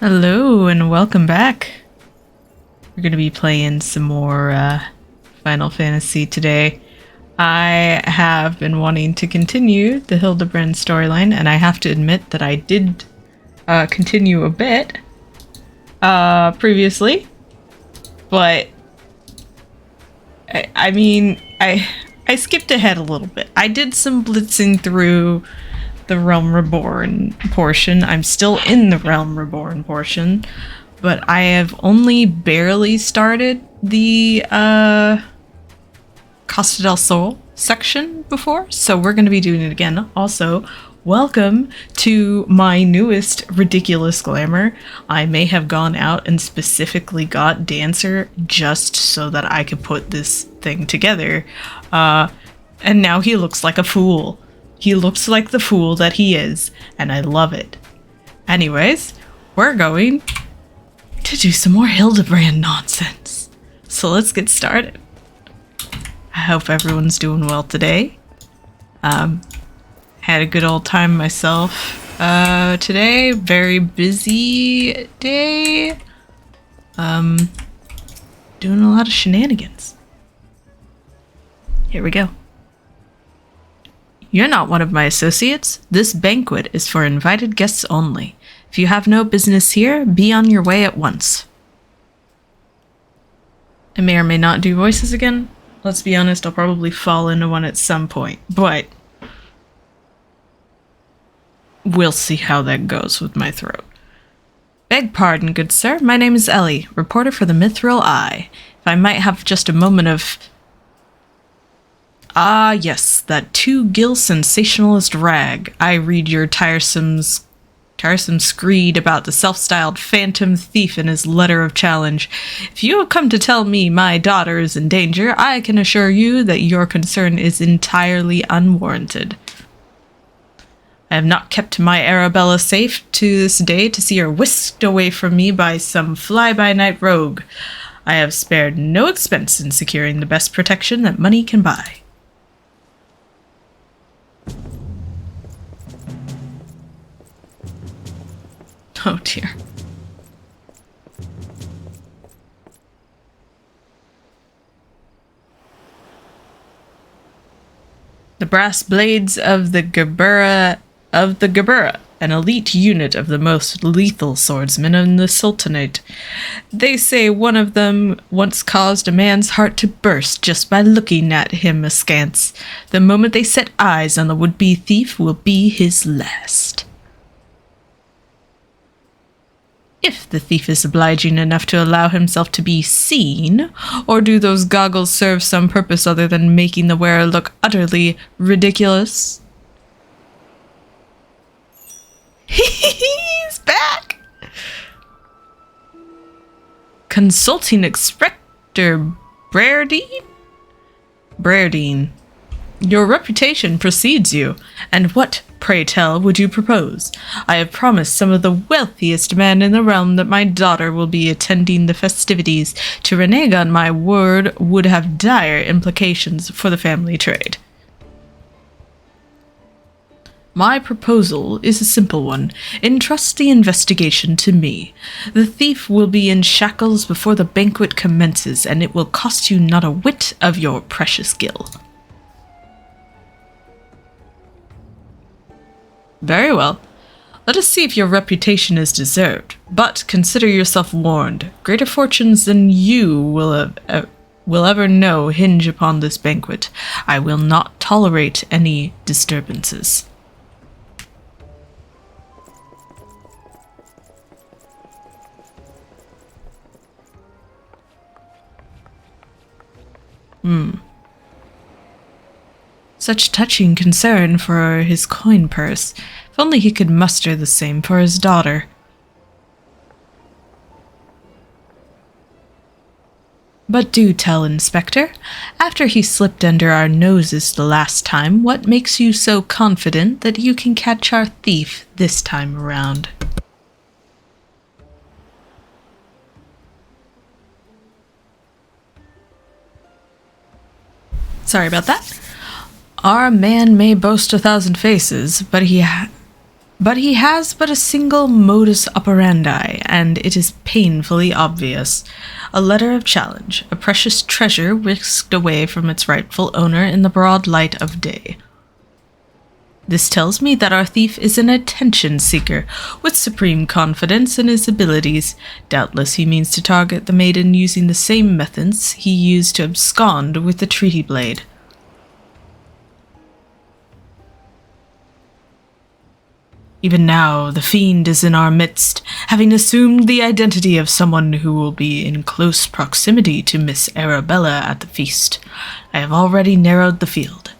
Hello and welcome back. We're going to be playing some more Final Fantasy today. I have been wanting to continue the Hildibrand storyline, and I have to admit that I did continue a bit previously, but I skipped ahead a little bit. I did some blitzing through the Realm Reborn portion. I'm still in the Realm Reborn portion, but I have only barely started the Costa del Sol section before, so we're going to be doing it again. Also, welcome to my newest ridiculous glamour. I may have gone out and specifically got Dancer just so that I could put this thing together, and now he looks like a fool. He looks like the fool that he is, and I love it. Anyways, we're going to do some more Hildibrand nonsense. So let's get started. I hope everyone's doing well today. Had a good old time myself today. Very busy day. Doing a lot of shenanigans. Here we go. You're not one of my associates. This banquet is for invited guests only. If you have no business here, be on your way at once. I may or may not do voices again. Let's be honest, I'll probably fall into one at some point, but we'll see how that goes with my throat. Beg pardon, good sir. My name is Ellie, reporter for the Mithril Eye. If I might have just a moment of... Ah, yes, that two-gill sensationalist rag. I read your tiresome screed about the self-styled phantom thief in his letter of challenge. If you have come to tell me my daughter is in danger, I can assure you that your concern is entirely unwarranted. I have not kept my Arabella safe to this day to see her whisked away from me by some fly-by-night rogue. I have spared no expense in securing the best protection that money can buy. Oh dear. The brass blades of the Gerbera, an elite unit of the most lethal swordsmen in the Sultanate. They say one of them once caused a man's heart to burst just by looking at him askance. The moment they set eyes on the would-be thief will be his last. If the thief is obliging enough to allow himself to be seen, or do those goggles serve some purpose other than making the wearer look utterly ridiculous? He's back! Consulting Inspector Brerdine. Your reputation precedes you, and what, pray tell, would you propose? I have promised some of the wealthiest men in the realm that my daughter will be attending the festivities. To renege on my word would have dire implications for the family trade. My proposal is a simple one. Entrust the investigation to me. The thief will be in shackles before the banquet commences, and it will cost you not a whit of your precious gil. Very well. Let us see if your reputation is deserved. But consider yourself warned. Greater fortunes than you will ever know hinge upon this banquet. I will not tolerate any disturbances. Such touching concern for his coin purse. If only he could muster the same for his daughter. But do tell, Inspector, after he slipped under our noses the last time, what makes you so confident that you can catch our thief this time around? Sorry about that. Our man may boast 1,000 faces, but he But he has but a single modus operandi, and it is painfully obvious. A letter of challenge, a precious treasure whisked away from its rightful owner in the broad light of day. This tells me that our thief is an attention seeker, with supreme confidence in his abilities. Doubtless he means to target the maiden using the same methods he used to abscond with the treaty blade. Even now, the fiend is in our midst, having assumed the identity of someone who will be in close proximity to Miss Arabella at the feast. I have already narrowed the field.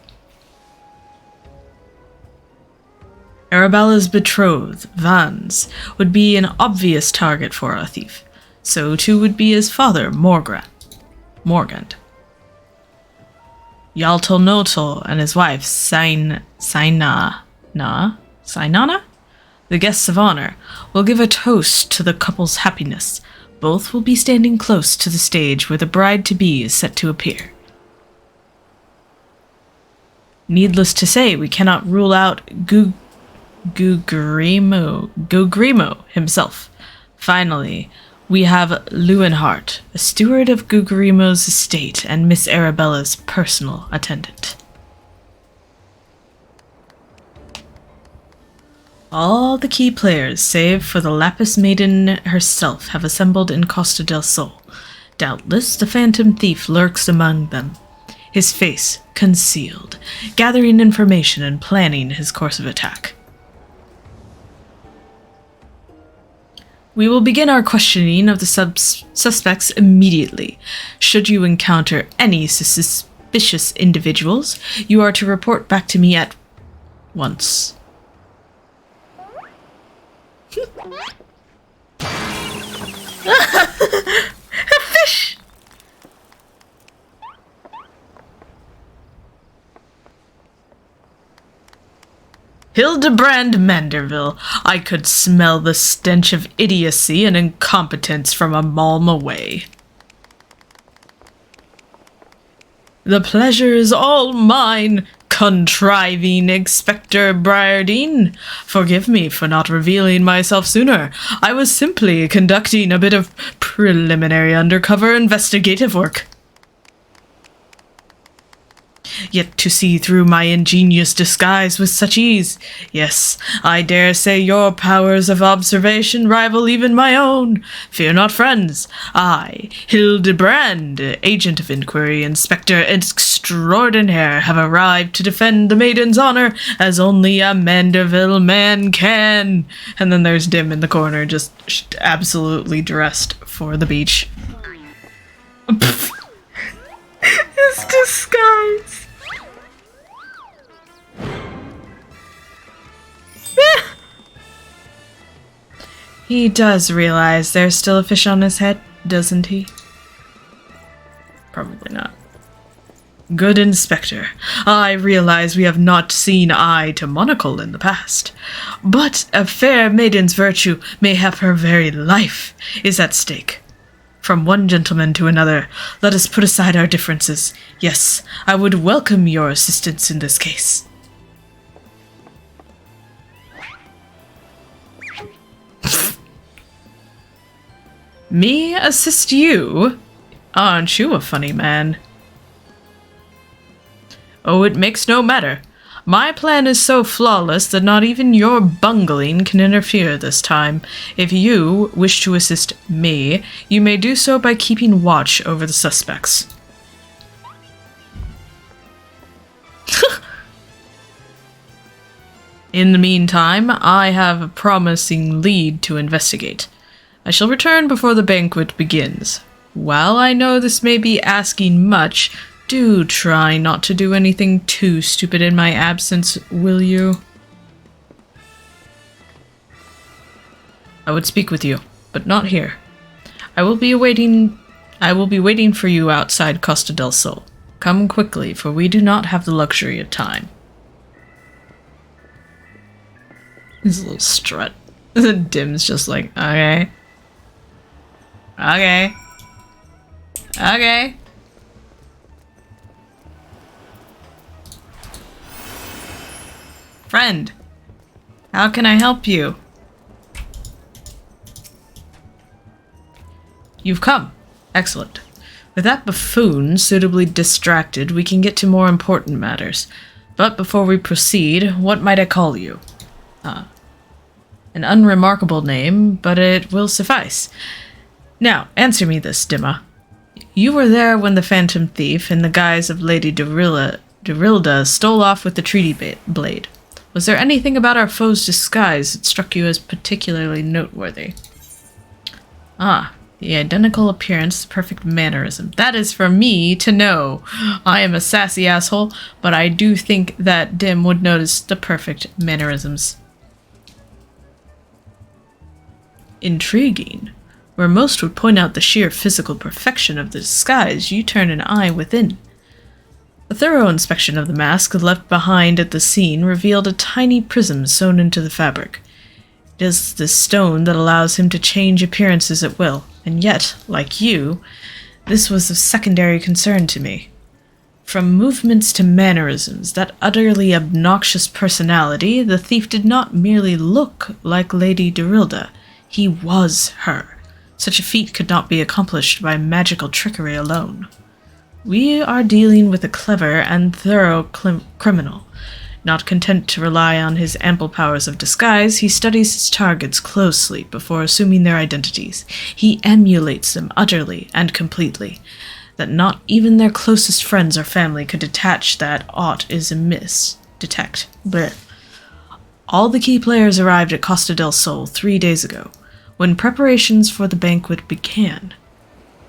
Arabella's betrothed, Vans, would be an obvious target for our thief. So too would be his father, Morgant. Yaltol Notol and his wife, Sinana? The guests of honor will give a toast to the couple's happiness. Both will be standing close to the stage where the bride-to-be is set to appear. Needless to say, we cannot rule out Gugrimo himself. Finally, we have Leuenhart, a steward of Gugrimo's estate and Miss Arabella's personal attendant. All the key players, save for the Lapis Maiden herself, have assembled in Costa del Sol. Doubtless the phantom thief lurks among them, his face concealed, gathering information and planning his course of attack. We will begin our questioning of the suspects immediately. Should you encounter any suspicious individuals, you are to report back to me at once. A fish! Hildibrand Manderville. I could smell the stench of idiocy and incompetence from a malm away. The pleasure is all mine, contriving Inspector Briardine. Forgive me for not revealing myself sooner. I was simply conducting a bit of preliminary undercover investigative work. Yet to see through my ingenious disguise with such ease. Yes, I dare say your powers of observation rival even my own. Fear not, friends. I, Hildibrand, agent of inquiry, inspector extraordinaire, have arrived to defend the maiden's honor as only a Manderville man can. And then there's Dhim in the corner, just absolutely dressed for the beach. His disguise. He does realize there's still a fish on his head, doesn't he? Probably not. Good Inspector, I realize we have not seen eye to monocle in the past, but a fair maiden's virtue, mayhap her very life, is at stake. From one gentleman to another, let us put aside our differences. Yes, I would welcome your assistance in this case. Me assist you? Aren't you a funny man? Oh, it makes no matter. My plan is so flawless that not even your bungling can interfere this time. If you wish to assist me, you may do so by keeping watch over the suspects. In the meantime, I have a promising lead to investigate. I shall return before the banquet begins. While I know this may be asking much, do try not to do anything too stupid in my absence, will you? I would speak with you, but not here. I will be waiting for you outside Costa del Sol. Come quickly, for we do not have the luxury of time. His little strut. Dhim's just like, okay. Okay. Okay. Friend. How can I help you? You've come. Excellent. With that buffoon suitably distracted, we can get to more important matters. But before we proceed, what might I call you? An unremarkable name, but it will suffice. Now, answer me this, Dhim'a. You were there when the Phantom Thief, in the guise of Lady Dorilda, stole off with the treaty blade. Was there anything about our foe's disguise that struck you as particularly noteworthy? The identical appearance, the perfect mannerism. That is for me to know. I am a sassy asshole, but I do think that Dhim would notice the perfect mannerisms. Intriguing. Where most would point out the sheer physical perfection of the disguise, you turn an eye within. A thorough inspection of the mask left behind at the scene revealed a tiny prism sewn into the fabric. It is the stone that allows him to change appearances at will, and yet, like you, this was of secondary concern to me. From movements to mannerisms, that utterly obnoxious personality, the thief did not merely look like Lady Dorilda. He was her. Such a feat could not be accomplished by magical trickery alone. We are dealing with a clever and thorough criminal. Not content to rely on his ample powers of disguise, he studies his targets closely before assuming their identities. He emulates them utterly and completely, that not even their closest friends or family could detect that aught is amiss. Blech. All the key players arrived at Costa del Sol 3 days ago, when preparations for the banquet began.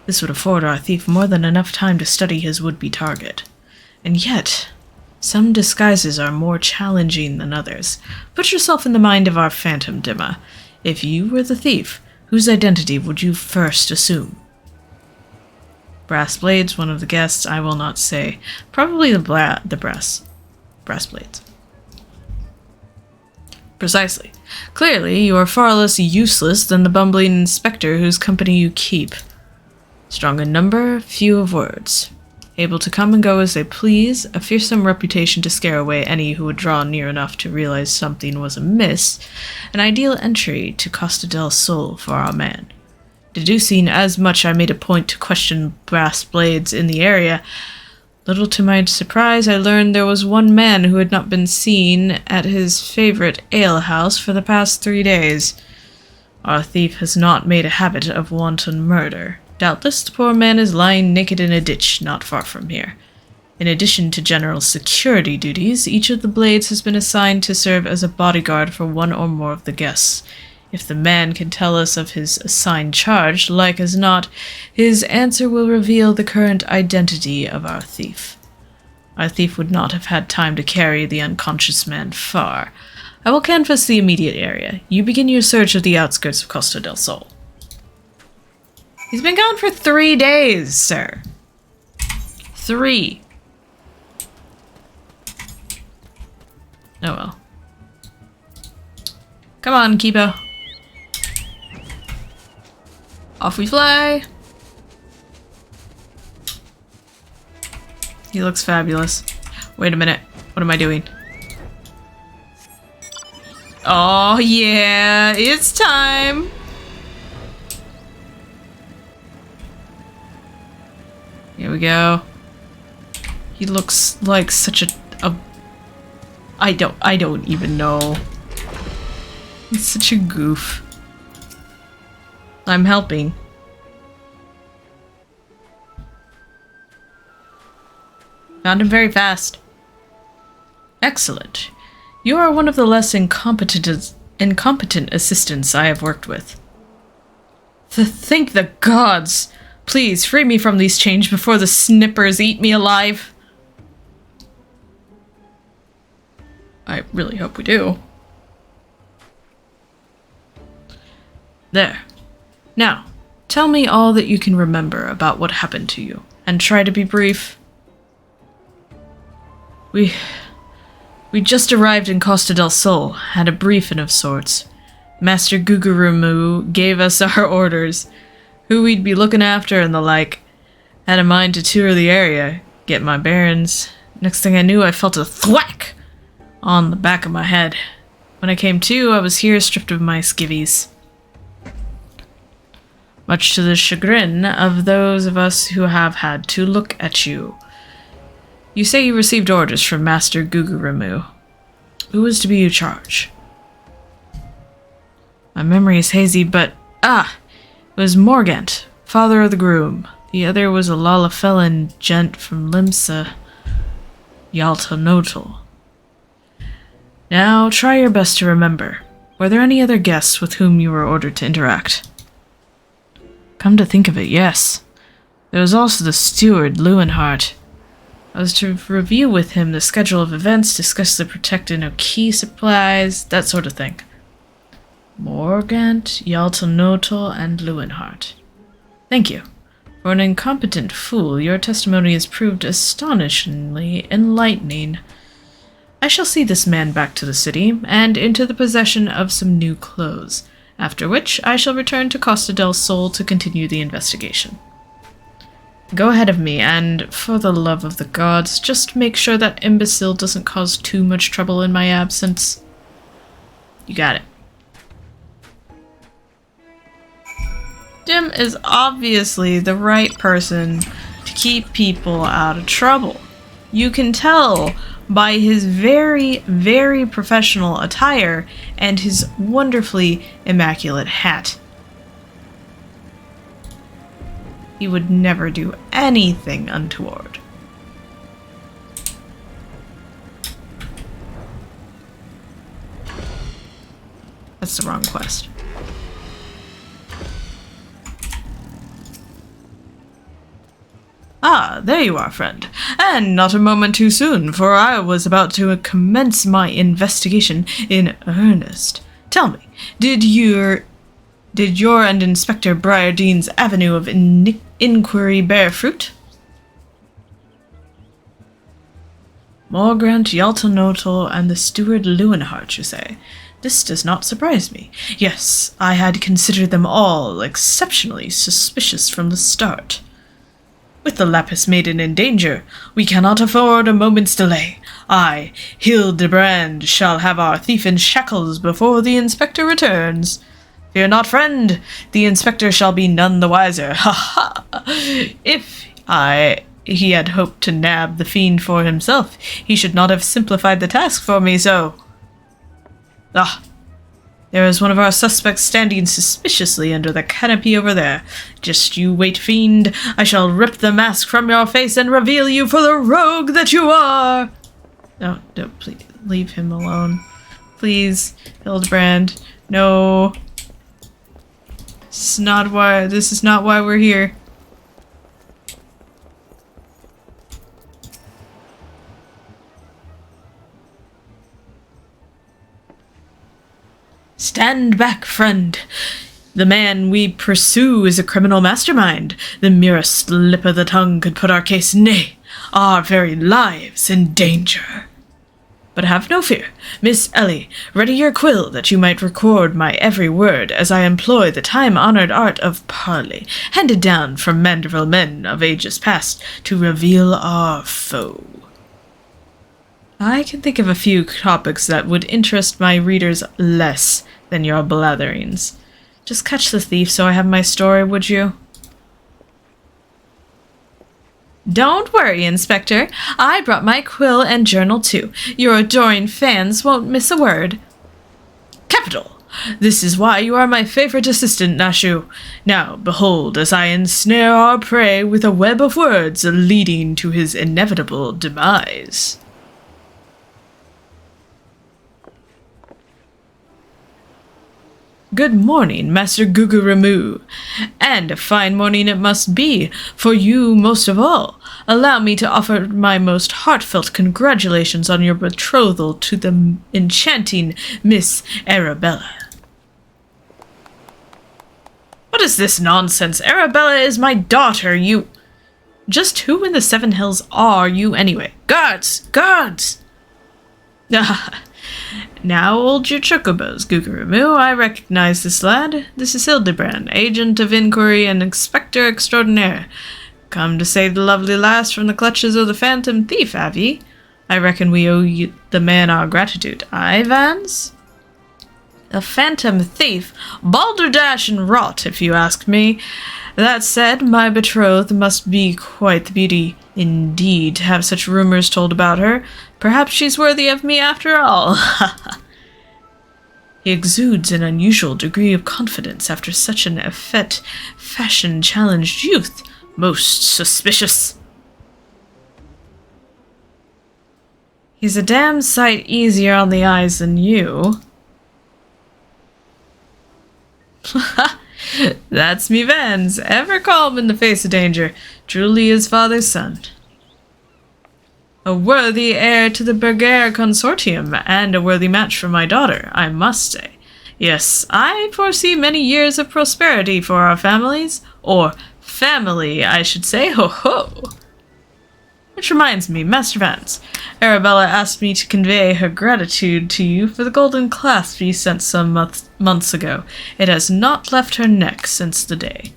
This would afford our thief more than enough time to study his would-be target. And yet, some disguises are more challenging than others. Put yourself in the mind of our Phantom, Dhim'a. If you were the thief, whose identity would you first assume? Brass Blades, one of the guests, I will not say. Probably the brass blades. Precisely. Clearly, you are far less useless than the bumbling inspector whose company you keep. Strong in number, few of words. Able to come and go as they please, a fearsome reputation to scare away any who would draw near enough to realize something was amiss, an ideal entry to Costa del Sol for our man. Deducing as much, I made a point to question Brass Blades in the area. Little to my surprise, I learned there was one man who had not been seen at his favorite alehouse for the past 3 days. Our thief has not made a habit of wanton murder. Doubtless the poor man is lying naked in a ditch not far from here. In addition to general security duties, each of the Blades has been assigned to serve as a bodyguard for one or more of the guests. If the man can tell us of his assigned charge, like as not, his answer will reveal the current identity of our thief. Our thief would not have had time to carry the unconscious man far. I will canvass the immediate area. You begin your search of the outskirts of Costa del Sol. He's been gone for 3 days, sir. 3. Oh well. Come on, Kibo. Off we fly. He looks fabulous. Wait a minute. What am I doing? Oh yeah, it's time. Here we go. He looks like such a I don't even know. He's such a goof. I'm helping. Found him very fast. Excellent. You are one of the less incompetent assistants I have worked with. Thank the gods! Please, free me from these chains before the snippers eat me alive. I really hope we do. There. Now, tell me all that you can remember about what happened to you, and try to be brief. We just arrived in Costa del Sol, had a briefing of sorts. Master Gugurumu gave us our orders, who we'd be looking after and the like. Had in mind to tour the area, get my bearings. Next thing I knew, I felt a thwack on the back of my head. When I came to, I was here stripped of my skivvies. Much to the chagrin of those of us who have had to look at you. You say you received orders from Master Guguramu. Who was to be your charge? My memory is hazy, but... it was Morgant, father of the groom. The other was a Lalafellan gent from Limsa, Yalta Notal. Now, try your best to remember. Were there any other guests with whom you were ordered to interact? Come to think of it, yes. There was also the steward, Lewenhart. I was to review with him the schedule of events, discuss the protecting of key supplies, that sort of thing. Morgant, Yalta Notal, and Lewenhart. Thank you. For an incompetent fool, your testimony has proved astonishingly enlightening. I shall see this man back to the city, and into the possession of some new clothes, after which I shall return to Costa del Sol to continue the investigation. Go ahead of me, and, for the love of the gods, just make sure that imbecile doesn't cause too much trouble in my absence. You got it. Dhim is obviously the right person to keep people out of trouble. You can tell by his very, very professional attire and his wonderfully immaculate hat. He would never do anything untoward. That's the wrong quest. Ah, there you are, friend. And not a moment too soon, for I was about to commence my investigation in earnest. Tell me, did your and Inspector Briardean's avenue of inquiry bear fruit? Morgant, Yalta Notal, and the steward Lewenhart, you say? This does not surprise me. Yes, I had considered them all exceptionally suspicious from the start. With the Lapis Maiden in danger, we cannot afford a moment's delay. I, Hildibrand, shall have our thief in shackles before the inspector returns. Fear not, friend, the inspector shall be none the wiser. Ha ha! If he had hoped to nab the fiend for himself, he should not have simplified the task for me so. Ah! There is one of our suspects standing suspiciously under the canopy over there. Just you wait, fiend. I shall rip the mask from your face and reveal you for the rogue that you are. No, please, leave him alone. Please, Hildibrand. No. This is not why we're here. Stand back, friend. The man we pursue is a criminal mastermind. The merest slip of the tongue could put our case, nay, our very lives in danger. But have no fear. Miss Ellie, ready your quill that you might record my every word as I employ the time-honored art of parley, handed down from Manderville men of ages past, to reveal our foe. I can think of a few topics that would interest my readers less than your blatherings. Just catch the thief so I have my story, would you? Don't worry, Inspector. I brought my quill and journal too. Your adoring fans won't miss a word. Capital! This is why you are my favorite assistant, Nashu. Now, behold, as I ensnare our prey with a web of words leading to his inevitable demise. Good morning, Master Guguramu. And a fine morning it must be, for you most of all. Allow me to offer my most heartfelt congratulations on your betrothal to the enchanting Miss Arabella. What is this nonsense? Arabella is my daughter, you... Just who in the Seven Hills are you anyway? Guards! Guards! Now hold your chocobos, Guguramu. I recognize this lad. This is Hildibrand, agent of inquiry and inspector extraordinaire. Come to save the lovely lass from the clutches of the phantom thief, have ye? I reckon we owe you, the man our gratitude. Aye, Vans? A phantom thief, balderdash and rot, if you ask me. That said, my betrothed must be quite the beauty indeed to have such rumors told about her. Perhaps she's worthy of me after all. He exudes an unusual degree of confidence after such an effete, fashion-challenged youth. Most suspicious. He's a damn sight easier on the eyes than you. That's me Vans, ever calm in the face of danger, truly his father's son. A worthy heir to the Bergère consortium, and a worthy match for my daughter, I must say. Yes, I foresee many years of prosperity for our families, or family, I should say, ho-ho! Which reminds me, Master Vance, Arabella asked me to convey her gratitude to you for the golden clasp you sent some months ago. It has not left her neck since the day.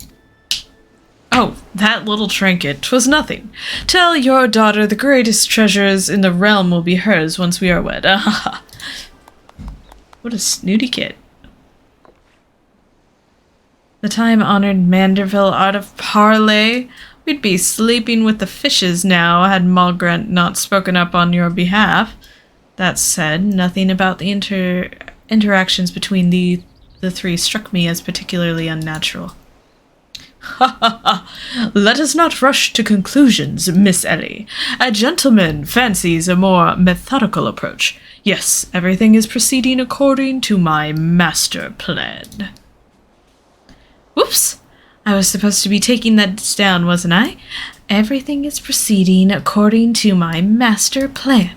Oh, that little trinket, 'twas nothing. Tell your daughter the greatest treasures in the realm will be hers once we are wed. What a snooty kid. The time-honored Manderville art of parley. We'd be sleeping with the fishes now had Malgrant not spoken up on your behalf. That said, nothing about the interactions between the three struck me as particularly unnatural. Ha ha ha! Let us not rush to conclusions, Miss Ellie. A gentleman fancies a more methodical approach. Yes, everything is proceeding according to my master plan. Whoops! I was supposed to be taking that down, wasn't I? Everything is proceeding according to my master plan.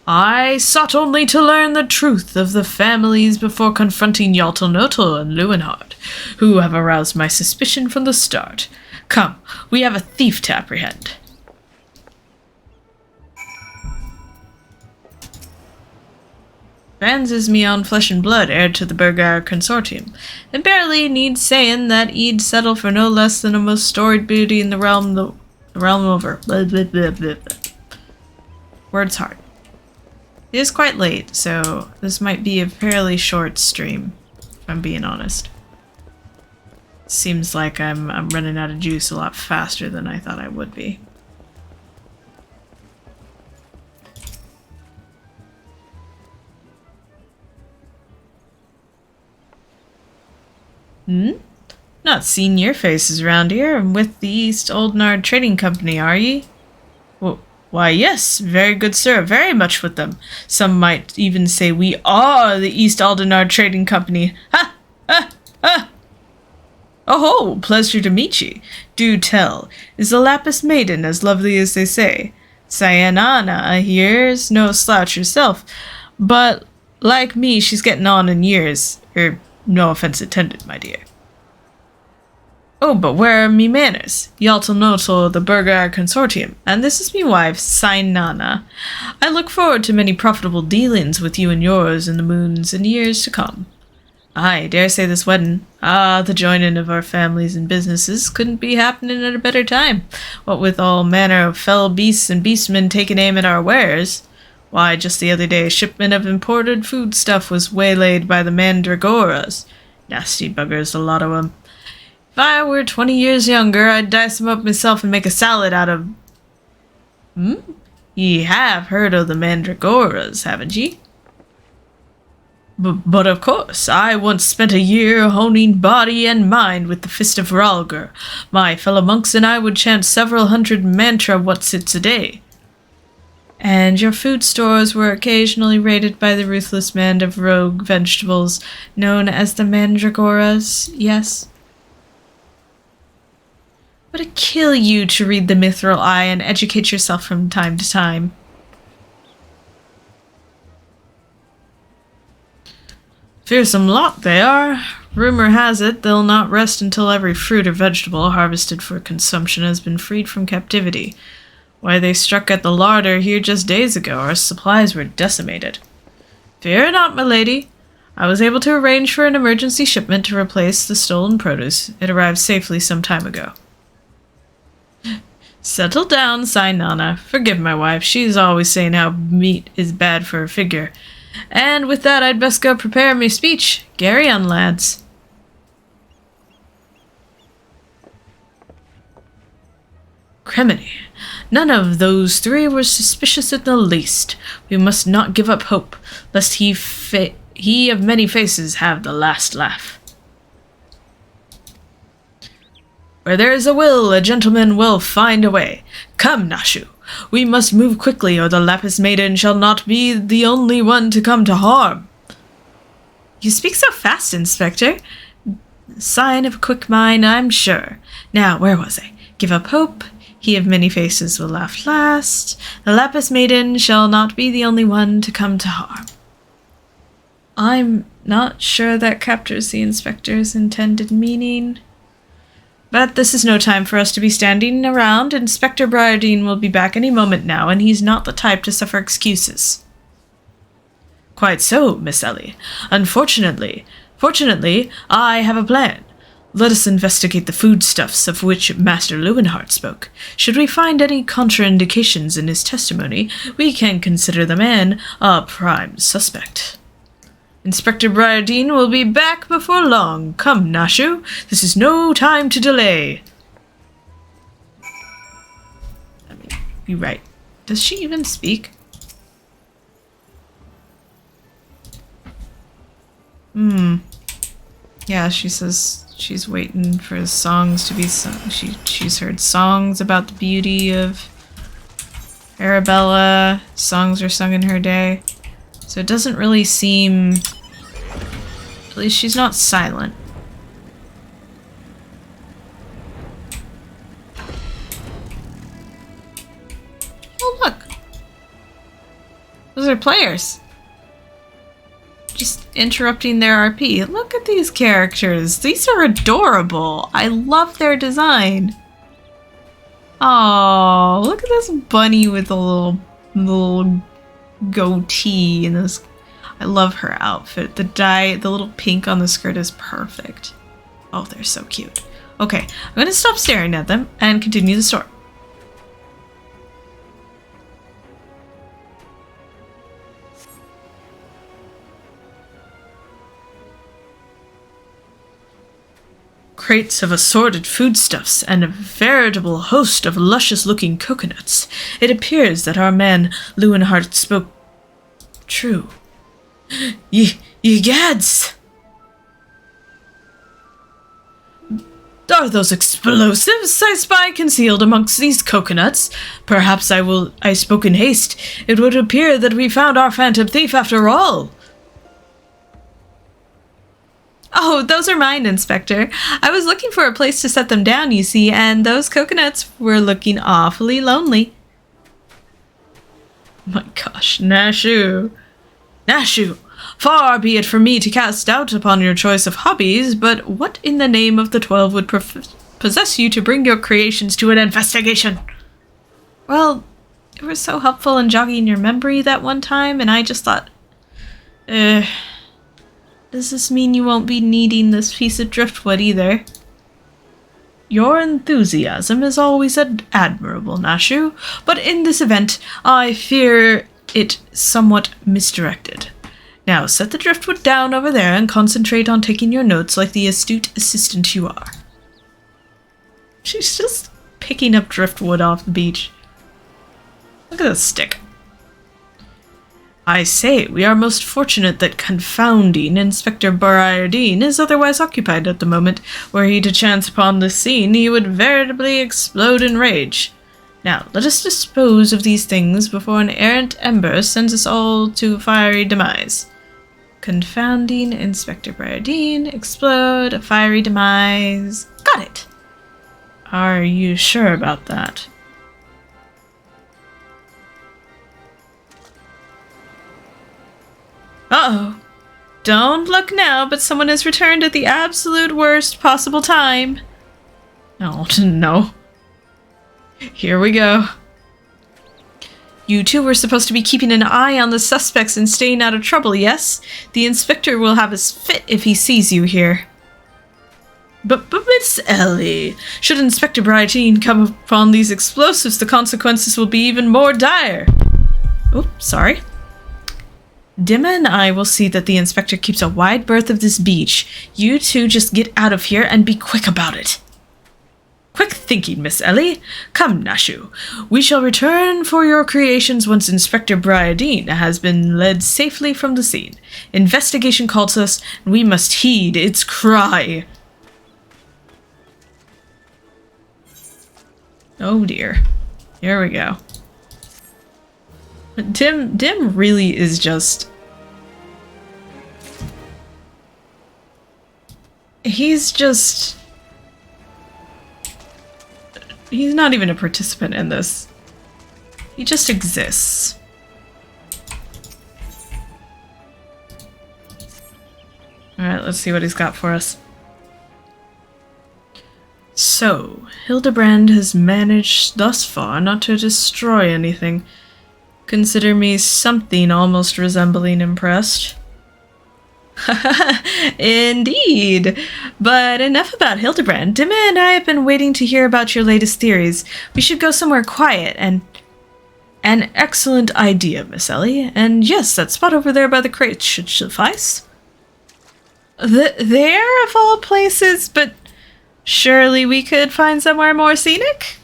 I sought only to learn the truth of the families before confronting Yaltanoto and Lewenhard, who have aroused my suspicion from the start. Come, we have a thief to apprehend. Vans is me on flesh and blood, heir to the Bergère consortium. It barely needs saying that he'd settle for no less than a most storied beauty in the realm over. Blah, blah, blah, blah, blah. Words hard. It is quite late, so this might be a fairly short stream, if I'm being honest. Seems like I'm running out of juice a lot faster than I thought I would be. Not seen your faces around here. I'm with the East Aldnard Trading Company, are ye? Why, yes, very good sir, very much with them. Some might even say we are the East Aldnard Trading Company. Ha! Ha! Ha! Oh-ho, pleasure to meet ye. Do tell, is the Lapis Maiden as lovely as they say? Cyanana here's no slouch herself, but like me, she's getting on in years. No offense intended, my dear. Oh, but where are me manners? Yaltanoto, the Bergère consortium, and this is me wife, Cyanana. I look forward to many profitable dealings with you and yours in the moons and years to come. I dare say this wedding, the joining of our families and businesses couldn't be happening at a better time. What with all manner of fell beasts and beastmen taking aim at our wares. Why, just the other day, a shipment of imported foodstuff was waylaid by the Mandragoras. Nasty buggers, a lot of 'em. If I were 20 years younger, I'd dice 'em up myself and make a salad out of... Ye have heard of the Mandragoras, haven't ye? But of course, I once spent a year honing body and mind with the Fist of Ralger. My fellow monks and I would chant several hundred mantra whatsits a day. And your food stores were occasionally raided by the ruthless band of rogue vegetables known as the Mandragoras, yes? Would it kill you to read the Mithril Eye and educate yourself from time to time? Fearsome lot they are. Rumor has it they'll not rest until every fruit or vegetable harvested for consumption has been freed from captivity. Why, they struck at the larder here just days ago. Our supplies were decimated. Fear not, my lady. I was able to arrange for an emergency shipment to replace the stolen produce. It arrived safely some time ago. Settle down, Cyanana. Forgive my wife. She's always saying how meat is bad for her figure. And with that, I'd best go prepare my speech. Carry on, lads. Criminy. None of those three were suspicious in the least. We must not give up hope, lest he of many faces have the last laugh. Where there is a will, a gentleman will find a way. Come, Nashu. We must move quickly, or the Lapis Maiden shall not be the only one to come to harm. You speak so fast, Inspector. Sign of a quick mind, I'm sure. Now, where was I? Give up hope. He of many faces will laugh last. The Lapis Maiden shall not be the only one to come to harm. I'm not sure that captures the Inspector's intended meaning. But this is no time for us to be standing around. Inspector Briardine will be back any moment now, and he's not the type to suffer excuses. Quite so, Miss Ellie. Fortunately, I have a plan. Let us investigate the foodstuffs of which Master Lewenhart spoke. Should we find any contraindications in his testimony, we can consider the man a prime suspect. Inspector Briardine will be back before long. Come, Nashu, this is no time to delay. I mean, you're right. Does she even speak? Yeah, she says she's waiting for his songs to be sung. She's heard songs about the beauty of Arabella. Songs are sung in her day. So it doesn't really seem... At least she's not silent. Oh, look. Those are players. Just interrupting their RP. Look at these characters. These are adorable. I love their design. Oh, look at this bunny with a little goatee and this. I love her outfit. The little pink on the skirt is perfect. Oh, they're so cute. Okay, I'm gonna stop staring at them and continue the story. Crates of assorted foodstuffs and a veritable host of luscious-looking coconuts. It appears that our man Lewenhart spoke true. Ye gads! Are those explosives I spy concealed amongst these coconuts? Perhaps I spoke in haste. It would appear that we found our phantom thief after all. Oh, those are mine, Inspector. I was looking for a place to set them down, you see, and those coconuts were looking awfully lonely. My gosh, Nashu. Nashu, far be it from me to cast doubt upon your choice of hobbies, but what in the name of the 12 would possess you to bring your creations to an investigation? Well, it was so helpful in jogging your memory that one time, and I just thought, does this mean you won't be needing this piece of driftwood either? Your enthusiasm is always admirable, Nashu, but in this event, I fear it somewhat misdirected. Now, set the driftwood down over there and concentrate on taking your notes like the astute assistant you are. She's just picking up driftwood off the beach. Look at this stick. I say, we are most fortunate that confounding Inspector Briardine is otherwise occupied at the moment. Were he to chance upon this scene, he would veritably explode in rage. Now, let us dispose of these things before an errant ember sends us all to a fiery demise. Confounding Inspector Briardine, explode, a fiery demise. Got it! Are you sure about that? Uh-oh. Don't look now, but someone has returned at the absolute worst possible time. Oh, no. Here we go. You two were supposed to be keeping an eye on the suspects and staying out of trouble, yes? The inspector will have his fit if he sees you here. But Miss Ellie, should Inspector Briardine come upon these explosives, the consequences will be even more dire. Oops, sorry. Dhim'a and I will see that the inspector keeps a wide berth of this beach. You two just get out of here and be quick about it. Quick thinking, Miss Ellie. Come, Nashu. We shall return for your creations once Inspector Bryadine has been led safely from the scene. Investigation calls us, and we must heed its cry. Oh dear. Here we go. Dhim really is just... He's not even a participant in this. He just exists. Alright, let's see what he's got for us. So, Hildibrand has managed thus far not to destroy anything. Consider me something almost resembling impressed. Indeed. But enough about Hildibrand. Dhim'a and I have been waiting to hear about your latest theories. We should go somewhere quiet and... An excellent idea, Miss Ellie. And yes, that spot over there by the crates should suffice. There, of all places, but surely we could find somewhere more scenic?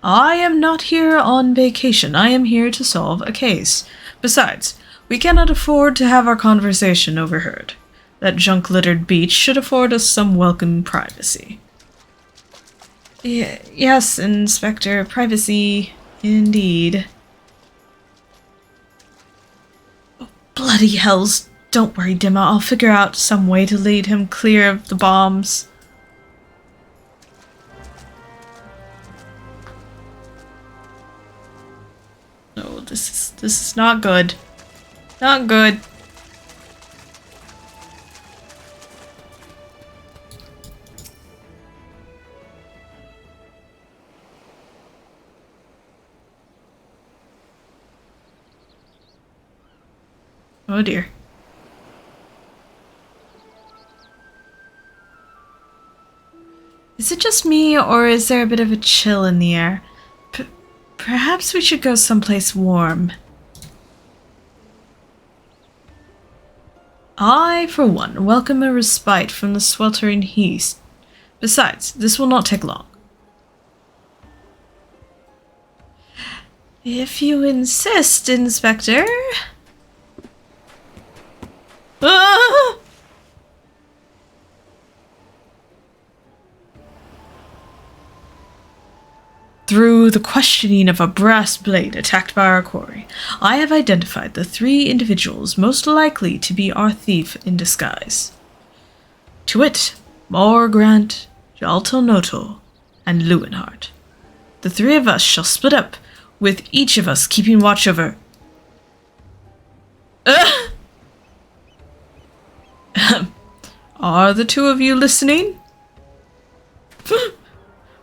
I am not here on vacation. I am here to solve a case. Besides, we cannot afford to have our conversation overheard. That junk-littered beach should afford us some welcome privacy. Yes, Inspector. Privacy, indeed. Oh, bloody hells. Don't worry, Dhim'a. I'll figure out some way to lead him clear of the bombs. No, this is not good. Not good. Oh dear. Is it just me, or is there a bit of a chill in the air? Perhaps we should go someplace warm. I, for one, welcome a respite from the sweltering heat. Besides, this will not take long. If you insist, Inspector. Ah! Through the questioning of a brass blade attacked by our quarry, I have identified the 3 individuals most likely to be our thief in disguise. To wit, Morgrant, Jaltonoto, and Lewinhart. The 3 of us shall split up, with each of us keeping watch over... Are the 2 of you listening?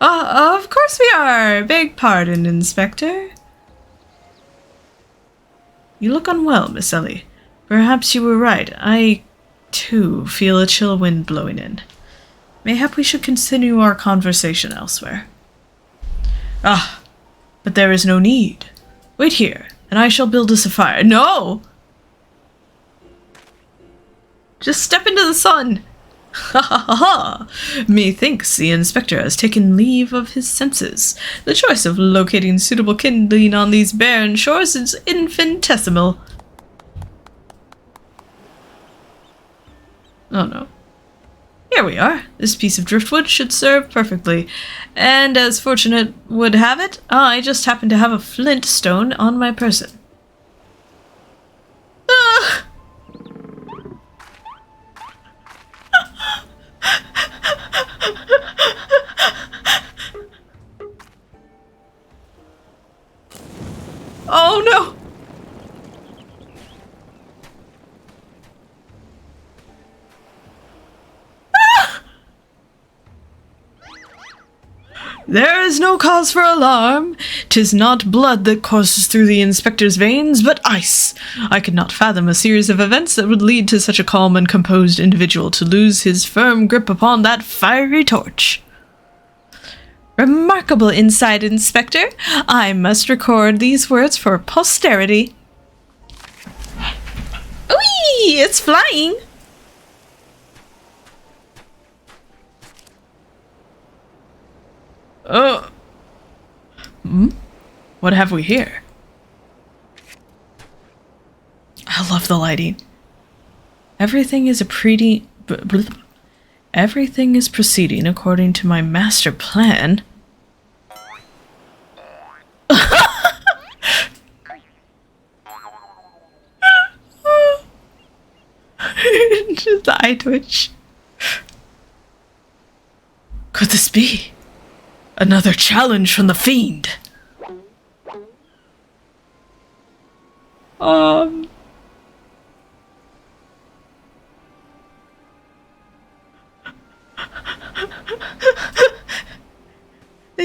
Of course we are! Beg pardon, Inspector. You look unwell, Miss Ellie. Perhaps you were right. I, too, feel a chill wind blowing in. Mayhap we should continue our conversation elsewhere. Ah, but there is no need. Wait here, and I shall build us a fire. No! Just step into the sun! Ha ha ha ha! Methinks the inspector has taken leave of his senses. The choice of locating suitable kindling on these barren shores is infinitesimal. Oh no. Here we are. This piece of driftwood should serve perfectly. And as fortunate would have it, I just happen to have a flint stone on my person. Ah! Oh no! Ah! There is no cause for alarm. 'Tis not blood that courses through the inspector's veins, but ice. I could not fathom a series of events that would lead to such a calm and composed individual to lose his firm grip upon that fiery torch. Remarkable insight, Inspector. I must record these words for posterity. Whee! It's flying! Oh. What have we here? I love the lighting. Everything is everything is proceeding according to my master plan. Just the eye twitch. Could this be another challenge from the fiend?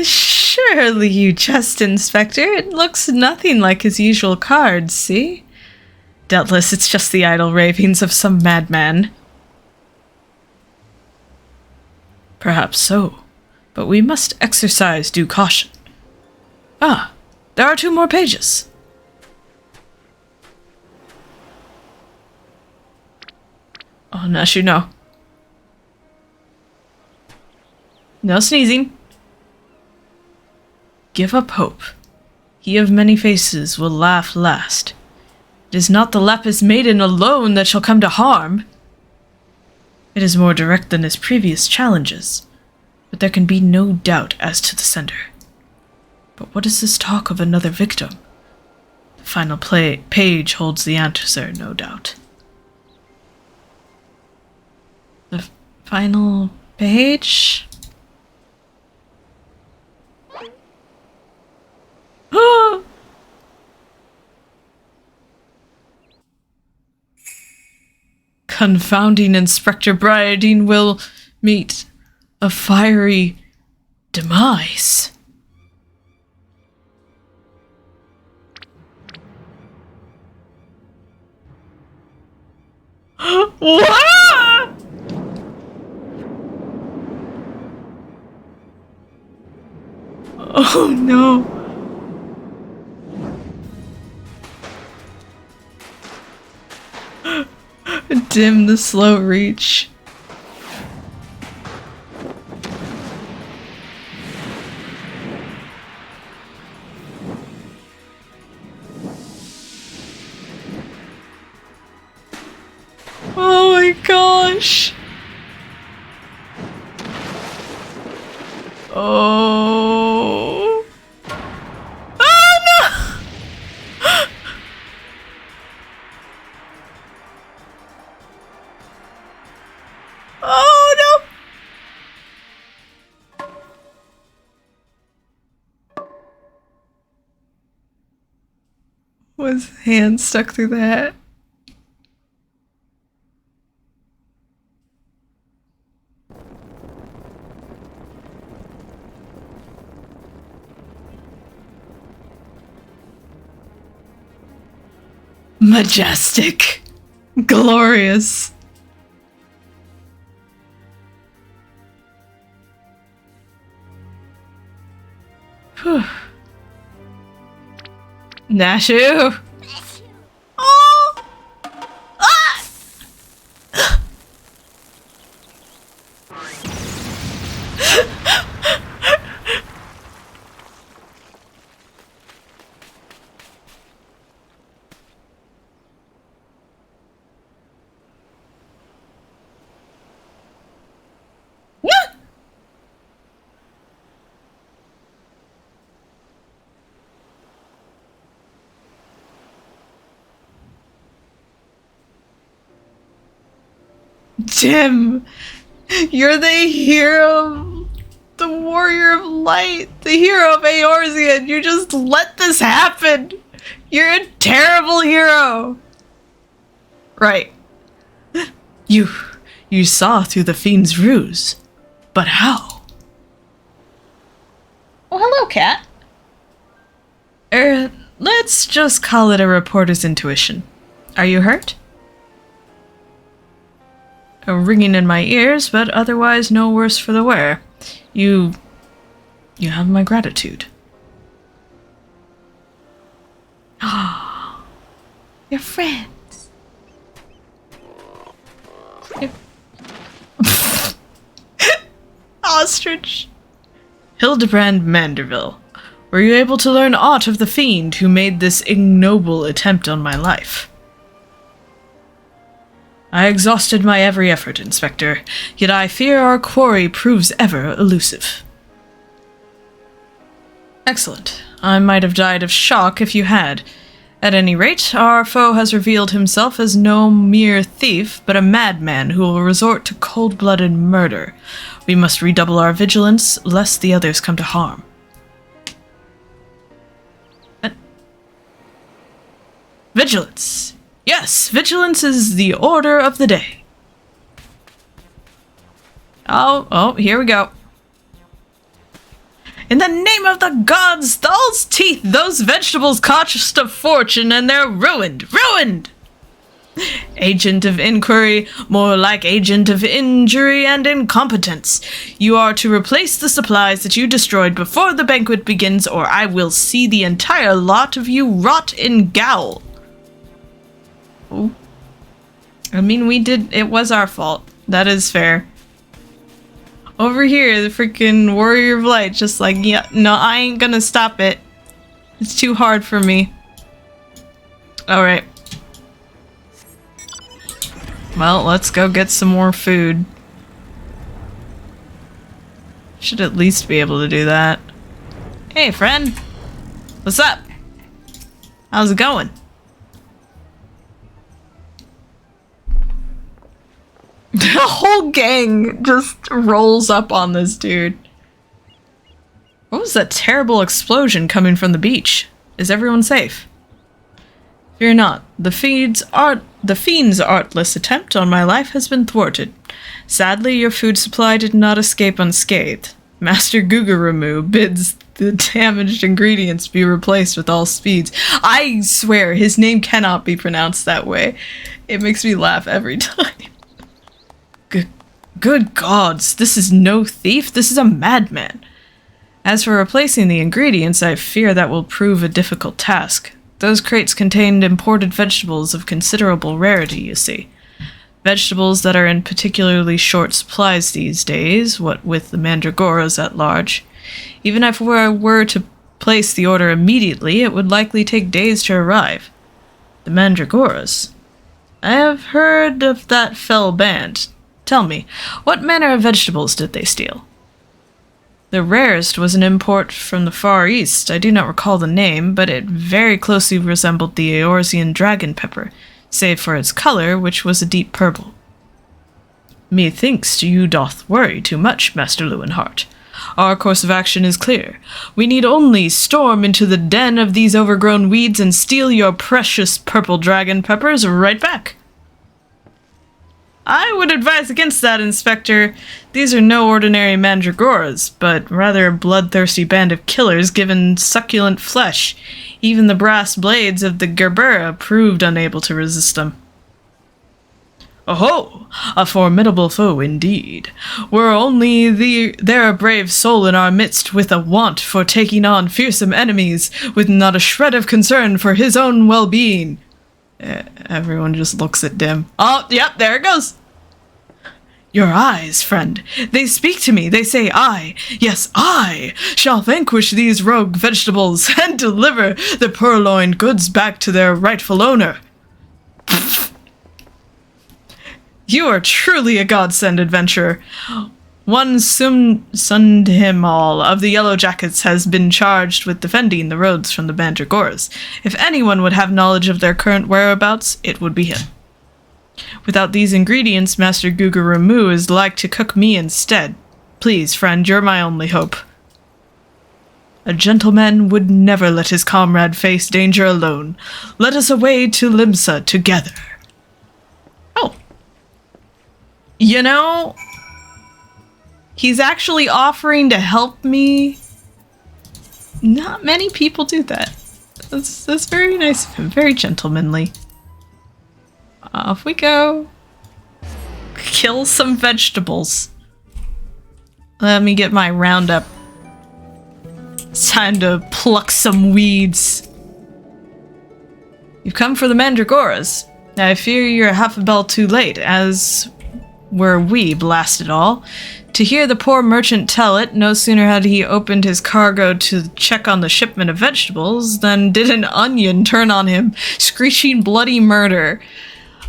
Surely, you jest, Inspector. It looks nothing like his usual cards, see? Doubtless it's just the idle ravings of some madman. Perhaps so, but we must exercise due caution. Ah, there are 2 more pages. Oh, Nashu, no. No sneezing. Give up hope. He of many faces will laugh last. It is not the Lapis Maiden alone that shall come to harm. It is more direct than his previous challenges, but there can be no doubt as to the sender. But what is this talk of another victim? The final page holds the answer, no doubt. The final page? Confounding Inspector Bryardine will meet a fiery demise. What? Oh no. Dim the slow reach. Oh my gosh. Oh. Oh no. Oh no! Was hand stuck through the hat? Majestic. Glorious. Whew. Nashu! Oh! Ah! Dhim, you're the hero, the warrior of light, the hero of Eorzean. You just let this happen. You're a terrible hero. Right. You saw through the fiend's ruse, but how? Oh, hello, cat. Let's just call it a reporter's intuition. Are you hurt? A ringing in my ears, but otherwise no worse for the wear. You have my gratitude. Your friends. ostrich? Hildibrand Manderville. Were you able to learn aught of the fiend who made this ignoble attempt on my life? I exhausted my every effort, Inspector, yet I fear our quarry proves ever elusive. Excellent. I might have died of shock if you had. At any rate, our foe has revealed himself as no mere thief, but a madman who will resort to cold-blooded murder. We must redouble our vigilance, lest the others come to harm. Vigilance. Yes, vigilance is the order of the day. Oh, here we go. In the name of the gods, Thal's teeth, those vegetables cost a fortune and they're ruined. Ruined! Agent of inquiry, more like agent of injury and incompetence. You are to replace the supplies that you destroyed before the banquet begins, or I will see the entire lot of you rot in gaol. Ooh. I mean, it was our fault. That is fair. Over here, the freaking Warrior of Light, just like, yeah, no, I ain't gonna stop it. It's too hard for me. Alright. Well, let's go get some more food. Should at least be able to do that. Hey, friend. What's up? How's it going? The whole gang just rolls up on this dude. What was that terrible explosion coming from the beach? Is everyone safe? Fear not. The fiend's artless attempt on my life has been thwarted. Sadly, your food supply did not escape unscathed. Master Guguramu bids the damaged ingredients be replaced with all speeds. I swear, his name cannot be pronounced that way. It makes me laugh every time. Good gods, this is no thief, this is a madman. As for replacing the ingredients, I fear that will prove a difficult task. Those crates contained imported vegetables of considerable rarity, you see. Vegetables that are in particularly short supplies these days, what with the mandragoras at large. Even if I were to place the order immediately, it would likely take days to arrive. The mandragoras? I have heard of that fell band. Tell me, what manner of vegetables did they steal? The rarest was an import from the Far East. I do not recall the name, but it very closely resembled the Eorzean dragon pepper, save for its color, which was a deep purple. Methinks you doth worry too much, Master Lewinhart. Our course of action is clear. We need only storm into the den of these overgrown weeds and steal your precious purple dragon peppers right back. I would advise against that, Inspector. These are no ordinary mandragoras, but rather a bloodthirsty band of killers given succulent flesh. Even the brass blades of the Gerbera proved unable to resist them. Oh-ho! A formidable foe indeed. Were only there a brave soul in our midst with a want for taking on fearsome enemies, with not a shred of concern for his own well-being. Everyone just looks at Dhim. Oh, yep, there it goes. Your eyes, friend. They speak to me. They say I, yes, I, shall vanquish these rogue vegetables and deliver the purloined goods back to their rightful owner. You are truly a godsend, adventurer. One Sundhimal of the Yellow Jackets has been charged with defending the roads from the Mandragoras. If anyone would have knowledge of their current whereabouts, it would be him. Without these ingredients, Master Guguramu is like to cook me instead. Please, friend, you're my only hope. A gentleman would never let his comrade face danger alone. Let us away to Limsa together. Oh. You know, he's actually offering to help me. Not many people do that. That's very nice of him. Very gentlemanly. Off we go. Kill some vegetables. Let me get my roundup. It's time to pluck some weeds. You've come for the mandragoras. I fear you're half a bell too late, as were we, blast it all. To hear the poor merchant tell it, no sooner had he opened his cargo to check on the shipment of vegetables than did an onion turn on him, screeching bloody murder.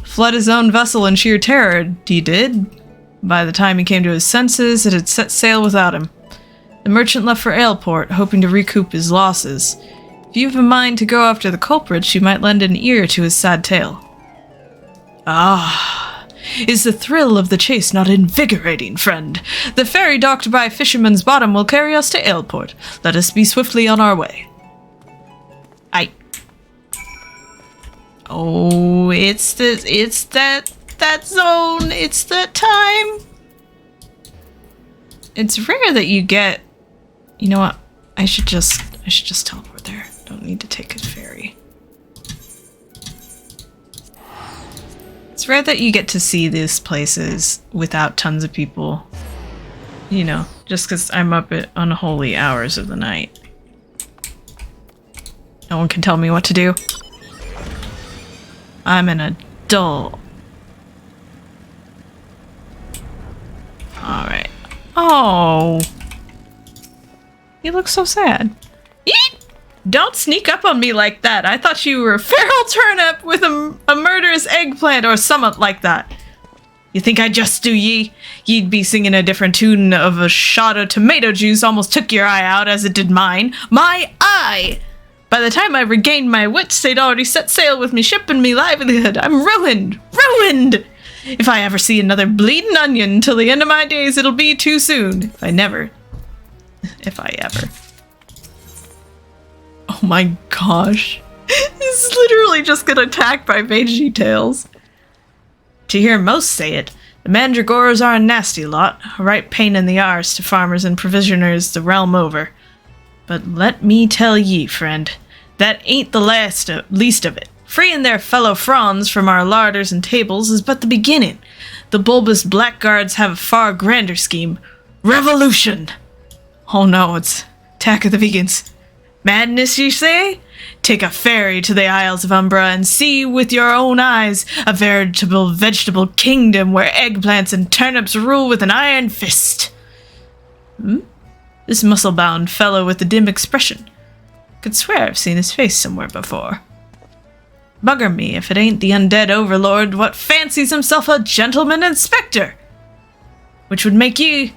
Fled his own vessel in sheer terror, he did. By the time he came to his senses, it had set sail without him. The merchant left for Aleport, hoping to recoup his losses. If you have a mind to go after the culprits, you might lend an ear to his sad tale. Ah, is the thrill of the chase not invigorating, friend? The ferry docked by Fisherman's Bottom will carry us to Aleport. Let us be swiftly on our way. Oh, it's that zone. It's that time. It's rare that you get. You know what? I should just teleport there. Don't need to take a ferry. It's rare that you get to see these places without tons of people. You know, just because I'm up at unholy hours of the night. No one can tell me what to do. I'm an adult. Alright. Oh. You look so sad. Eat! Don't sneak up on me like that. I thought you were a feral turnip with a murderous eggplant or something like that. You think I'd just do ye? Ye'd be singing a different tune of a shot of tomato juice almost took your eye out as it did mine. My eye! By the time I regained my wits, they'd already set sail with me ship and me livelihood. I'm ruined! Ruined! If I ever see another bleeding onion till the end of my days, it'll be too soon. If I ever. Oh my gosh. This is literally just get attacked by veggie tails. To hear most say it, the mandragores are a nasty lot, a right pain in the arse to farmers and provisioners the realm over. But let me tell ye, friend, that ain't the least of it. Freeing their fellow fronds from our larders and tables is but the beginning. The bulbous blackguards have a far grander scheme. Revolution! Oh no, it's attack of the vegans. Madness, you say? Take a ferry to the Isles of Umbra and see with your own eyes a veritable vegetable kingdom where eggplants and turnips rule with an iron fist. This muscle-bound fellow with the dim expression. Could swear I've seen his face somewhere before. Bugger me if it ain't the undead overlord what fancies himself a gentleman inspector. Which would make ye...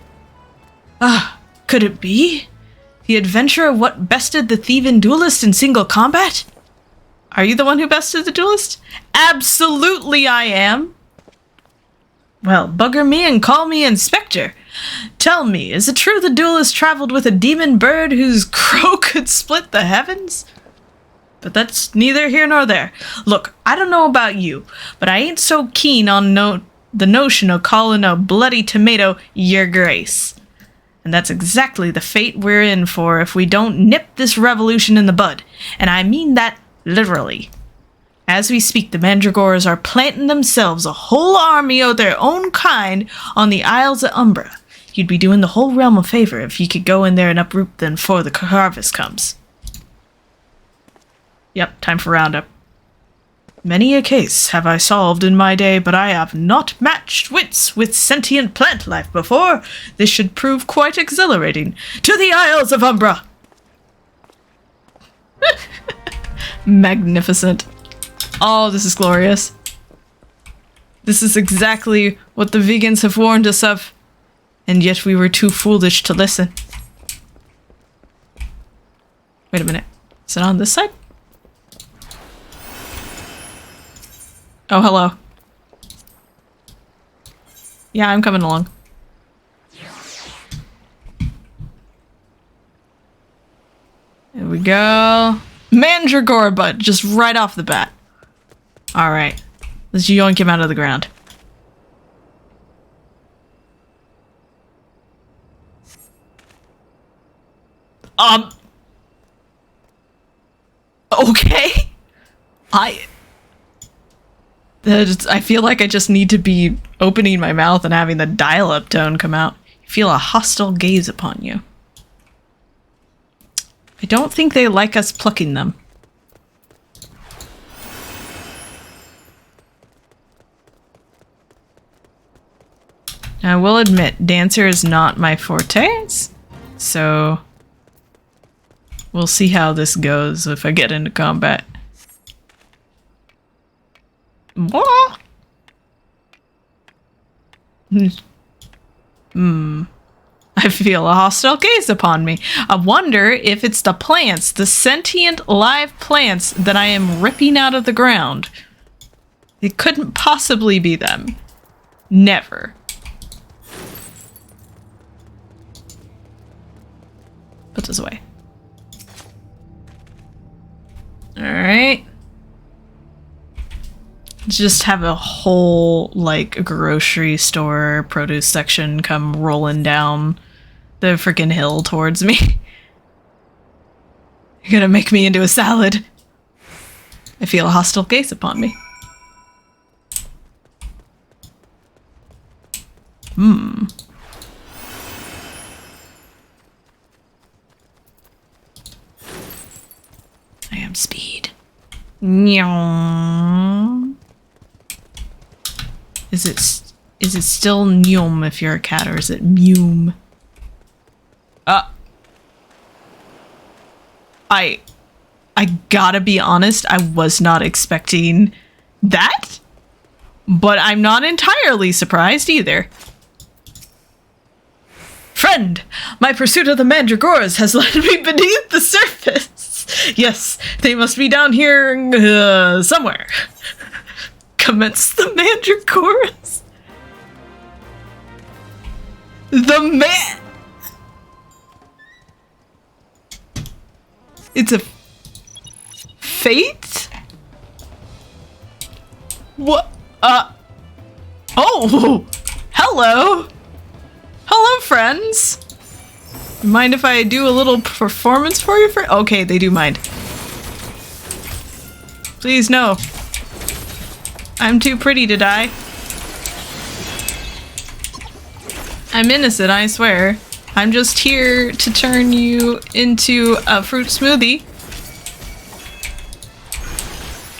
could it be? The adventurer what bested the thieving duelist in single combat? Are you the one who bested the duelist? Absolutely I am. Well, bugger me and call me inspector. Tell me, is it true the duelist traveled with a demon bird whose crow could split the heavens? But that's neither here nor there. Look, I don't know about you, but I ain't so keen on the notion of calling a bloody tomato your grace. And that's exactly the fate we're in for if we don't nip this revolution in the bud. And I mean that literally. As we speak, the mandragores are planting themselves a whole army of their own kind on the Isles of Umbra. You'd be doing the whole realm a favor if you could go in there and uproot them before the harvest comes. Yep, time for roundup. Many a case have I solved in my day, but I have not matched wits with sentient plant life before. This should prove quite exhilarating. To the Isles of Umbra! Magnificent. Oh, this is glorious. This is exactly what the vegans have warned us of, and yet we were too foolish to listen. Wait a minute. Is it on this side? Oh, hello. Yeah, I'm coming along. There we go. Mandragore butt, just right off the bat. Alright. Let's yoink him out of the ground. Okay. I feel like I just need to be opening my mouth and having the dial-up tone come out. You feel a hostile gaze upon you. I don't think they like us plucking them. Now, will admit, dancer is not my forte, so we'll see how this goes if I get into combat. What? I feel a hostile gaze upon me. I wonder if it's the plants, the sentient live plants that I am ripping out of the ground. It couldn't possibly be them. Never. Put this away. Alright. Just have a whole, like, grocery store produce section come rolling down the freaking hill towards me. You're gonna make me into a salad. I feel a hostile gaze upon me. I am speed. Nyong. Is it still Nyom if you're a cat, or is it Meum? I gotta be honest, I was not expecting that, but I'm not entirely surprised either. Friend, my pursuit of the mandragoras has led me beneath the surface. Yes, they must be down here somewhere. Commence the mandragoras. It's a fate? What? Oh! Hello! Hello, friends! Mind if I do a little performance for you? Okay, they do mind. Please, no. I'm too pretty to die. I'm innocent, I swear. I'm just here to turn you into a fruit smoothie.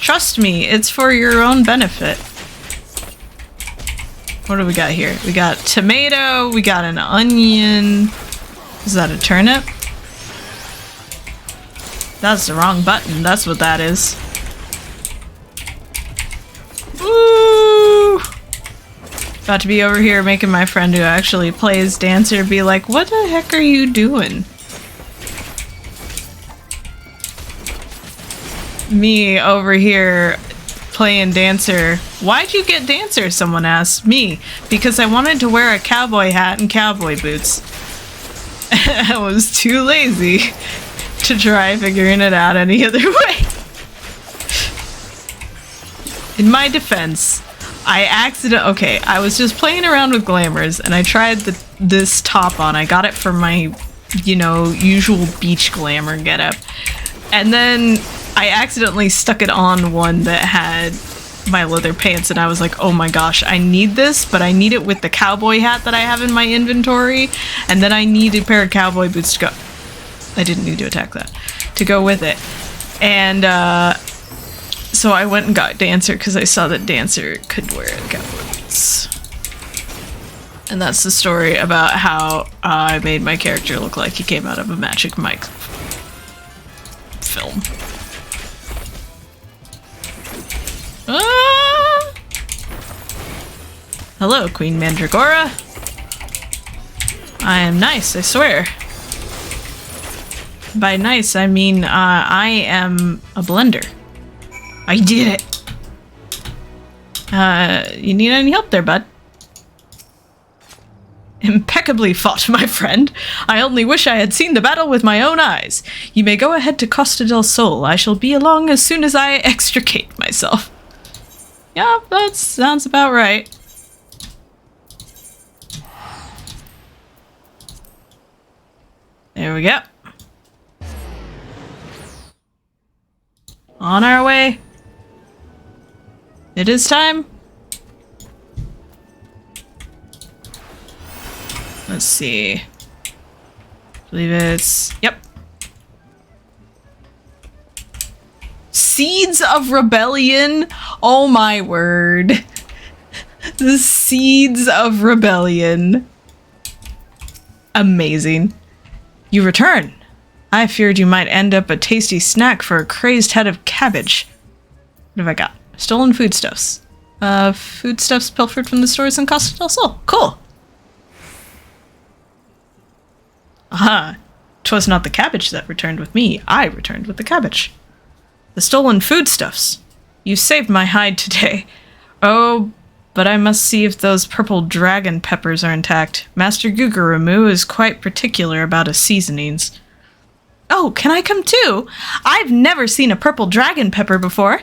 Trust me, it's for your own benefit. What do we got here? We got tomato, we got an onion. Is that a turnip? That's the wrong button, that's what that is. Woo! About to be over here making my friend who actually plays dancer be like, what the heck are you doing? Me over here playing dancer. Why'd you get dancer? Someone asked me. Because I wanted to wear a cowboy hat and cowboy boots. I was too lazy to try figuring it out any other way. In my defense, I was just playing around with glamours and I tried this top on. I got it for my, usual beach glamour getup. And then I accidentally stuck it on one that had my leather pants and I was like, oh my gosh, I need this, but I need it with the cowboy hat that I have in my inventory. And then I need a pair of cowboy boots to go. I didn't need to attack that. To go with it. And, so I went and got dancer because I saw that dancer could wear cowboy boots. And that's the story about how I made my character look like he came out of a Magic Mike film. Hello, Queen Mandragora. I am nice, I swear. By nice, I mean I am a blender. I did it! You need any help there, bud? Impeccably fought, my friend. I only wish I had seen the battle with my own eyes. You may go ahead to Costa del Sol. I shall be along as soon as I extricate myself. Yeah, that sounds about right. There we go. On our way. It is time. Let's see. I believe it's... Yep. Seeds of Rebellion? Oh my word. The seeds of rebellion. Amazing. You return. I feared you might end up a tasty snack for a crazed head of cabbage. What have I got? Stolen foodstuffs. Foodstuffs pilfered from the stores in Costa del Sol. Cool. Aha. 'Twas not the cabbage that returned with me. I returned with the cabbage. The stolen foodstuffs. You saved my hide today. Oh, but I must see if those purple dragon peppers are intact. Master Guguramu is quite particular about his seasonings. Oh, can I come too? I've never seen a purple dragon pepper before.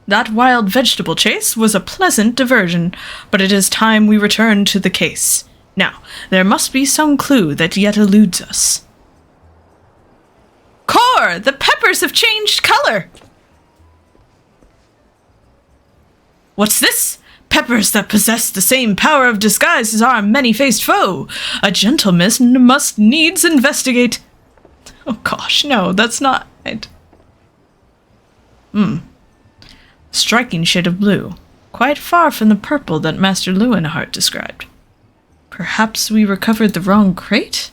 That wild vegetable chase was a pleasant diversion, but it is time we return to the case. Now, there must be some clue that yet eludes us. Core! The peppers have changed color! What's this? Peppers that possess the same power of disguise as our many-faced foe. A gentleman must needs investigate. Oh gosh, no, that's not it. Striking shade of blue. Quite far from the purple that Master Leuenhardt described. Perhaps we recovered the wrong crate?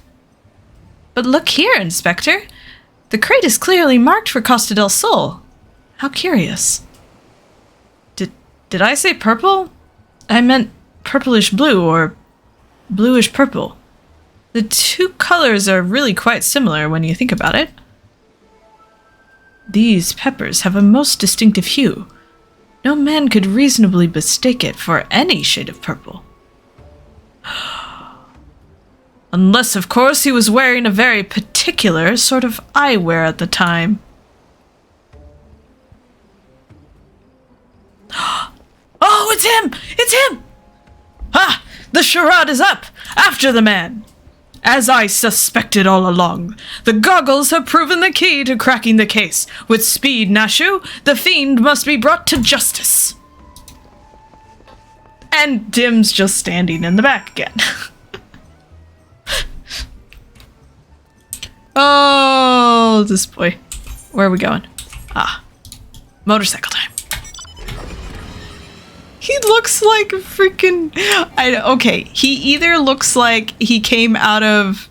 But look here, Inspector. The crate is clearly marked for Costa del Sol. How curious. Did I say purple? I meant purplish blue or bluish purple. The two colors are really quite similar when you think about it. These peppers have a most distinctive hue. No man could reasonably mistake it for any shade of purple. Unless, of course, he was wearing a very particular sort of eyewear at the time. Oh, it's him! It's him! Ah! The charade is up! After the man! As I suspected all along, the goggles have proven the key to cracking the case. With speed, Nashu, the fiend must be brought to justice. And Dhim's just standing in the back again. Oh, this boy. Where are we going? Ah, motorcycle time. He looks like freaking... Okay, he either looks like he came out of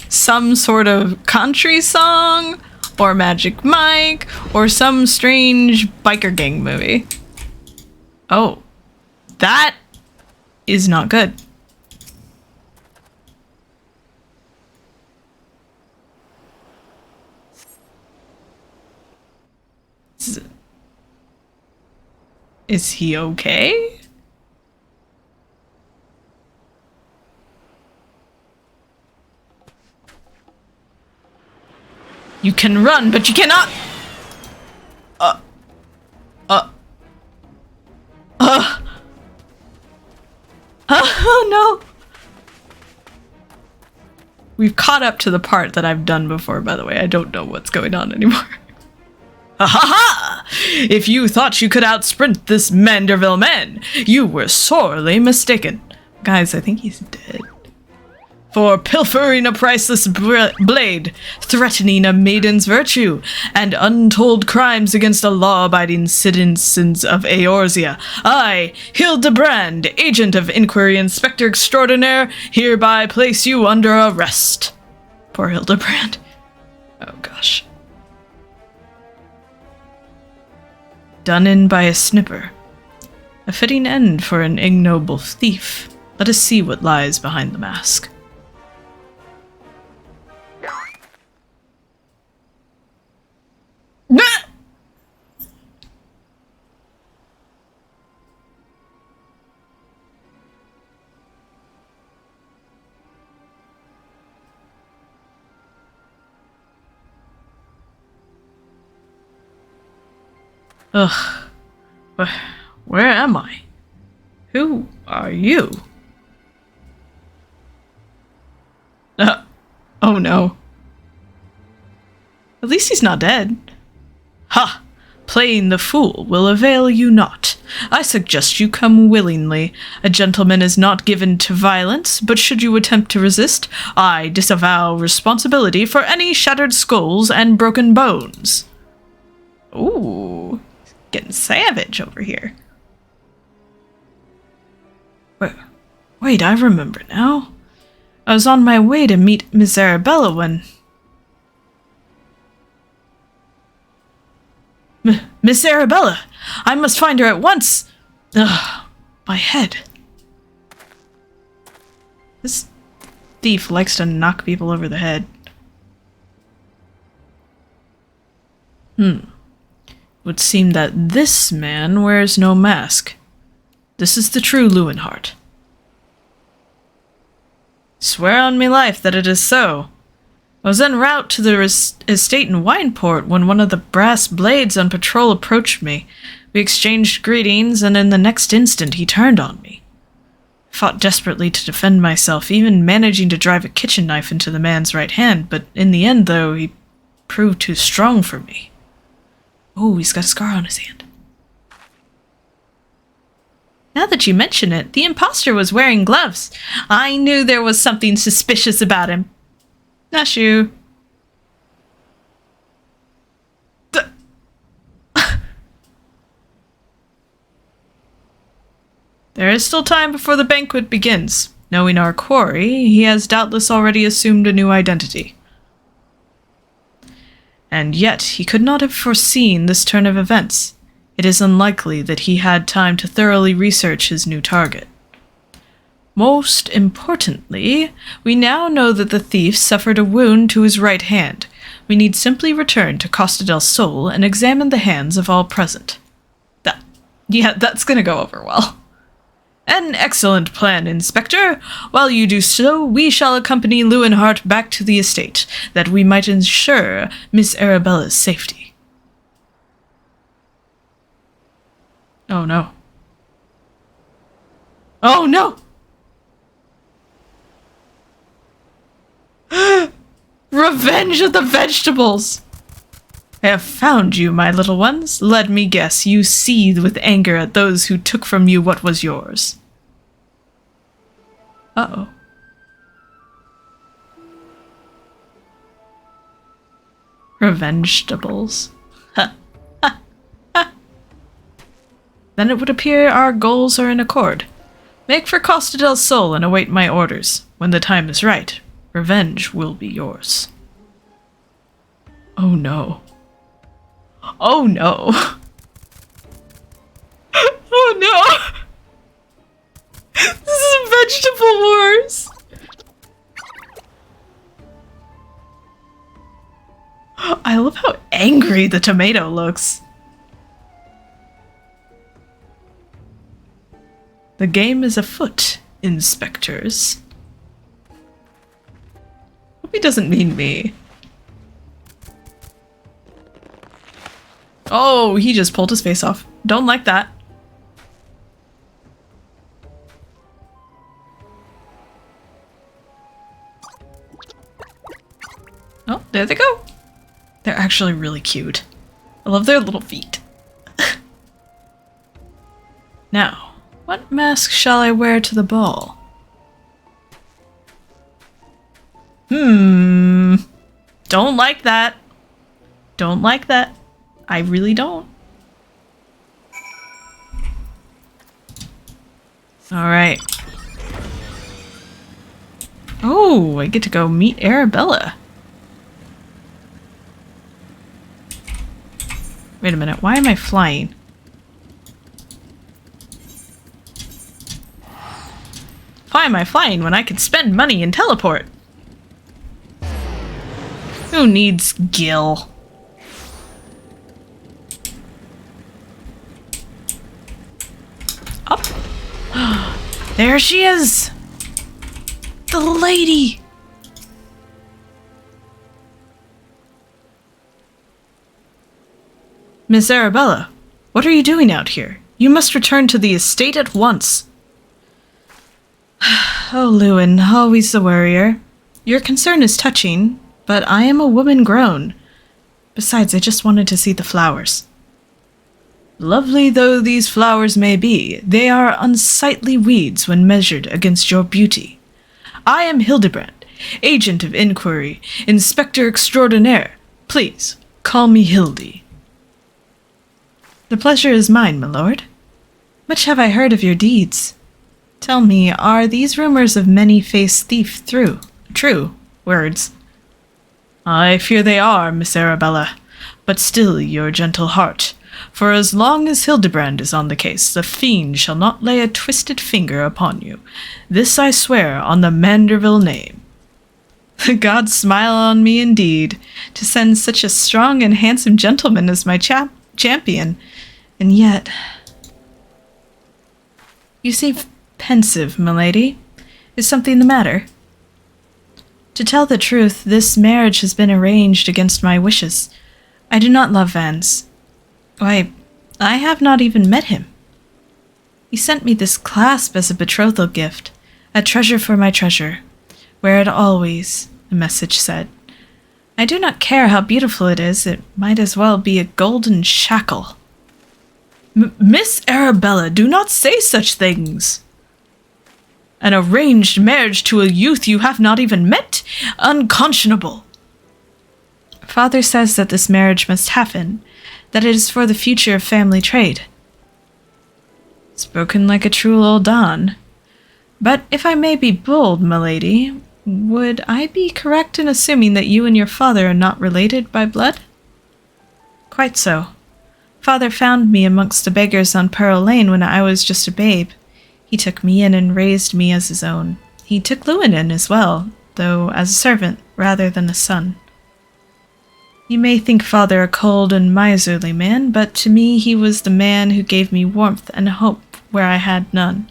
some sort of country song, or Magic Mike, or some strange biker gang movie. Oh, that is not good. Is he okay? You can run, but you cannot... Oh no! We've caught up to the part that I've done before, by the way. I don't know what's going on anymore. Ha ha ha! If you thought you could outsprint this Manderville man, you were sorely mistaken. Guys, I think he's dead. For pilfering a priceless blade, threatening a maiden's virtue, and untold crimes against the law-abiding citizens of Eorzea, I, Hildibrand, agent of Inquiry Inspector Extraordinaire, hereby place you under arrest. Poor Hildibrand. Oh gosh. Done in by a snipper. A fitting end for an ignoble thief. Let us see what lies behind the mask. Ugh. Where am I? Who are you? Oh no. At least he's not dead. Ha! Playing the fool will avail you not. I suggest you come willingly. A gentleman is not given to violence, but should you attempt to resist, I disavow responsibility for any shattered skulls and broken bones. Ooh. Getting savage over here. Wait, I remember now. I was on my way to meet Miss Arabella when... Miss Arabella! I must find her at once! Ugh, my head. This thief likes to knock people over the head. It would seem that this man wears no mask. This is the true Lewinhart. Swear on me life that it is so. I was en route to the estate in Wineport when one of the brass blades on patrol approached me. We exchanged greetings, and in the next instant he turned on me. I fought desperately to defend myself, even managing to drive a kitchen knife into the man's right hand, but in the end, though, he proved too strong for me. Oh, he's got a scar on his hand. Now that you mention it, the imposter was wearing gloves. I knew there was something suspicious about him. Not you. There is still time before the banquet begins. Knowing our quarry, he has doubtless already assumed a new identity. And yet, he could not have foreseen this turn of events. It is unlikely that he had time to thoroughly research his new target. Most importantly, we now know that the thief suffered a wound to his right hand. We need simply return to Costa del Sol and examine the hands of all present. That's gonna go over well. An excellent plan, Inspector. While you do so, we shall accompany Lewinhart back to the estate, that we might ensure Miss Arabella's safety. Oh no. Oh no! Revenge of the vegetables! I have found you, my little ones. Let me guess, you seethe with anger at those who took from you what was yours. Uh-oh. Revengetables. Ha. Ha. Ha. Then it would appear our goals are in accord. Make for Costa del Sol and await my orders. When the time is right, revenge will be yours. Oh no. Oh no. Oh no. This is Vegetable Wars. I love how angry the tomato looks. The game is afoot, inspectors. Hope he doesn't mean me. Oh, he just pulled his face off. Don't like that. Oh, there they go. They're actually really cute. I love their little feet. Now, what mask shall I wear to the ball? Don't like that. Don't like that. I really don't. Alright. Oh, I get to go meet Arabella. Wait a minute, why am I flying? Why am I flying when I can spend money and teleport? Who needs Gil? Up. There she is! The lady! Miss Arabella, what are you doing out here? You must return to the estate at once. Oh, Lewin, always the worrier. Your concern is touching, but I am a woman grown. Besides, I just wanted to see the flowers. Lovely though these flowers may be, they are unsightly weeds when measured against your beauty. I am Hildibrand, agent of inquiry, inspector extraordinaire. Please, call me Hildy. The pleasure is mine, my lord. Much have I heard of your deeds. Tell me, are these rumors of many-faced thief true words? I fear they are, Miss Arabella, but still your gentle heart. For as long as Hildibrand is on the case, the fiend shall not lay a twisted finger upon you. This I swear on the Manderville name. The gods smile on me indeed, to send such a strong and handsome gentleman as my champion. And yet... You seem pensive, milady. Is something the matter? To tell the truth, this marriage has been arranged against my wishes. I do not love Vance. Why, I have not even met him. He sent me this clasp as a betrothal gift, a treasure for my treasure. Wear it always, the message said. I do not care how beautiful it is, it might as well be a golden shackle. Miss Arabella, do not say such things. An arranged marriage to a youth you have not even met? Unconscionable. Father says that this marriage must happen, that it is for the future of family trade. Spoken like a true old Don. But if I may be bold, milady, would I be correct in assuming that you and your father are not related by blood? Quite so. Father found me amongst the beggars on Pearl Lane when I was just a babe. He took me in and raised me as his own. He took Lewin in as well, though as a servant rather than a son. You may think Father a cold and miserly man, but to me he was the man who gave me warmth and hope where I had none.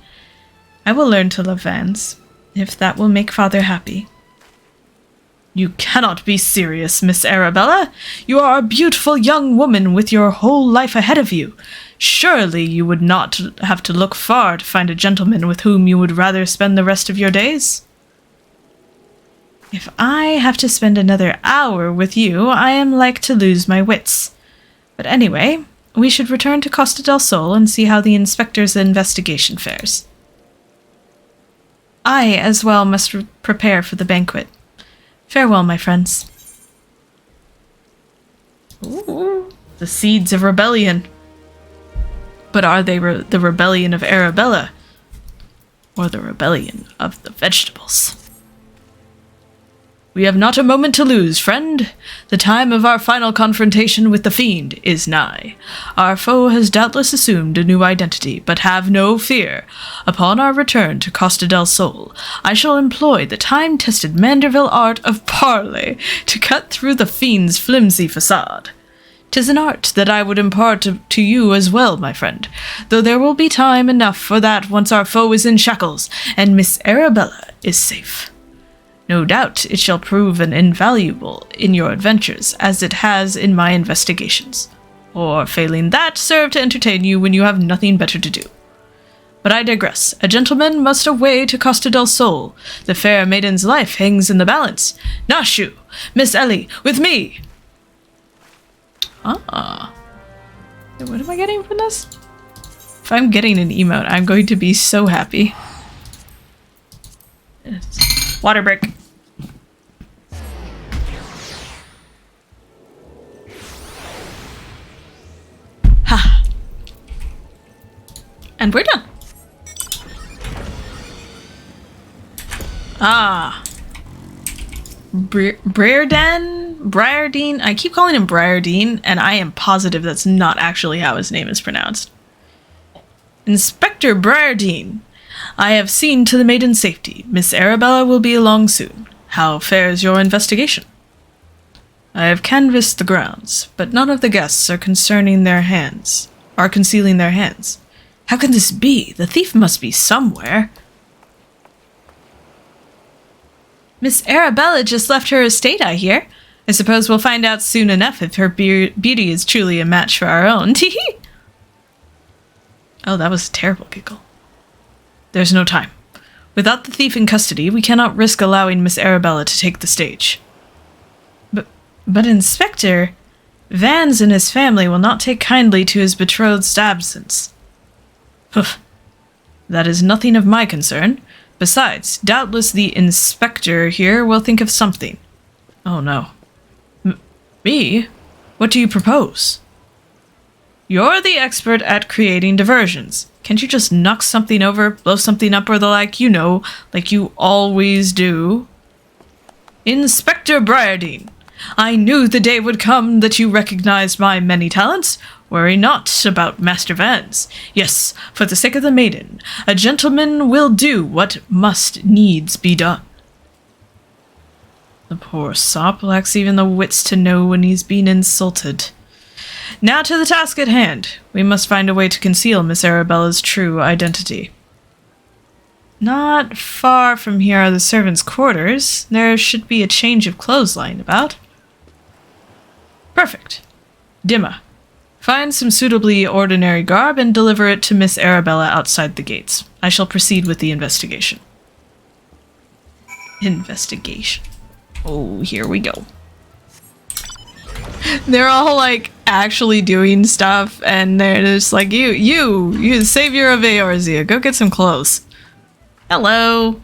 I will learn to love Vance, if that will make Father happy. You cannot be serious, Miss Arabella. You are a beautiful young woman with your whole life ahead of you. Surely you would not have to look far to find a gentleman with whom you would rather spend the rest of your days. If I have to spend another hour with you, I am like to lose my wits. But anyway, we should return to Costa del Sol and see how the inspector's investigation fares. I, as well, must prepare for the banquet. Farewell, my friends. Ooh, the seeds of rebellion. But are they the rebellion of Arabella? Or the rebellion of the vegetables? We have not a moment to lose, friend. The time of our final confrontation with the fiend is nigh. Our foe has doubtless assumed a new identity, but have no fear. Upon our return to Costa del Sol, I shall employ the time-tested Manderville art of parley to cut through the fiend's flimsy facade. 'Tis an art that I would impart to you as well, my friend, though there will be time enough for that once our foe is in shackles, and Miss Arabella is safe. No doubt it shall prove an invaluable in your adventures, as it has in my investigations. Or, failing that, serve to entertain you when you have nothing better to do. But I digress. A gentleman must away to Costa del Sol. The fair maiden's life hangs in the balance. Nashu! Miss Ellie, with me! Ah. What am I getting from this? If I'm getting an emote, I'm going to be so happy. Water break. Ha! And we're done. Ah. Briardine? I keep calling him Briardine, and I am positive that's not actually how his name is pronounced. Inspector Briardine. I have seen to the maiden's safety. Miss Arabella will be along soon. How fares your investigation? I have canvassed the grounds, but none of the guests are concealing their hands. How can this be? The thief must be somewhere. Miss Arabella just left her estate, I hear. I suppose we'll find out soon enough if her beauty is truly a match for our own. Tee-hee! Oh, that was a terrible giggle. There's no time. Without the thief in custody, we cannot risk allowing Miss Arabella to take the stage. But Inspector, Vance and his family will not take kindly to his betrothed's absence. Poof. That is nothing of my concern. Besides, doubtless the inspector here will think of something. Oh no. Me? What do you propose? You're the expert at creating diversions. Can't you just knock something over, blow something up or the like, you know, like you always do? Inspector Briardine, I knew the day would come that you recognized my many talents. Worry not about Master Vans. Yes, for the sake of the maiden, a gentleman will do what must needs be done. The poor sop lacks even the wits to know when he's been insulted. Now to the task at hand. We must find a way to conceal Miss Arabella's true identity. Not far from here are the servants' quarters. There should be a change of clothes lying about. Perfect. Dhim'a, find some suitably ordinary garb and deliver it to Miss Arabella outside the gates. I shall proceed with the investigation. Investigation. Oh, here we go. They're all like actually doing stuff, and they're just like, you, savior of Eorzea, go get some clothes. Hello.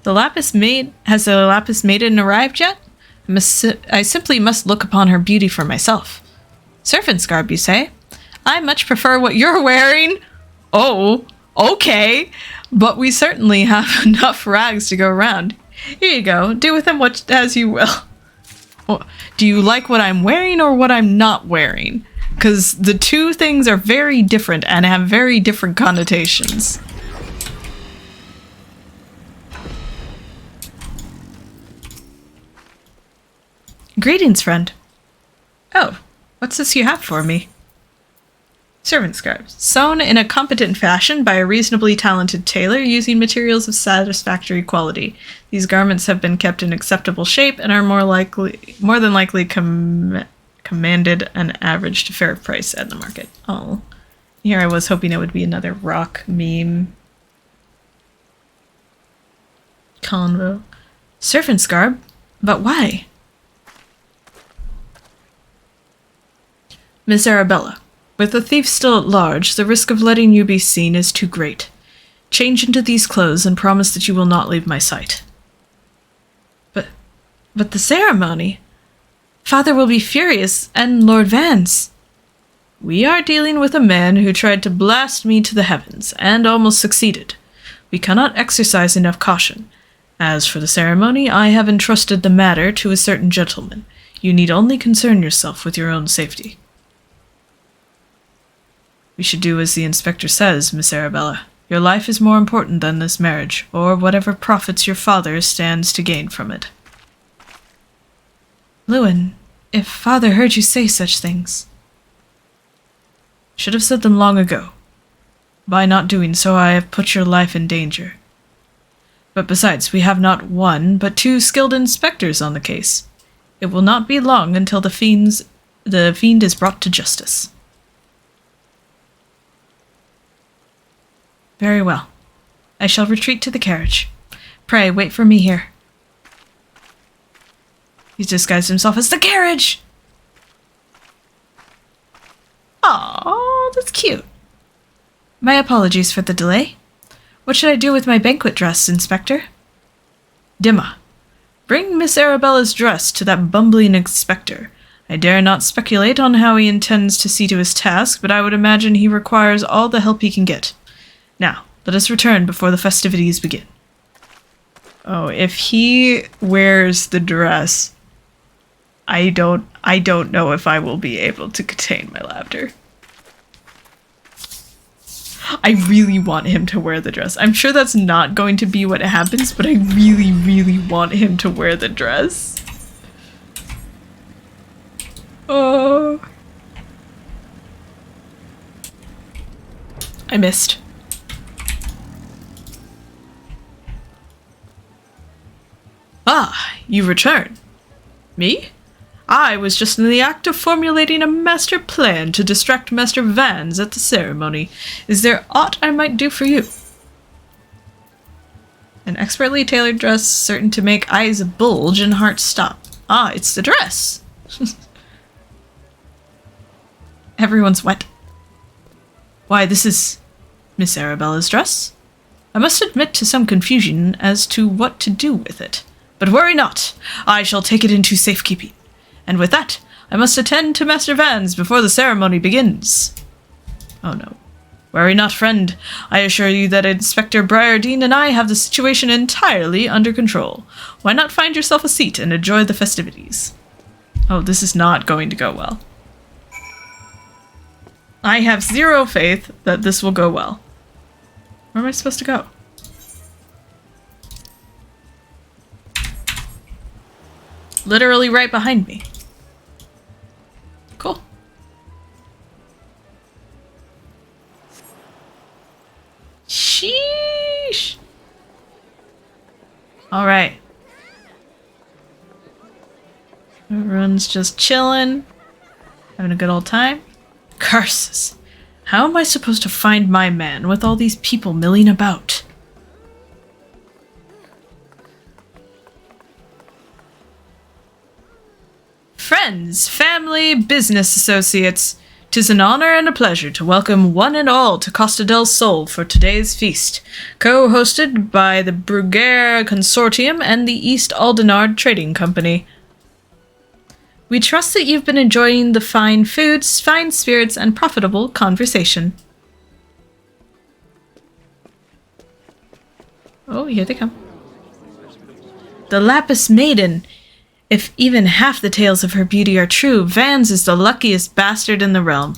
Has the Lapis Maiden arrived yet? I simply must look upon her beauty for myself. Servant's garb, you say? I much prefer what you're wearing. Oh, okay. But we certainly have enough rags to go around. Here you go. Do with them as you will. Oh, do you like what I'm wearing or what I'm not wearing? Because the two things are very different and have very different connotations. Greetings, friend. Oh, what's this you have for me? Servant scarves, sewn in a competent fashion by a reasonably talented tailor using materials of satisfactory quality. These garments have been kept in acceptable shape and are more than likely commanded an average to fair price at the market. Oh, here I was hoping it would be another rock meme. Convo. Servant's garb? But why? Miss Arabella, with the thief still at large, the risk of letting you be seen is too great. Change into these clothes and promise that you will not leave my sight. But the ceremony? Father will be furious, and Lord Vans. We are dealing with a man who tried to blast me to the heavens, and almost succeeded. We cannot exercise enough caution. As for the ceremony, I have entrusted the matter to a certain gentleman. You need only concern yourself with your own safety. We should do as the inspector says, Miss Arabella. Your life is more important than this marriage, or whatever profits your father stands to gain from it. Lewin, if father heard you say such things. Should have said them long ago. By not doing so, I have put your life in danger. But besides, we have not one, but two skilled inspectors on the case. It will not be long until the fiend is brought to justice. Very well. I shall retreat to the carriage. Pray, wait for me here. He's disguised himself as the carriage! Aww, that's cute. My apologies for the delay. What should I do with my banquet dress, Inspector? Dhim'a, bring Miss Arabella's dress to that bumbling inspector. I dare not speculate on how he intends to see to his task, but I would imagine he requires all the help he can get. Now, let us return before the festivities begin. Oh, if he wears the dress, I don't know if I will be able to contain my laughter. I really want him to wear the dress. I'm sure that's not going to be what happens, but I really, really want him to wear the dress. Oh. I missed. Ah, you return. Me? I was just in the act of formulating a master plan to distract Master Vans at the ceremony. Is there aught I might do for you? An expertly tailored dress certain to make eyes bulge and hearts stop. Ah, it's the dress! Everyone's wet. Why, this is Miss Arabella's dress? I must admit to some confusion as to what to do with it. But worry not, I shall take it into safekeeping. And with that, I must attend to Master Vans before the ceremony begins. Oh no. Worry not, friend. I assure you that Inspector Briardine and I have the situation entirely under control. Why not find yourself a seat and enjoy the festivities? Oh, this is not going to go well. I have zero faith that this will go well. Where am I supposed to go? Literally right behind me. Cool. Sheesh. All right. Everyone's just chilling, having a good old time. Curses. How am I supposed to find my man with all these people milling about? Friends, family, business associates, 'tis an honor and a pleasure to welcome one and all to Costa del Sol for today's feast, co-hosted by the Bruguera Consortium and the East Aldenard Trading Company. We trust that you've been enjoying the fine foods, fine spirits, and profitable conversation. Oh, here they come. The Lapis Maiden. If even half the tales of her beauty are true, Vans is the luckiest bastard in the realm.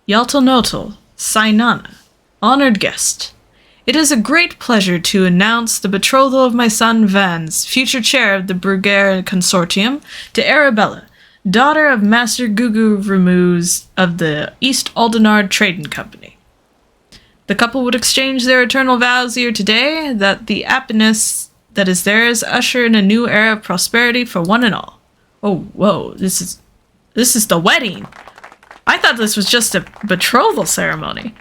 Yaltanotel, Sainana, honored guest. It is a great pleasure to announce the betrothal of my son Vans, future chair of the Bruguera Consortium, to Arabella, daughter of Master Gugu Remuz of the East Aldenard Trading Company. The couple would exchange their eternal vows here today that the happiness that is theirs usher in a new era of prosperity for one and all. Oh, whoa, this is the wedding. I thought this was just a betrothal ceremony.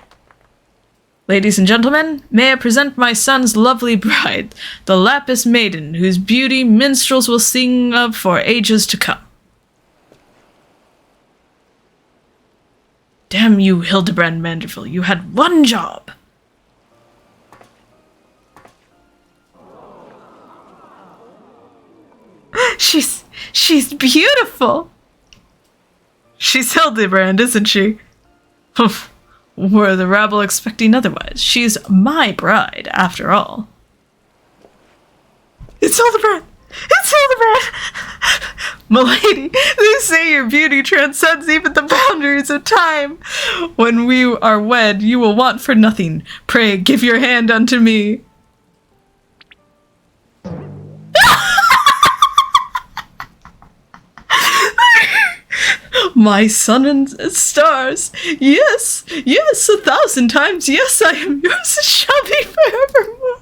Ladies and gentlemen, may I present my son's lovely bride, the Lapis Maiden, whose beauty minstrels will sing of for ages to come. Damn you, Hildibrand Manderville, you had one job! She's beautiful! She's Hildibrand, isn't she? Were the rabble expecting otherwise? She's my bride, after all. It's Hildibrand! It's Hildibrand! Milady, they say your beauty transcends even the boundaries of time. When we are wed, you will want for nothing. Pray, give your hand unto me. My sun and stars. Yes, 1,000 times. Yes, I am yours and shall be forevermore.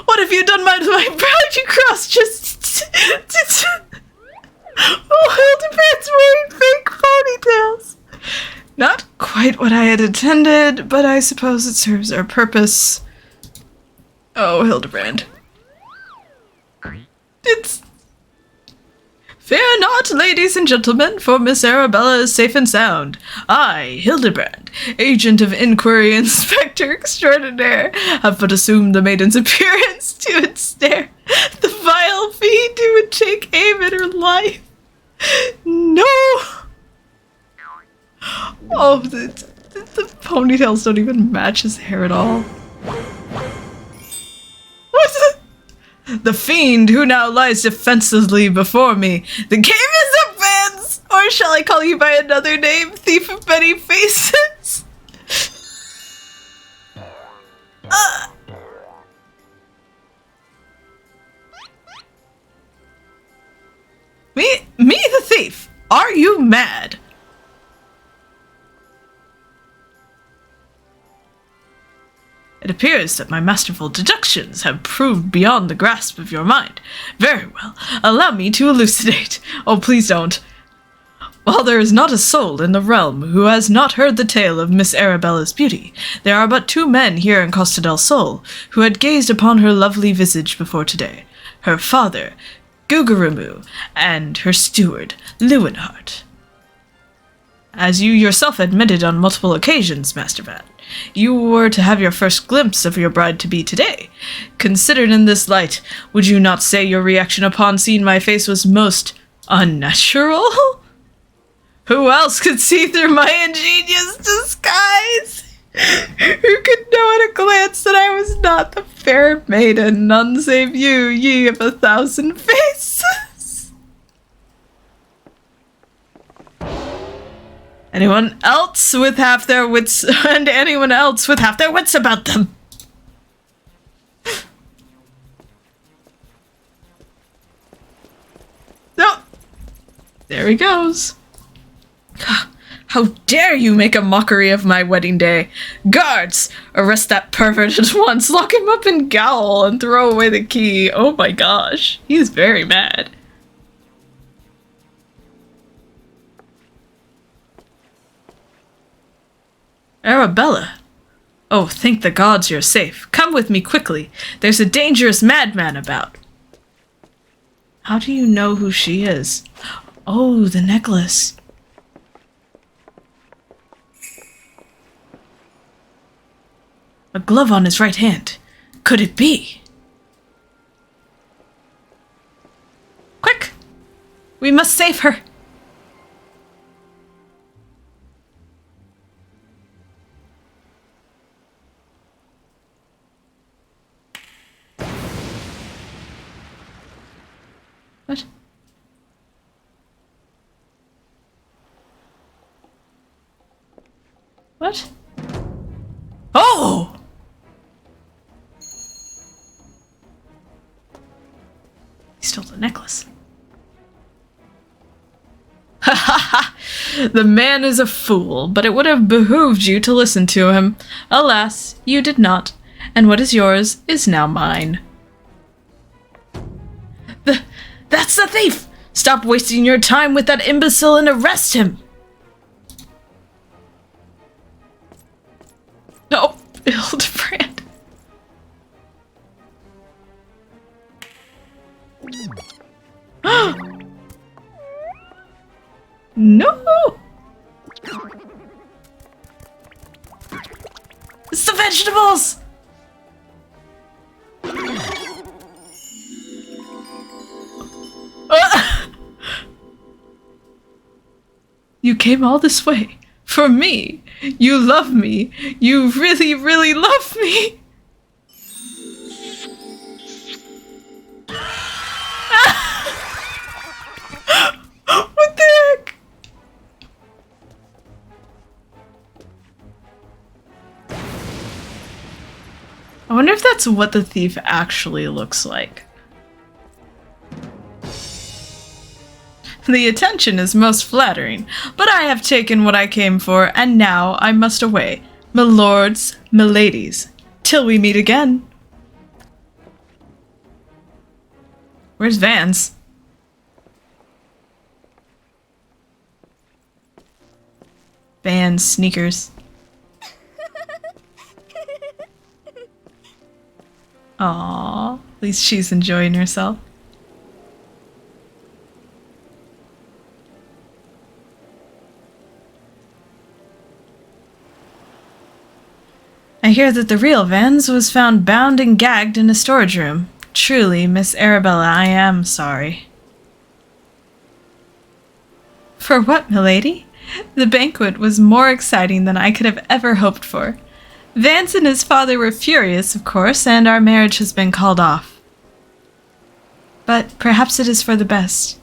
What have you done my bride? You crossed just... Oh, Hildibrand's wearing fake ponytails. Not quite what I had intended, but I suppose it serves our purpose. Oh, Hildibrand. Fear not, ladies and gentlemen, for Miss Arabella is safe and sound. I, Hildibrand, agent of inquiry inspector extraordinaire, have but assumed the maiden's appearance to ensnare the vile fiend who would take aim at her life. No! Oh, the ponytails don't even match his hair at all. What's the... The fiend who now lies defenselessly before me. The game is up, Vans! Or shall I call you by another name, thief of many faces? Me the thief? Are you mad? It appears that my masterful deductions have proved beyond the grasp of your mind. Very well. Allow me to elucidate. Oh, please don't. While there is not a soul in the realm who has not heard the tale of Miss Arabella's beauty, there are but 2 men here in Costa del Sol who had gazed upon her lovely visage before today. Her father, Gugurumu, and her steward, Leeuwenhart. As you yourself admitted on multiple occasions, Master Van, you were to have your first glimpse of your bride-to-be today. Considered in this light, would you not say your reaction upon seeing my face was most unnatural? Who else could see through my ingenious disguise? Who could know at a glance that I was not the fair maiden, none save you, ye of 1,000 faces? Anyone else with half their wits, and anyone else with half their wits about them? No! There he goes. How dare you make a mockery of my wedding day? Guards! Arrest that pervert at once, lock him up in gaol, and throw away the key. Oh my gosh, he's very mad. Arabella. Oh, thank the gods you're safe. Come with me quickly. There's a dangerous madman about. How do you know who she is? Oh, the necklace. A glove on his right hand. Could it be? Quick! We must save her! What? What? Oh! He stole the necklace. Ha ha ha! The man is a fool, but it would have behooved you to listen to him. Alas, you did not, and what is yours is now mine. That's the thief! Stop wasting your time with that imbecile and arrest him! No, Hildibrand. No! It's the vegetables! You came all this way for me. You love me. You really, really love me. What the heck? I wonder if that's what the thief actually looks like. The attention is most flattering, but I have taken what I came for, and now I must away. My lords, my ladies, till we meet again. Where's Vans? Vans, sneakers. Aww, at least she's enjoying herself. I hear that the real Vans was found bound and gagged in a storage room. Truly, Miss Arabella, I am sorry. For what, milady? The banquet was more exciting than I could have ever hoped for. Vance and his father were furious, of course, and our marriage has been called off. But perhaps it is for the best.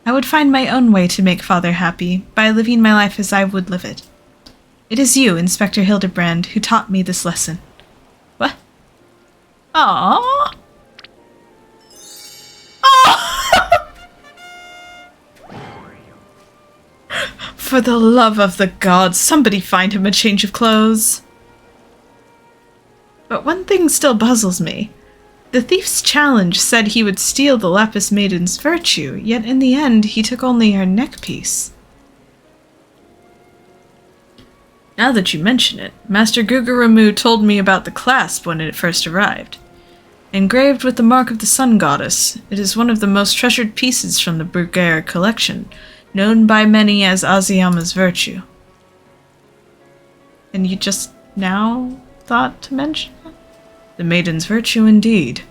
I would find my own way to make father happy, by living my life as I would live it. It is you, Inspector Hildibrand, who taught me this lesson. What? Aww. Aww. For the love of the gods, somebody find him a change of clothes. But one thing still puzzles me. The thief's challenge said he would steal the Lapis Maiden's virtue, yet in the end he took only her neckpiece. Now that you mention it, Master Guguramu told me about the clasp when it first arrived. Engraved with the mark of the Sun Goddess, it is one of the most treasured pieces from the Bruguiere collection, known by many as Azayama's virtue. And you just now thought to mention? The maiden's virtue indeed.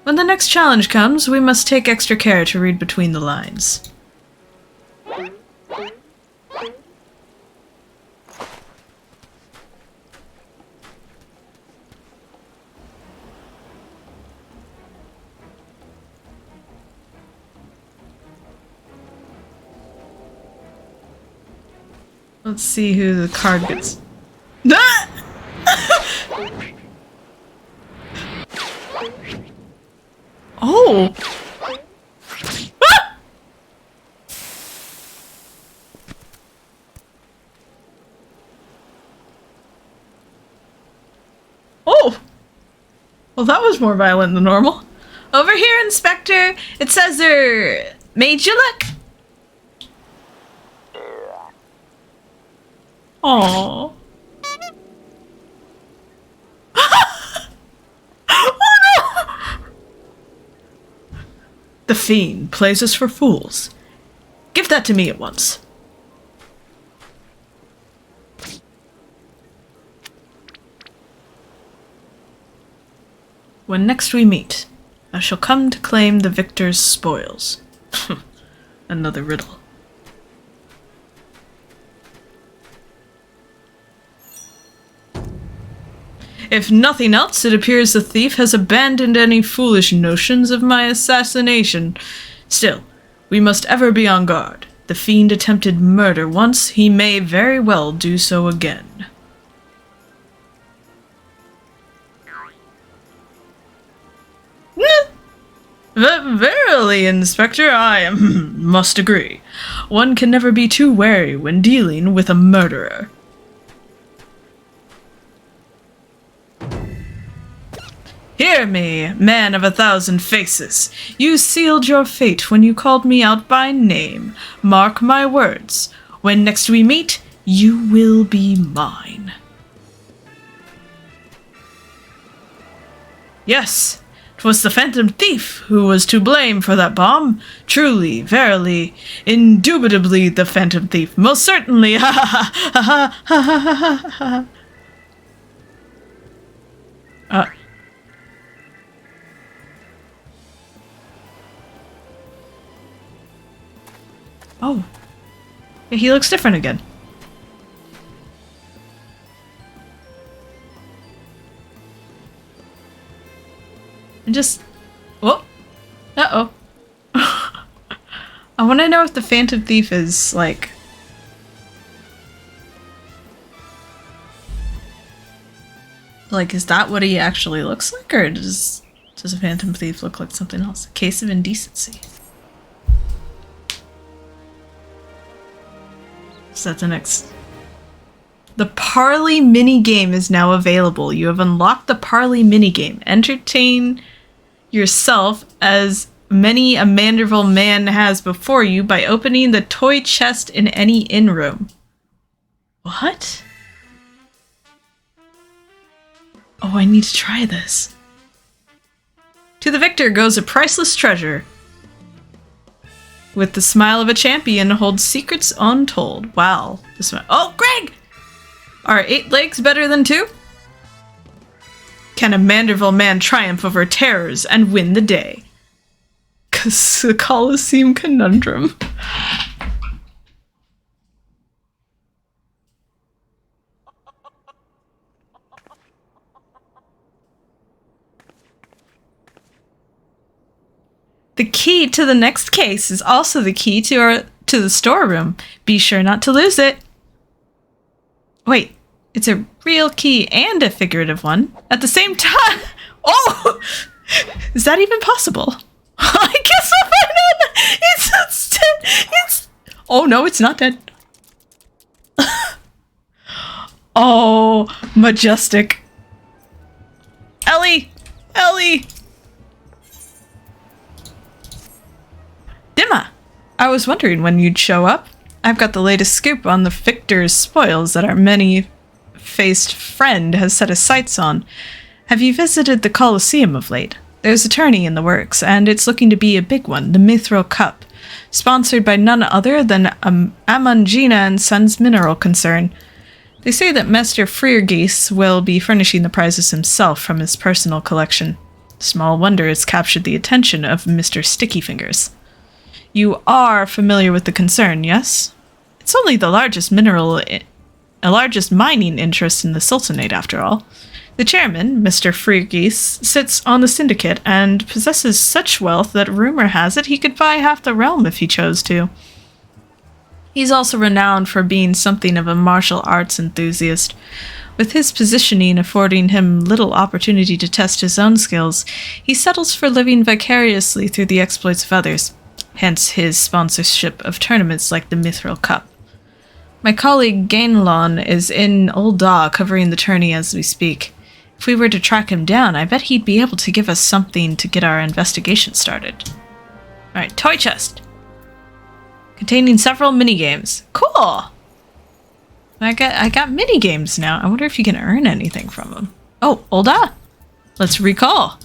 When the next challenge comes, we must take extra care to read between the lines. Let's see who the card gets. Oh! Ah! Oh! Well, that was more violent than normal. Over here, Inspector, it says there made you look. Aww. Oh no! The fiend plays us for fools. Give that to me at once. When next we meet, I shall come to claim the victor's spoils. Another riddle. If nothing else, it appears the thief has abandoned any foolish notions of my assassination. Still, we must ever be on guard. The fiend attempted murder once, he may very well do so again. Verily, Inspector, I must agree. One can never be too wary when dealing with a murderer. Hear me, man of 1,000 faces. You sealed your fate when you called me out by name. Mark my words. When next we meet, you will be mine. Yes, 'twas the phantom thief who was to blame for that bomb. Truly, verily, indubitably the phantom thief. Most certainly. Ha ha ha ha ha ha ha ha ha. Oh. Yeah, he looks different again. And just... Oh! Uh-oh. I want to know if the Phantom Thief is, like... Like, is that what he actually looks like? Or does a Phantom Thief look like something else? A case of indecency. So that's the next. The Parley minigame is now available. You have unlocked the Parley minigame. Entertain yourself as many a Manderville man has before you by opening the toy chest in any inn room. What? Oh, I need to try this. To the victor goes a priceless treasure. With the smile of a champion holds secrets untold. Wow. Oh, Greg! Are 8 legs better than 2? Can a Manderville man triumph over terrors and win the day? The Colosseum Conundrum. The key to the next case is also the key to the storeroom. Be sure not to lose it. Wait, it's a real key and a figurative one at the same time. Oh, is that even possible? I guess I'll find out. It's. Oh no, it's not dead. Oh, majestic. Ellie. Dhim'a, I was wondering when you'd show up. I've got the latest scoop on the victor's spoils that our many-faced friend has set his sights on. Have you visited the Colosseum of late? There's a tourney in the works, and it's looking to be a big one, the Mithril Cup, sponsored by none other than Amangina and Sons Mineral Concern. They say that Master Freergeese will be furnishing the prizes himself from his personal collection. Small wonder it's captured the attention of Mr. Sticky Fingers. You are familiar with the concern, yes? It's only the largest mining interest in the Sultanate, after all. The chairman, Mr. Freergeese, sits on the syndicate and possesses such wealth that rumor has it he could buy half the realm if he chose to. He's also renowned for being something of a martial arts enthusiast, with his positioning affording him little opportunity to test his own skills. He settles for living vicariously through the exploits of others, hence his sponsorship of tournaments like the Mithril Cup. My colleague Gainlon is in Old Daw covering the tourney as we speak. If we were to track him down, I bet he'd be able to give us something to get our investigation started. Alright, toy chest. Containing several minigames. Cool! I got minigames now. I wonder if you can earn anything from them. Oh, Olda! Let's recall.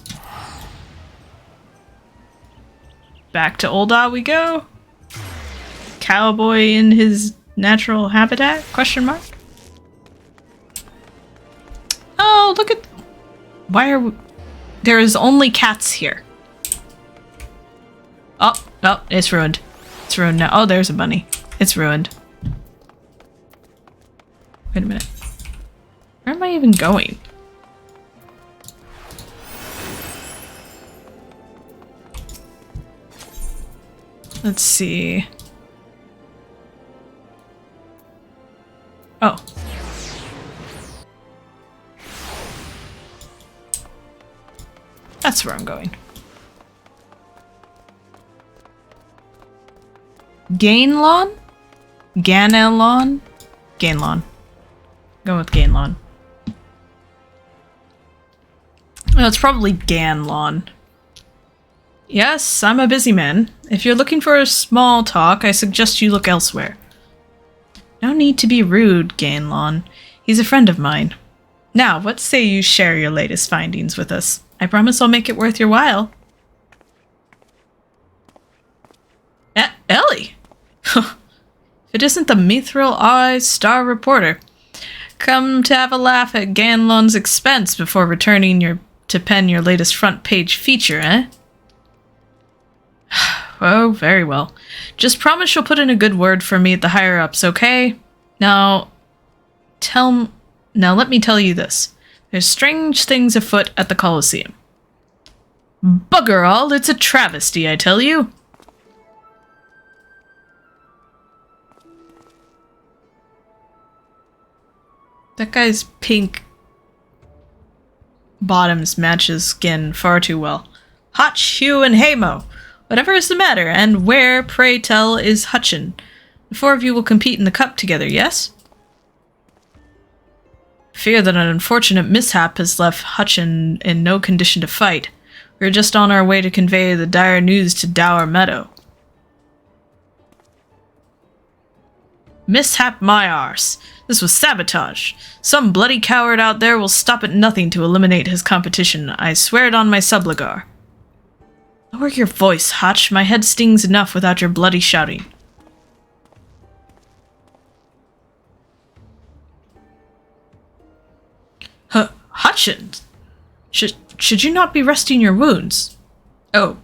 Back to Olda we go. Cowboy in his natural habitat? Question mark? Oh, look at... Why are we... There is only cats here. Oh, it's ruined. It's ruined now. Oh, there's a bunny. It's ruined. Wait a minute. Where am I even going? Let's see. Oh. That's where I'm going. Gainlon? Ganelon? Gainlon. Going with Gainlon. No, it's probably Ganlon. Yes, I'm a busy man. If you're looking for a small talk, I suggest you look elsewhere. No need to be rude, Gainlon. He's a friend of mine. Now, what say you share your latest findings with us? I promise I'll make it worth your while. Ellie! If it isn't the Mithril Eye Star Reporter. Come to have a laugh at Ganlon's expense before returning to pen your latest front page feature, eh? Oh, very well. Just promise you'll put in a good word for me at the higher-ups, okay? Now let me tell you this. There's strange things afoot at the Colosseum. Bugger all, it's a travesty, I tell you. That guy's pink bottoms match his skin far too well. Hotch, Hugh, and Hamo! Whatever is the matter, and where, pray tell, is Hutchin? The four of you will compete in the cup together, yes? Fear that an unfortunate mishap has left Hutchin in no condition to fight. We're just on our way to convey the dire news to Dower Meadow. Mishap my arse. This was sabotage. Some bloody coward out there will stop at nothing to eliminate his competition. I swear it on my subligar. Lower your voice, Hutch. My head stings enough without your bloody shouting. Hutchins! Should you not be resting your wounds? Oh.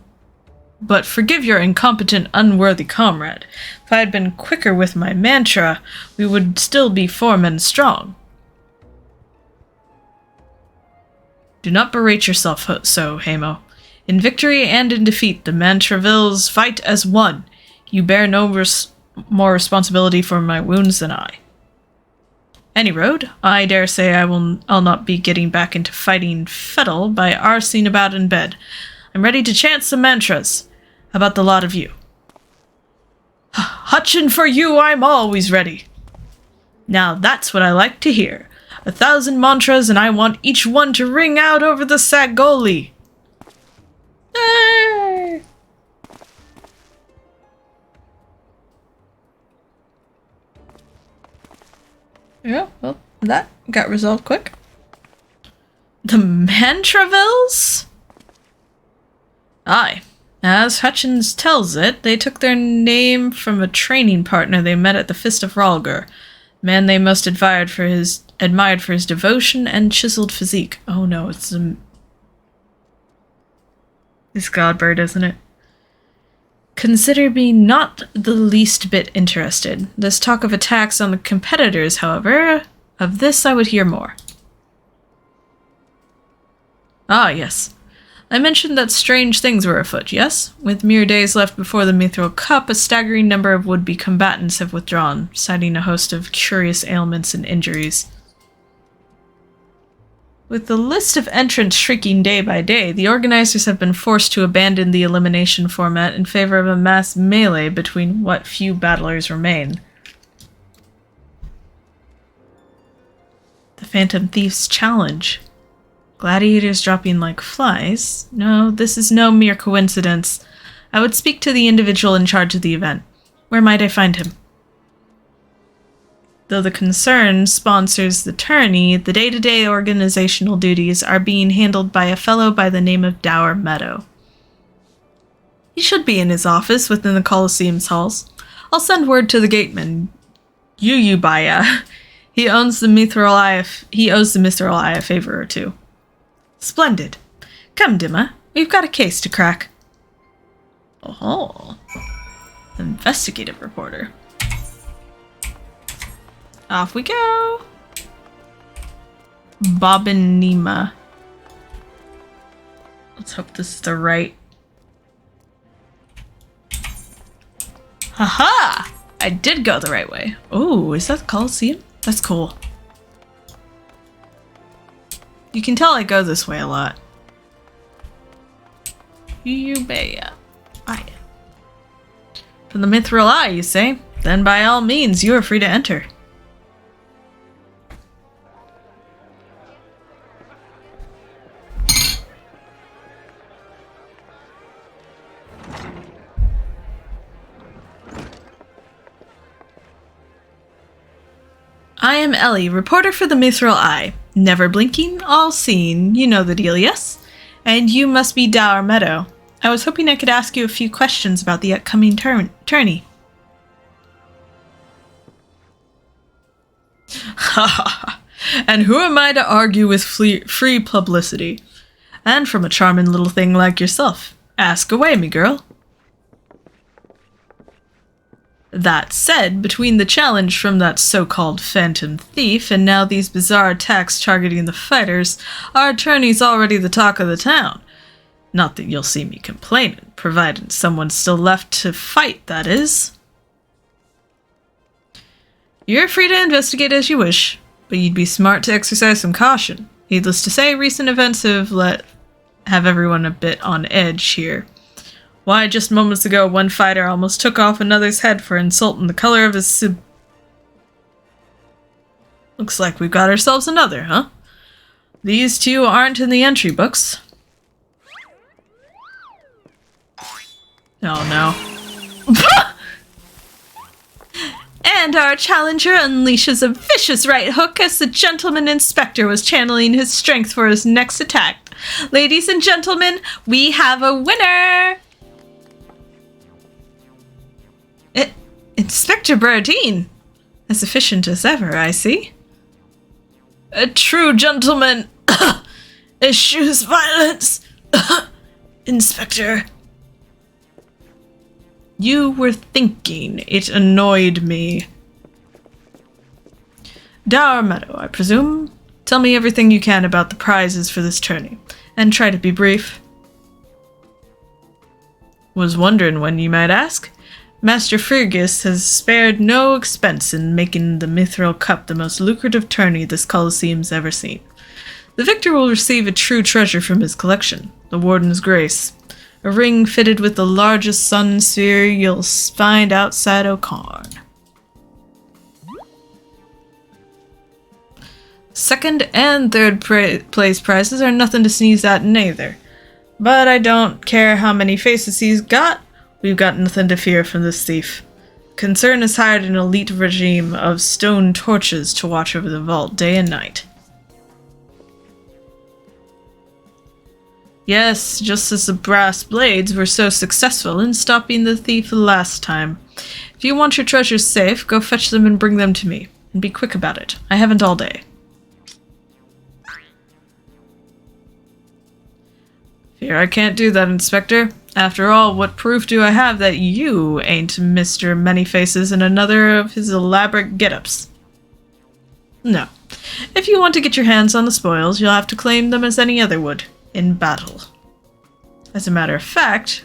But forgive your incompetent, unworthy comrade. If I had been quicker with my mantra, we would still be 4 men strong. Do not berate yourself so, Hamo. In victory and in defeat, the Mandervilles fight as one. You bear no more responsibility for my wounds than I. Any road, I dare say I'll not be getting back into fighting fiddle by arsing about in bed. I'm ready to chant some mantras. How about the lot of you? Hutchin, for you, I'm always ready. Now that's what I like to hear. 1,000 mantras, and I want each one to ring out over the Sagoli. Hey! Yeah, well, that got resolved quick. The Mandervilles? Aye. As Hutchins tells it, they took their name from a training partner they met at the Fist of Ralger. Man they most admired for his devotion and chiseled physique. Oh no, it's Godbird, isn't it? Consider me not the least bit interested. This talk of attacks on the competitors, however, of this I would hear more. Ah, yes. I mentioned that strange things were afoot, yes? With mere days left before the Mithril Cup, a staggering number of would-be combatants have withdrawn, citing a host of curious ailments and injuries. With the list of entrants shrinking day by day, the organizers have been forced to abandon the elimination format in favor of a mass melee between what few battlers remain. The Phantom Thief's challenge. Gladiators dropping like flies? No, this is no mere coincidence. I would speak to the individual in charge of the event. Where might I find him? Though the concern sponsors the tourney, the day-to-day organizational duties are being handled by a fellow by the name of Dour Meadow. He should be in his office within the Colosseum's halls. I'll send word to the gateman, Yuyubaya. He owes the Mithril Eye a favor or two. Splendid. Come, Dhim'a. We've got a case to crack. Oh. Investigative reporter. Off we go. Bobinima. Let's hope this is the right. Haha! I did go the right way. Oh, is that the Colosseum? That's cool. You can tell I go this way a lot. Yuyubaya. From the Mithril Eye, you say? Then by all means, you are free to enter. I am Ellie, reporter for the Mithril Eye. Never blinking, all seeing. You know the deal, yes? And you must be Dour Meadow. I was hoping I could ask you a few questions about the upcoming tourney. Ha ha ha. And who am I to argue with free publicity? And from a charming little thing like yourself. Ask away, me girl. That said, between the challenge from that so-called Phantom Thief and now these bizarre attacks targeting the fighters, our attorney's already the talk of the town. Not that you'll see me complaining, provided someone's still left to fight, that is. You're free to investigate as you wish, but you'd be smart to exercise some caution. Needless to say, recent events have everyone a bit on edge here. Why, just moments ago, one fighter almost took off another's head for insulting the color of his Looks like we've got ourselves another, huh? These two aren't in the entry books. Oh no. And our challenger unleashes a vicious right hook as the gentleman inspector was channeling his strength for his next attack. Ladies and gentlemen, we have a winner! Inspector Bardeen! As efficient as ever, I see. A true gentleman eschews violence. Inspector. You were thinking. It annoyed me. Dour Meadow, I presume? Tell me everything you can about the prizes for this tourney, and try to be brief. Was wondering when you might ask. Master Fergus has spared no expense in making the Mithril Cup the most lucrative tourney this Colosseum's ever seen. The victor will receive a true treasure from his collection, the Warden's Grace, a ring fitted with the largest sun sphere you'll find outside Okarn. Second and third place prizes are nothing to sneeze at neither, but I don't care how many faces he's got. We've got nothing to fear from this thief. Concern has hired an elite regime of stone torches to watch over the vault day and night. Yes, just as the brass blades were so successful in stopping the thief last time. If you want your treasures safe, go fetch them and bring them to me. And be quick about it. I haven't all day. Fear I can't do that, Inspector. After all, what proof do I have that you ain't Mr. Many-Faces in another of his elaborate get-ups? No. If you want to get your hands on the spoils, you'll have to claim them as any other would, in battle. As a matter of fact,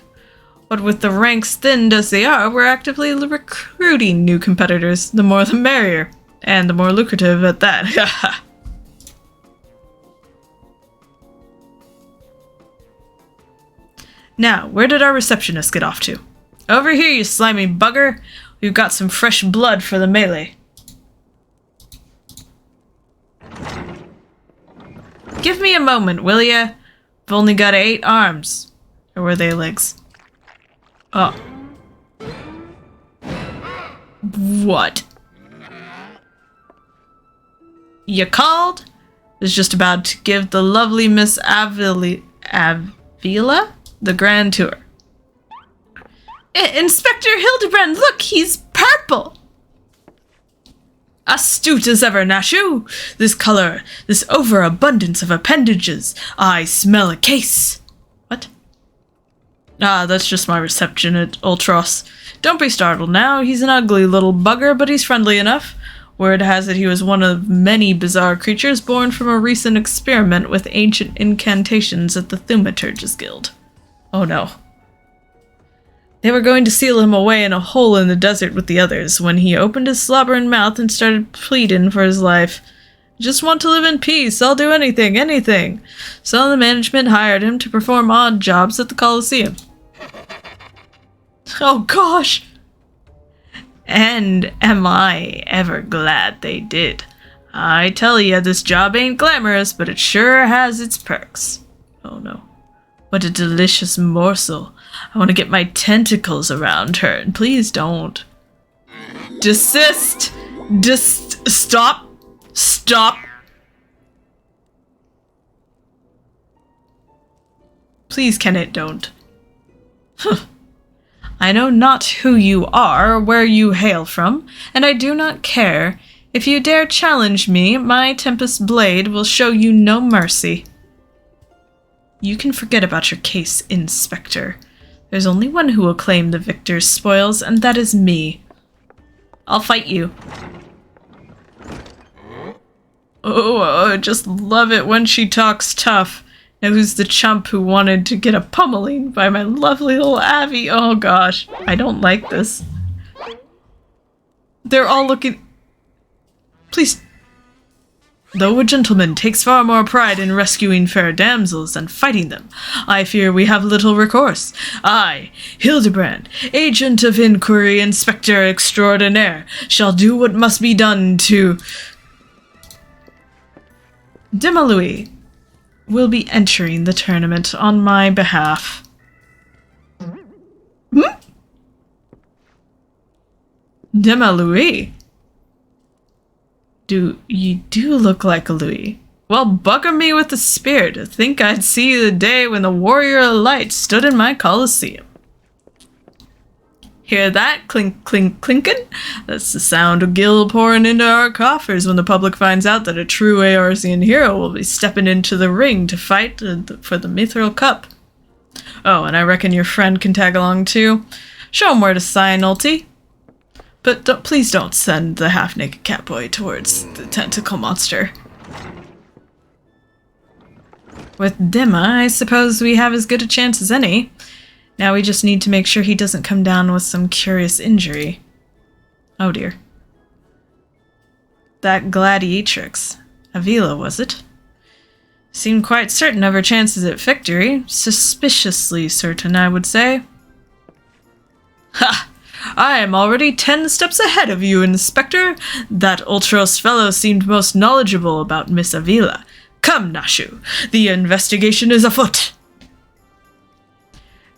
what with the ranks thinned as they are, we're actively recruiting new competitors. The more the merrier. And the more lucrative at that. Now, where did our receptionist get off to? Over here, you slimy bugger. We've got some fresh blood for the melee. Give me a moment, will ya? I've only got 8 arms. Or were they legs? Oh. What? You called? Was just about to give the lovely Miss Avila the grand tour. Inspector Hildibrand, look, he's purple! Astute as ever, Nashu! This color, this overabundance of appendages. I smell a case. What? Ah, that's just my reception at Ultros. Don't be startled now. He's an ugly little bugger, but he's friendly enough. Word has it he was one of many bizarre creatures born from a recent experiment with ancient incantations at the Thaumaturge's Guild. Oh no. They were going to seal him away in a hole in the desert with the others when he opened his slobbering mouth and started pleading for his life. Just want to live in peace. I'll do anything, anything. So the management hired him to perform odd jobs at the Coliseum. Oh gosh! And am I ever glad they did. I tell ya, this job ain't glamorous, but it sure has its perks. Oh no. What a delicious morsel. I want to get my tentacles around her, and please don't. Desist! Stop! Stop! Please, Kenneth, don't. I know not who you are or where you hail from, and I do not care. If you dare challenge me, my Tempest Blade will show you no mercy. You can forget about your case, Inspector. There's only one who will claim the victor's spoils, and that is me. I'll fight you. Oh, I just love it when she talks tough. Now who's the chump who wanted to get a pummeling by my lovely little Abby? Oh gosh, I don't like this. They're all looking... Please. Though a gentleman takes far more pride in rescuing fair damsels than fighting them, I fear we have little recourse. I, Hildibrand, agent of inquiry, inspector extraordinaire, shall do what must be done to... Dhim'a will be entering the tournament on my behalf. Dhim'a You do look like a Louis. Well, bugger me with the spirit to think I'd see the day when the Warrior of Light stood in my Coliseum. Hear that? Clink, clink, clinkin'? That's the sound of gil pouring into our coffers when the public finds out that a true Eorzean hero will be stepping into the ring to fight for the Mithril Cup. Oh, and I reckon your friend can tag along too. Show him where to sign, Ulti. But please don't send the half-naked catboy towards the tentacle monster. With Dhim'a, I suppose we have as good a chance as any. Now we just need to make sure he doesn't come down with some curious injury. Oh dear. That gladiatrix. Avila, was it? Seemed quite certain of her chances at victory. Suspiciously certain, I would say. Ha! I am already 10 steps ahead of you, Inspector. That Ultros fellow seemed most knowledgeable about Miss Avila. Come, Nashu. The investigation is afoot.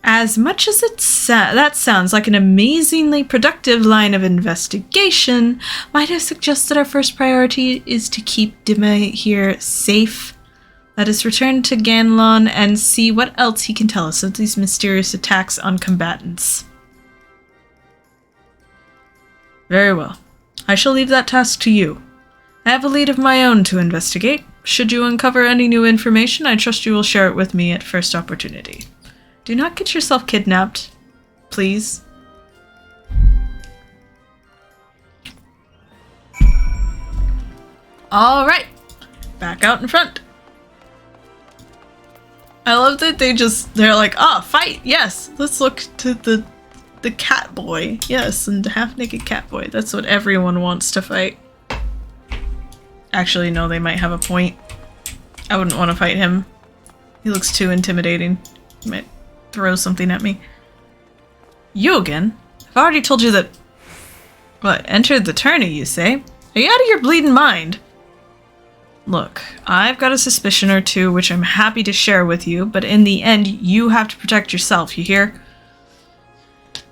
As much as that sounds like an amazingly productive line of investigation, might I suggest that our first priority is to keep Dhim'a here safe? Let us return to Ganlon and see what else he can tell us of these mysterious attacks on combatants. Very well. I shall leave that task to you. I have a lead of my own to investigate. Should you uncover any new information, I trust you will share it with me at first opportunity. Do not get yourself kidnapped, please. Alright, back out in front. I love that they're like, fight, yes, let's look to the cat boy, yes, and half-naked cat boy. That's what everyone wants to fight. Actually, no, they might have a point. I wouldn't want to fight him. He looks too intimidating. He might throw something at me. You again? I've already told you that... What, entered the tourney, you say? Are you out of your bleeding mind? Look, I've got a suspicion or two which I'm happy to share with you, but in the end, you have to protect yourself, you hear?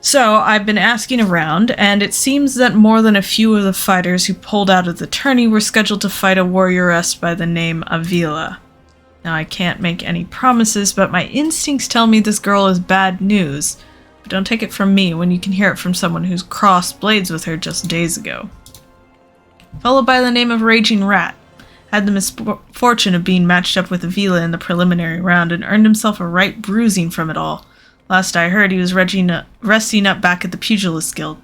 So, I've been asking around, and it seems that more than a few of the fighters who pulled out of the tourney were scheduled to fight a warrioress by the name Avila. Now, I can't make any promises, but my instincts tell me this girl is bad news. But don't take it from me when you can hear it from someone who's crossed blades with her just days ago. A fellow by the name of Raging Rat had the misfortune of being matched up with Avila in the preliminary round and earned himself a right bruising from it all. Last I heard, he was resting up back at the Pugilist Guild.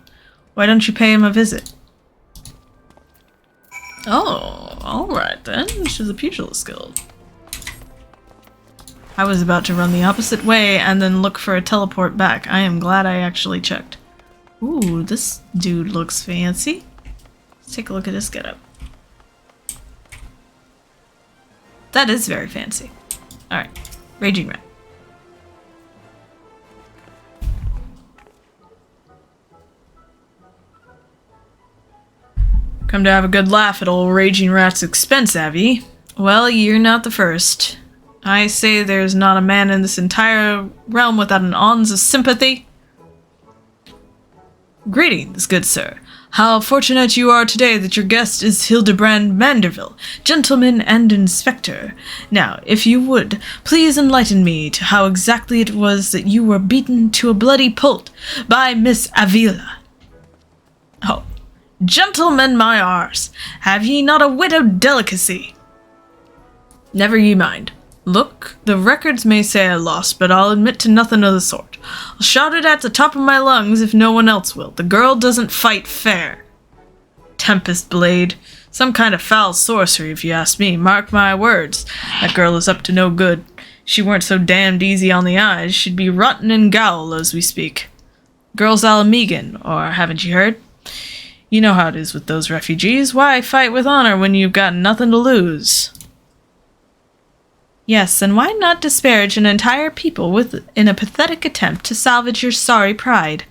Why don't you pay him a visit? Oh, alright then. To the Pugilist Guild. I was about to run the opposite way and then look for a teleport back. I am glad I actually checked. Ooh, this dude looks fancy. Let's take a look at his getup. That is very fancy. Alright, Raging Rat. Come to have a good laugh at old Raging Rat's expense, have ye? Well, you're not the first. I say there's not a man in this entire realm without an ounce of sympathy. Greetings, good sir. How fortunate you are today that your guest is Hildibrand Manderville, gentleman and inspector. Now, if you would, please enlighten me to how exactly it was that you were beaten to a bloody pulp by Miss Avila. Oh, gentlemen my arse, have ye not a wit of delicacy? Never ye mind. Look, the records may say I lost, but I'll admit to nothing of the sort. I'll shout it at the top of my lungs if no one else will. The girl doesn't fight fair. Tempest Blade. Some kind of foul sorcery, if you ask me. Mark my words. That girl is up to no good. If she weren't so damned easy on the eyes, she'd be rotten in gaol as we speak. Girl's Alamegan, or haven't you heard? You know how it is with those refugees. Why fight with honor when you've got nothing to lose? Yes, and why not disparage an entire people in a pathetic attempt to salvage your sorry pride?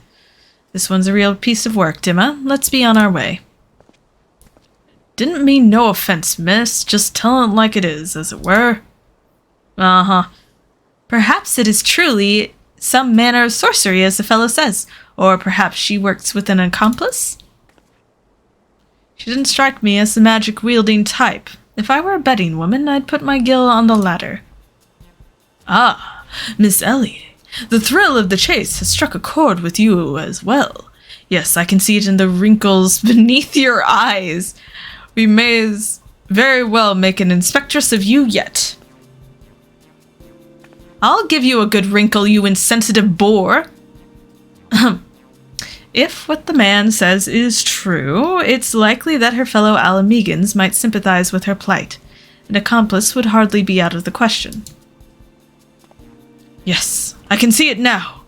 This one's a real piece of work, Dhim'a. Let's be on our way. Didn't mean no offense, miss. Just telling it like it is, as it were. Uh-huh. Perhaps it is truly some manner of sorcery, as the fellow says. Or perhaps she works with an accomplice? She didn't strike me as the magic-wielding type. If I were a betting woman, I'd put my gill on the latter. Ah, Miss Ellie, the thrill of the chase has struck a chord with you as well. Yes, I can see it in the wrinkles beneath your eyes. We may very well make an inspectress of you yet. I'll give you a good wrinkle, you insensitive boor. If what the man says is true, it's likely that her fellow Alamegans might sympathize with her plight. An accomplice would hardly be out of the question. Yes, I can see it now.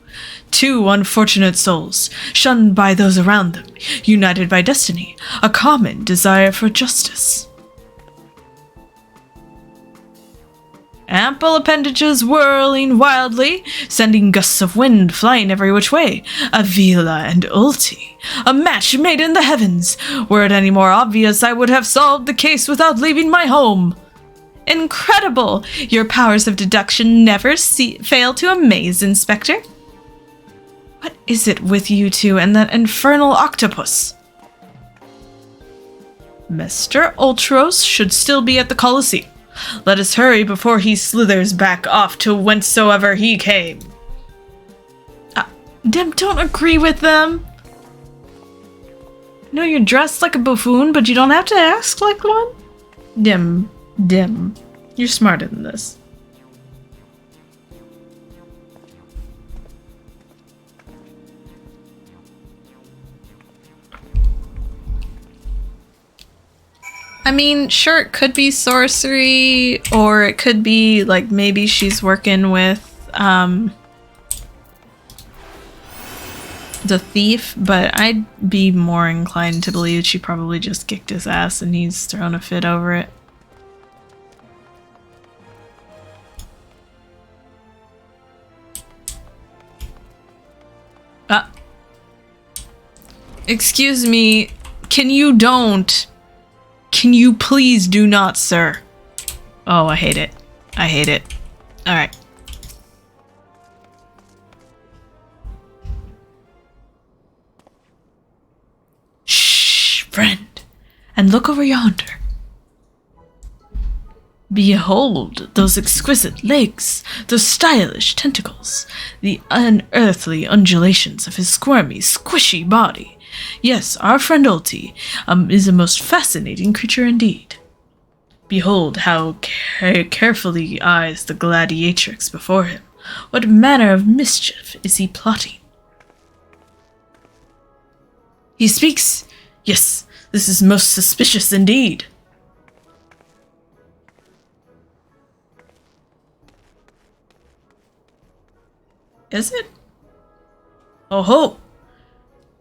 Two unfortunate souls, shunned by those around them, united by destiny, a common desire for justice. Ample appendages whirling wildly, sending gusts of wind flying every which way. Avila and Ulti, a match made in the heavens. Were it any more obvious, I would have solved the case without leaving my home. Incredible! Your powers of deduction never fail to amaze, Inspector. What is it with you two and that infernal octopus? Mr. Ultros should still be at the Colosseum. Let us hurry before he slithers back off to whencesoever he came. Don't agree with them. No, you're dressed like a buffoon, but you don't have to ask like one. Dim. You're smarter than this. I mean, sure, it could be sorcery, or it could be, like, maybe she's working with, the thief, but I'd be more inclined to believe she probably just kicked his ass and he's thrown a fit over it. Excuse me, can you please do not, sir? Oh, I hate it. Alright. Shh, friend, and look over yonder. Behold those exquisite legs, those stylish tentacles, the unearthly undulations of his squirmy, squishy body. Yes, our friend Ulti is a most fascinating creature indeed. Behold how carefully he eyes the gladiatrix before him. What manner of mischief is he plotting? He speaks. Yes, this is most suspicious indeed. Is it? Oh ho!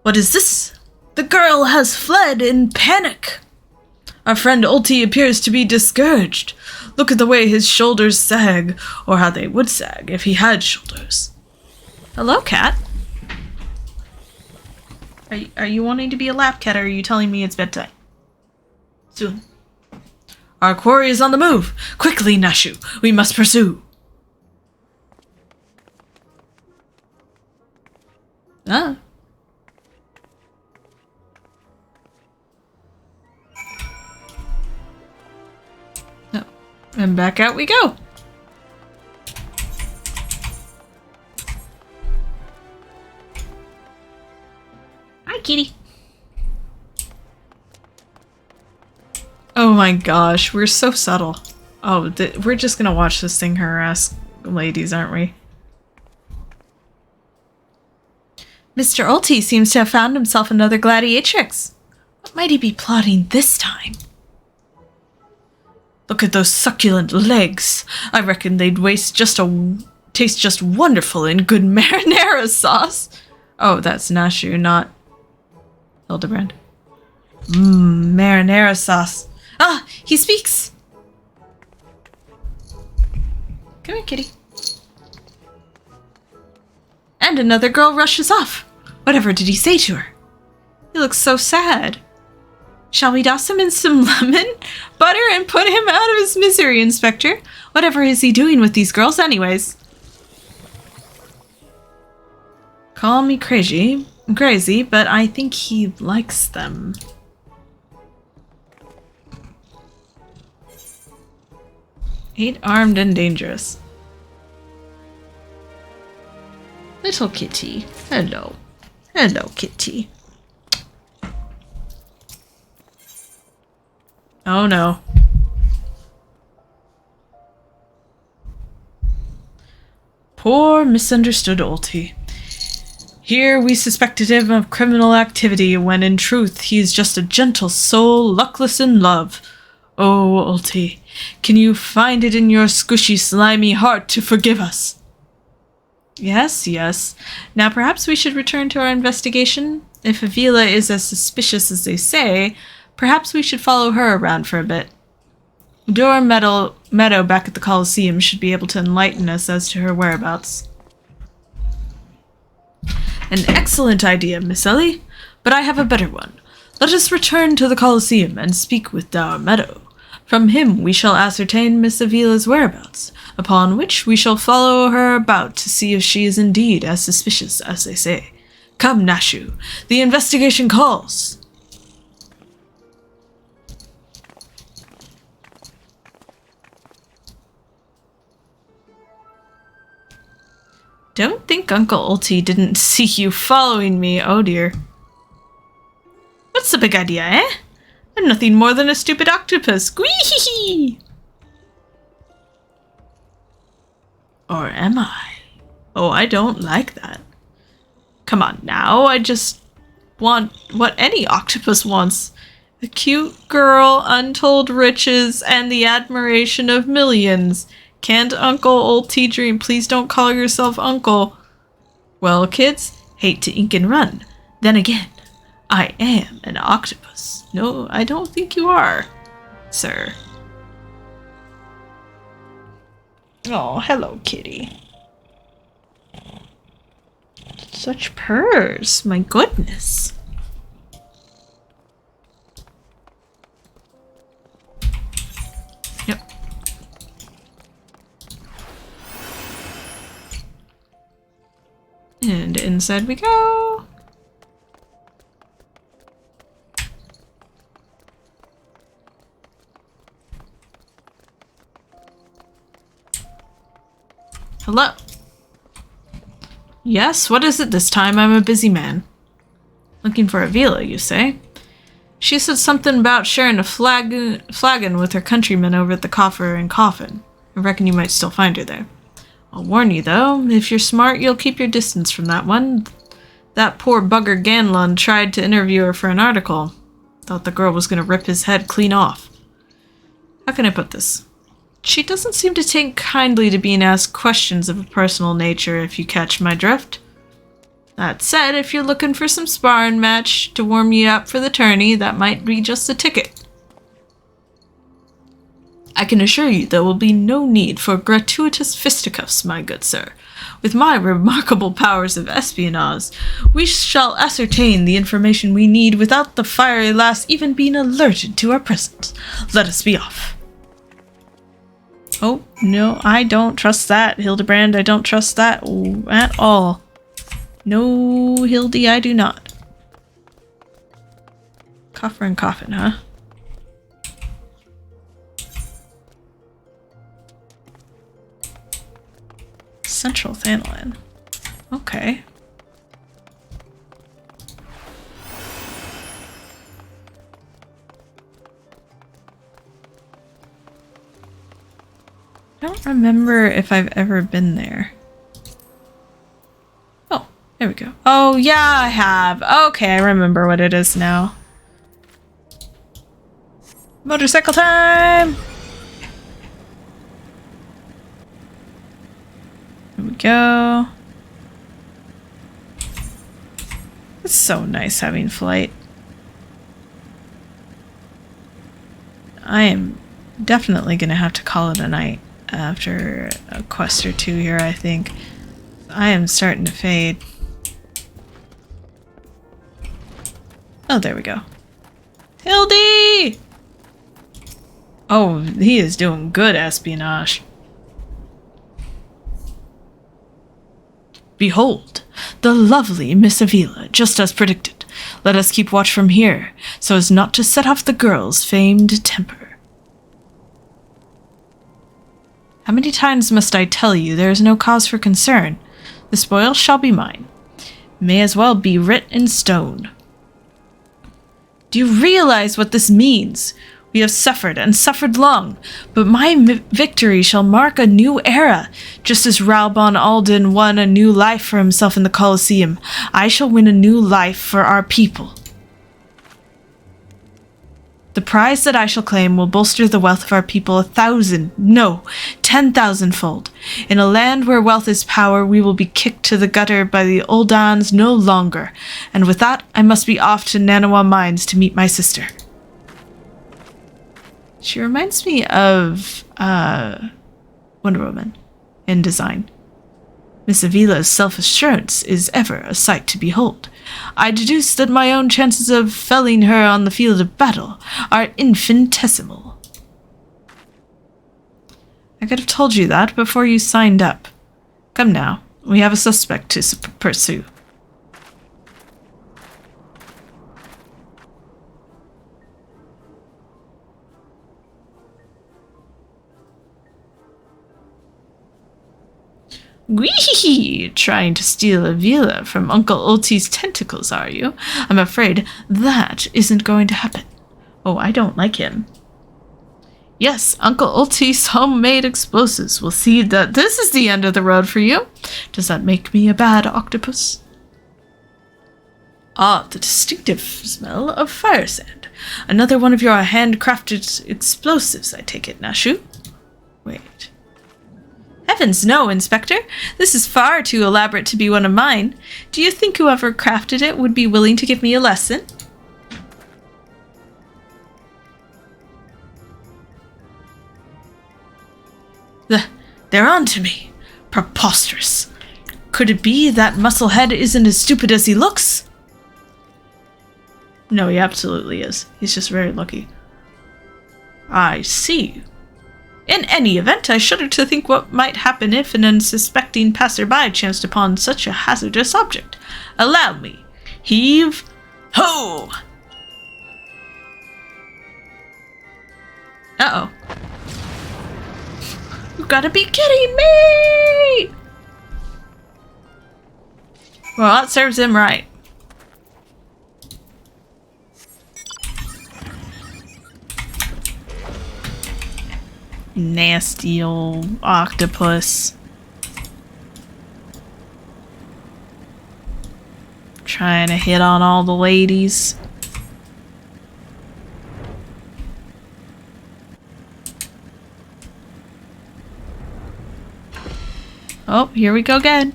What is this? The girl has fled in panic. Our friend Ulti appears to be discouraged. Look at the way his shoulders sag, or how they would sag if he had shoulders. Hello, cat. Are you wanting to be a lap cat, or are you telling me it's bedtime? Soon. Our quarry is on the move. Quickly, Nashu. We must pursue. Ah. No. And back out we go. Hi, kitty. Oh my gosh, we're so subtle. Oh, we're just gonna watch this thing harass ladies, aren't we? Mr. Ulti seems to have found himself another gladiatrix. What might he be plotting this time? Look at those succulent legs. I reckon they'd taste just wonderful in good marinara sauce. Oh, that's Nashu, not Hildibrand. Marinara sauce. Ah, he speaks. Come here, kitty. And another girl rushes off. Whatever did he say to her? He looks so sad. Shall we douse him in some lemon butter and put him out of his misery, Inspector? Whatever is he doing with these girls anyways? Call me crazy, but I think he likes them. Ain't armed and dangerous. Little kitty. Hello. Hello, kitty. Oh no. Poor misunderstood Ulti. Here we suspected him of criminal activity when in truth he is just a gentle soul luckless in love. Oh, Ulti, can you find it in your squishy slimy heart to forgive us? Yes. Now perhaps we should return to our investigation. If Avila is as suspicious as they say, perhaps we should follow her around for a bit. Dora Meadow back at the Coliseum should be able to enlighten us as to her whereabouts. An excellent idea, Miss Ellie, but I have a better one. Let us return to the Coliseum and speak with Dora Meadow. From him we shall ascertain Miss Avila's whereabouts, upon which we shall follow her about to see if she is indeed as suspicious as they say. Come, Nashu, the investigation calls. Don't think Uncle Ulti didn't see you following me, oh dear. What's the big idea, eh? I'm nothing more than a stupid octopus. Squee! Or am I? Oh, I don't like that. Come on now, I just want what any octopus wants. A cute girl, untold riches, and the admiration of millions. Can't Uncle Old Tea Dream please don't call yourself Uncle? Well, kids, hate to ink and run. Then again, I am an octopus. No, I don't think you are, sir. Oh, hello, kitty. Such purrs, my goodness. Yep. And inside we go. Hello. Yes, what is it this time? I'm a busy man. Looking for Avila, you say? She said something about sharing a flagon with her countrymen over at the Coffer and Coffin. I reckon you might still find her there. I'll warn you, though, if you're smart, you'll keep your distance from that one. That poor bugger Ganlon tried to interview her for an article. Thought the girl was going to rip his head clean off. How can I put this? She doesn't seem to take kindly to being asked questions of a personal nature, if you catch my drift. That said, if you're looking for some sparring match to warm you up for the tourney, that might be just the ticket. I can assure you there will be no need for gratuitous fisticuffs, my good sir. With my remarkable powers of espionage, we shall ascertain the information we need without the fiery lass even being alerted to our presence. Let us be off. Oh, no, I don't trust that, Hildibrand. I don't trust that at all. No, Hildy, I do not. Coffer and Coffin, huh? Central Thanalan. Okay. I don't remember if I've ever been there. Oh, there we go. Oh, yeah, I have. Okay, I remember what it is now. Motorcycle time! There we go. It's so nice having flight. I am definitely going to have to call it a night after a quest or two here, I think. I am starting to fade. Oh, there we go. Hildy! Oh, he is doing good espionage. Behold, the lovely Miss Avila, just as predicted. Let us keep watch from here, so as not to set off the girl's famed temper. How many times must I tell you there is no cause for concern? The spoil shall be mine. May as well be writ in stone. Do you realize what this means? We have suffered, and suffered long, but my victory shall mark a new era. Just as Raubon Alden won a new life for himself in the Colosseum, I shall win a new life for our people. The prize that I shall claim will bolster the wealth of our people 1,000, no, 10,000-fold. In a land where wealth is power, we will be kicked to the gutter by the Uldans no longer. And with that, I must be off to Nanawa Mines to meet my sister. She reminds me of Wonder Woman in design. Miss Avila's self-assurance is ever a sight to behold. I deduce that my own chances of felling her on the field of battle are infinitesimal. I could have told you that before you signed up. Come now, we have a suspect to pursue. Wee! trying to steal a villa from Uncle Ulti's tentacles, are you? I'm afraid that isn't going to happen. Oh, I don't like him. Yes, Uncle Ulti's homemade explosives will see that this is the end of the road for you. Does that make me a bad octopus? Ah, the distinctive smell of fire sand. Another one of your handcrafted explosives, I take it, Nashu? Wait. Heavens no, Inspector. This is far too elaborate to be one of mine. Do you think whoever crafted it would be willing to give me a lesson? They're on to me. Preposterous. Could it be that musclehead isn't as stupid as he looks? No, he absolutely is. He's just very lucky. I see. In any event, I shudder to think what might happen if an unsuspecting passerby chanced upon such a hazardous object. Allow me. Heave ho! Uh-oh. You gotta be kidding me! Well, that serves him right. Nasty old octopus. Trying to hit on all the ladies. Oh, here we go again.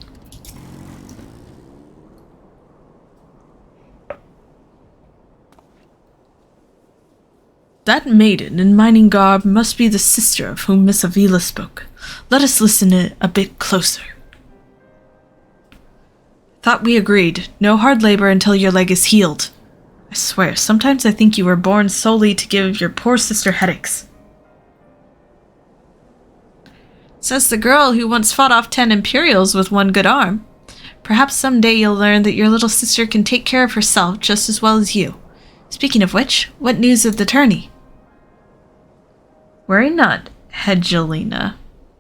That maiden in mining garb must be the sister of whom Miss Avila spoke. Let us listen a bit closer. Thought we agreed. No hard labor until your leg is healed. I swear, sometimes I think you were born solely to give your poor sister headaches. Says the girl who once fought off 10 Imperials with one good arm. Perhaps someday you'll learn that your little sister can take care of herself just as well as you. Speaking of which, what news of the tourney? Worry not, Hedgelina.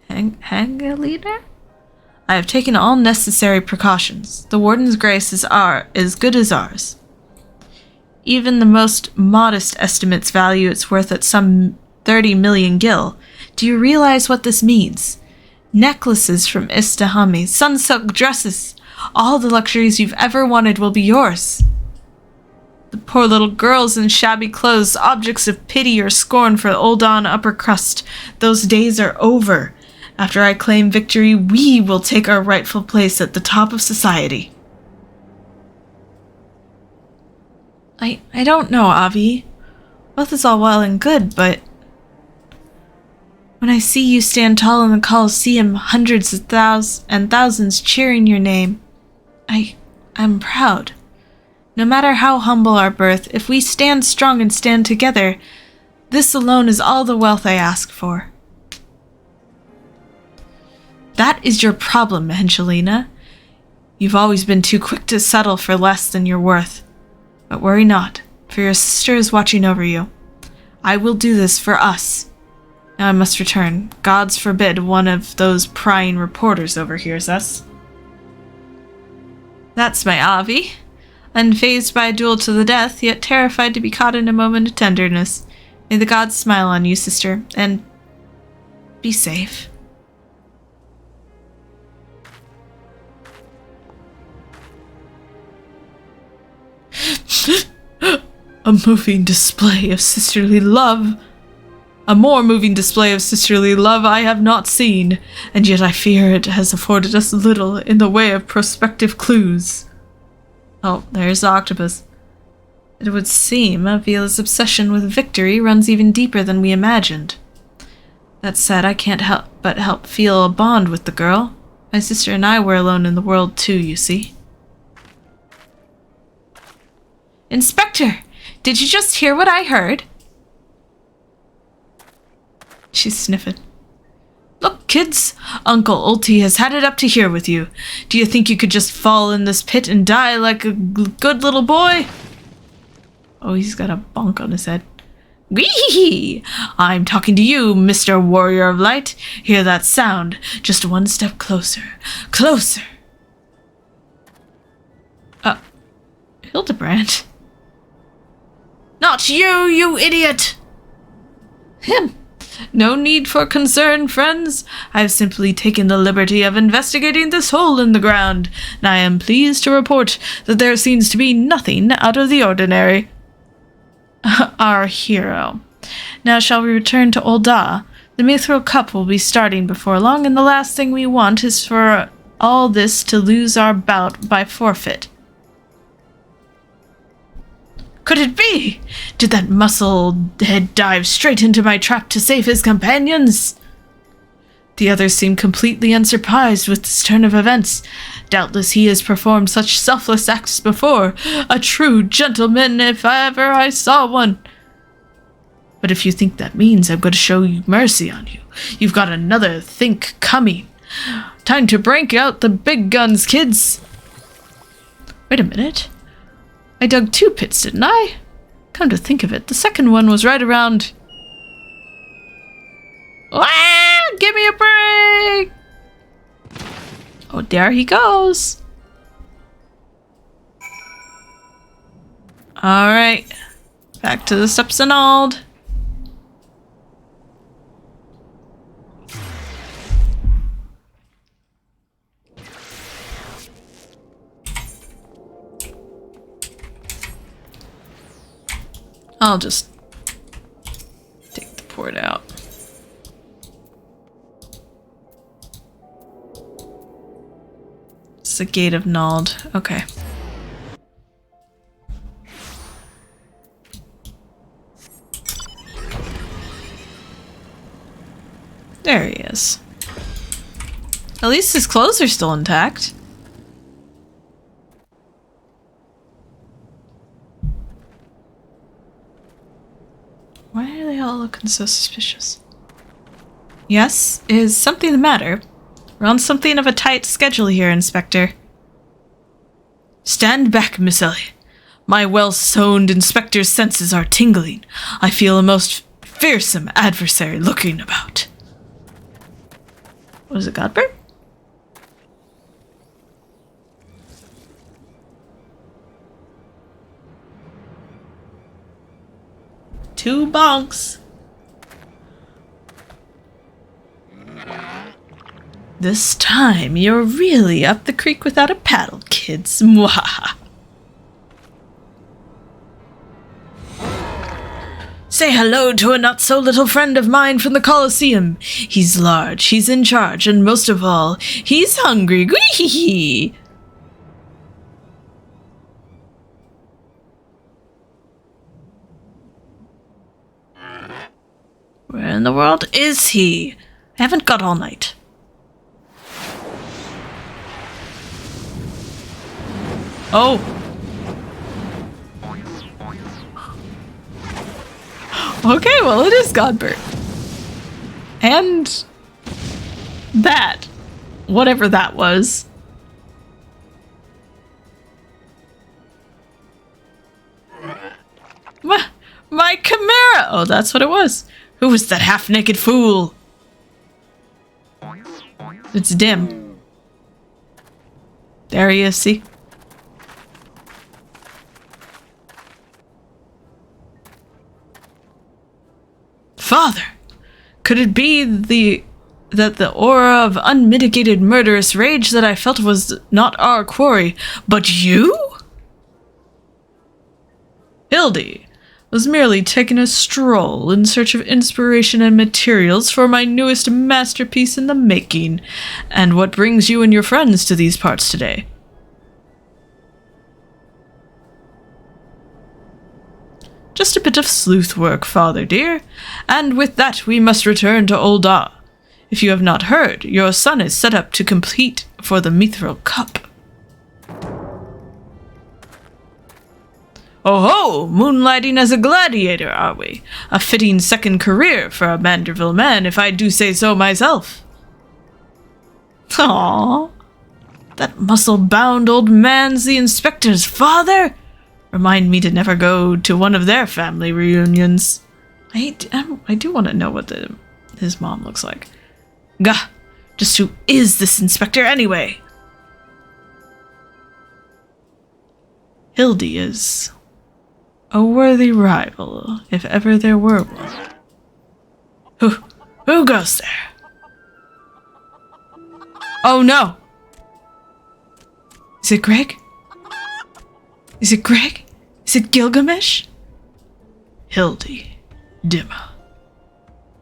Hangelina? I have taken all necessary precautions. The Warden's grace is as good as ours. Even the most modest estimates value its worth at some 30 million gil. Do you realize what this means? Necklaces from Istahami, sun-silk dresses. All the luxuries you've ever wanted will be yours. The poor little girls in shabby clothes, objects of pity or scorn for old on upper crust. Those days are over. After I claim victory, we will take our rightful place at the top of society. I don't know, Avi. Wealth is all well and good, but when I see you stand tall in the Colosseum, hundreds of thousands cheering your name, I'm proud. No matter how humble our birth, if we stand strong and stand together, this alone is all the wealth I ask for. That is your problem, Angelina. You've always been too quick to settle for less than you're worth. But worry not, for your sister is watching over you. I will do this for us. Now I must return. Gods forbid one of those prying reporters overhears us. That's my Avi. Unfazed by a duel to the death, yet terrified to be caught in a moment of tenderness. May the gods smile on you, sister, and be safe. A moving display of sisterly love. A more moving display of sisterly love I have not seen, and yet I fear it has afforded us little in the way of prospective clues. Oh, there's the octopus. It would seem Avila's obsession with victory runs even deeper than we imagined. That said, I can't help but feel a bond with the girl. My sister and I were alone in the world too, you see. Inspector, did you just hear what I heard? She's sniffing. Look, kids, Uncle Ulti has had it up to here with you. Do you think you could just fall in this pit and die like a good little boy? Oh, he's got a bonk on his head. Wee! I'm talking to you, Mr. Warrior of Light. Hear that sound? Just one step closer. Closer! Hildibrand. Not you, you idiot! Him! No need for concern, friends. I have simply taken the liberty of investigating this hole in the ground, and I am pleased to report that there seems to be nothing out of the ordinary. Our hero. Now shall we return to Ul'dah? The Mithril Cup will be starting before long, and the last thing we want is for all this to lose our bout by forfeit. Could it be? Did that muscle-head dive straight into my trap to save his companions? The others seem completely unsurprised with this turn of events. Doubtless he has performed such selfless acts before. A true gentleman, if ever I saw one. But if you think that means I'm going to show you mercy on you, you've got another think coming. Time to break out the big guns, kids. Wait a minute. I dug 2 pits, didn't I? Come to think of it, the second one was right around... Ah! Give me a break! Oh, there he goes. Alright. Back to the steps and all. I'll just take the port out. It's the Gate of Nald. Okay. There he is. At least his clothes are still intact. Why are they all looking so suspicious? Yes? Is something the matter? We're on something of a tight schedule here, Inspector. Stand back, Miss Ellie. My well-sewn inspector's senses are tingling. I feel a most fearsome adversary looking about. Was it Godbert? Two bonks. This time you're really up the creek without a paddle, kids. Mwahaha. Say hello to a not-so-little friend of mine from the Colosseum. He's large, he's in charge, and most of all, he's hungry. Gwee-hee-hee. Where in the world is he? I haven't got all night. Oh. Okay, well it is Godbert. And that. Whatever that was. My chimera! Oh, that's what it was. Who was that half-naked fool? It's Dhim. There he is, see? Father! Could it be that the aura of unmitigated murderous rage that I felt was not our quarry, but you? Hildy was merely taking a stroll in search of inspiration and materials for my newest masterpiece in the making. And what brings you and your friends to these parts today? Just a bit of sleuth work, father dear, and with that we must return to Ul'dah. If you have not heard, your son is set up to compete for the Mithril Cup. Oh ho! Moonlighting as a gladiator, are we? A fitting second career for a Manderville man, if I do say so myself. Aww. That muscle-bound old man's the inspector's father? Remind me to never go to one of their family reunions. I do want to know what his mom looks like. Gah! Just who is this inspector anyway? Hildy is a worthy rival, if ever there were one. Who goes there? Oh no! Is it Greg? Is it Greg? Is it Gilgamesh? Hildy, Dhim'a.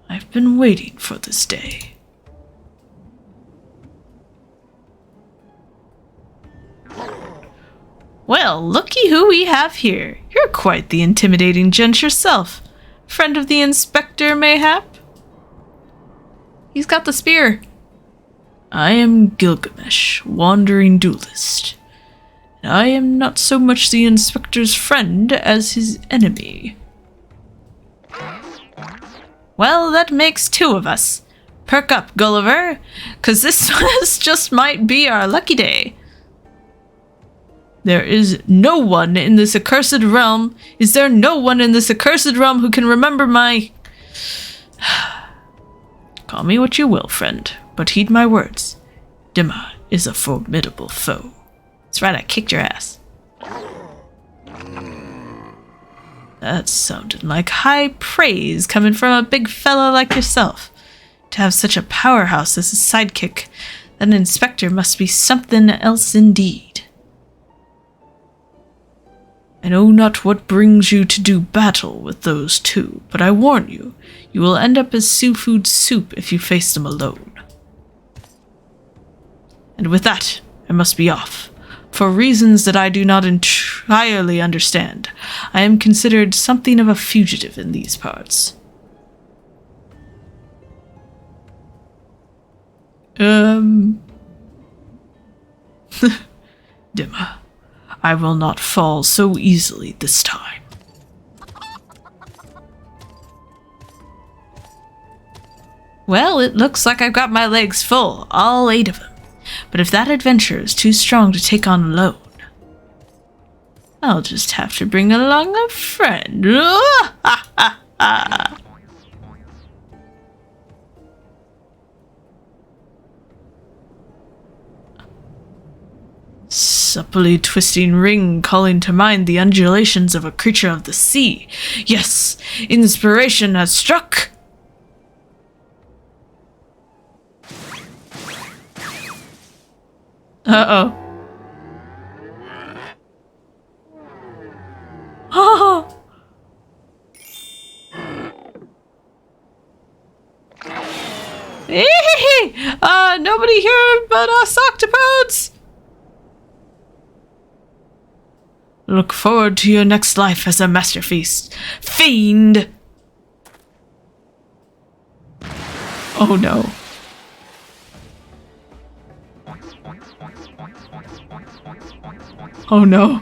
I've been waiting for this day. Well, looky who we have here. You're quite the intimidating gent yourself. Friend of the inspector, mayhap? He's got the spear. I am Gilgamesh, wandering duelist. And I am not so much the inspector's friend as his enemy. Well, that makes two of us. Perk up, Gulliver, 'cause this just might be our lucky day. There is no one in this accursed realm. Is there no one in this accursed realm who can remember my... Call me what you will, friend, but heed my words. Dhim'a is a formidable foe. That's right, I kicked your ass. That sounded like high praise coming from a big fella like yourself. To have such a powerhouse as a sidekick, that inspector must be something else indeed. I know not what brings you to do battle with those two, but I warn you, you will end up as seafood soup if you face them alone. And with that, I must be off. For reasons that I do not entirely understand, I am considered something of a fugitive in these parts. Dhim'a, I will not fall so easily this time. Well, it looks like I've got my legs full, all 8 of them. But if that adventure is too strong to take on alone, I'll just have to bring along a friend. Supplely twisting ring calling to mind the undulations of a creature of the sea. Yes, inspiration has struck. Uh-oh. Oh. Nobody here but us octopodes. Look forward to your next life as a masterpiece. Fiend! Oh no. Oh no.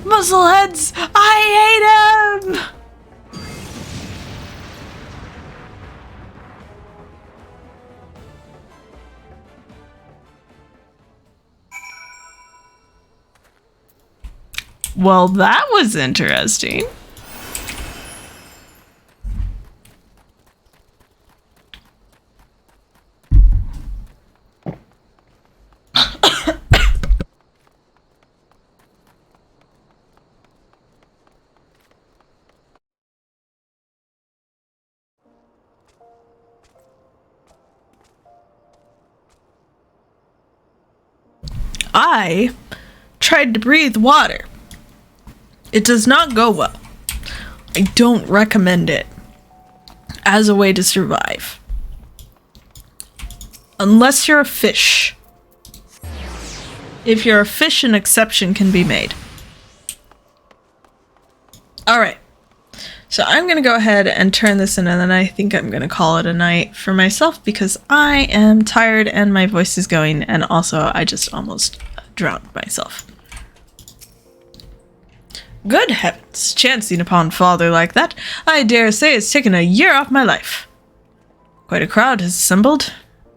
Muscleheads! I hate him! Well, that was interesting. I tried to breathe water. It does not go well. I don't recommend it as a way to survive. Unless you're a fish. If you're a fish, an exception can be made. Alright. So I'm going to go ahead and turn this in, and then I think I'm going to call it a night for myself because I am tired and my voice is going, and also I just almost drowned myself. Good heavens, chancing upon father like that, I dare say it's taken a year off my life. Quite a crowd has assembled.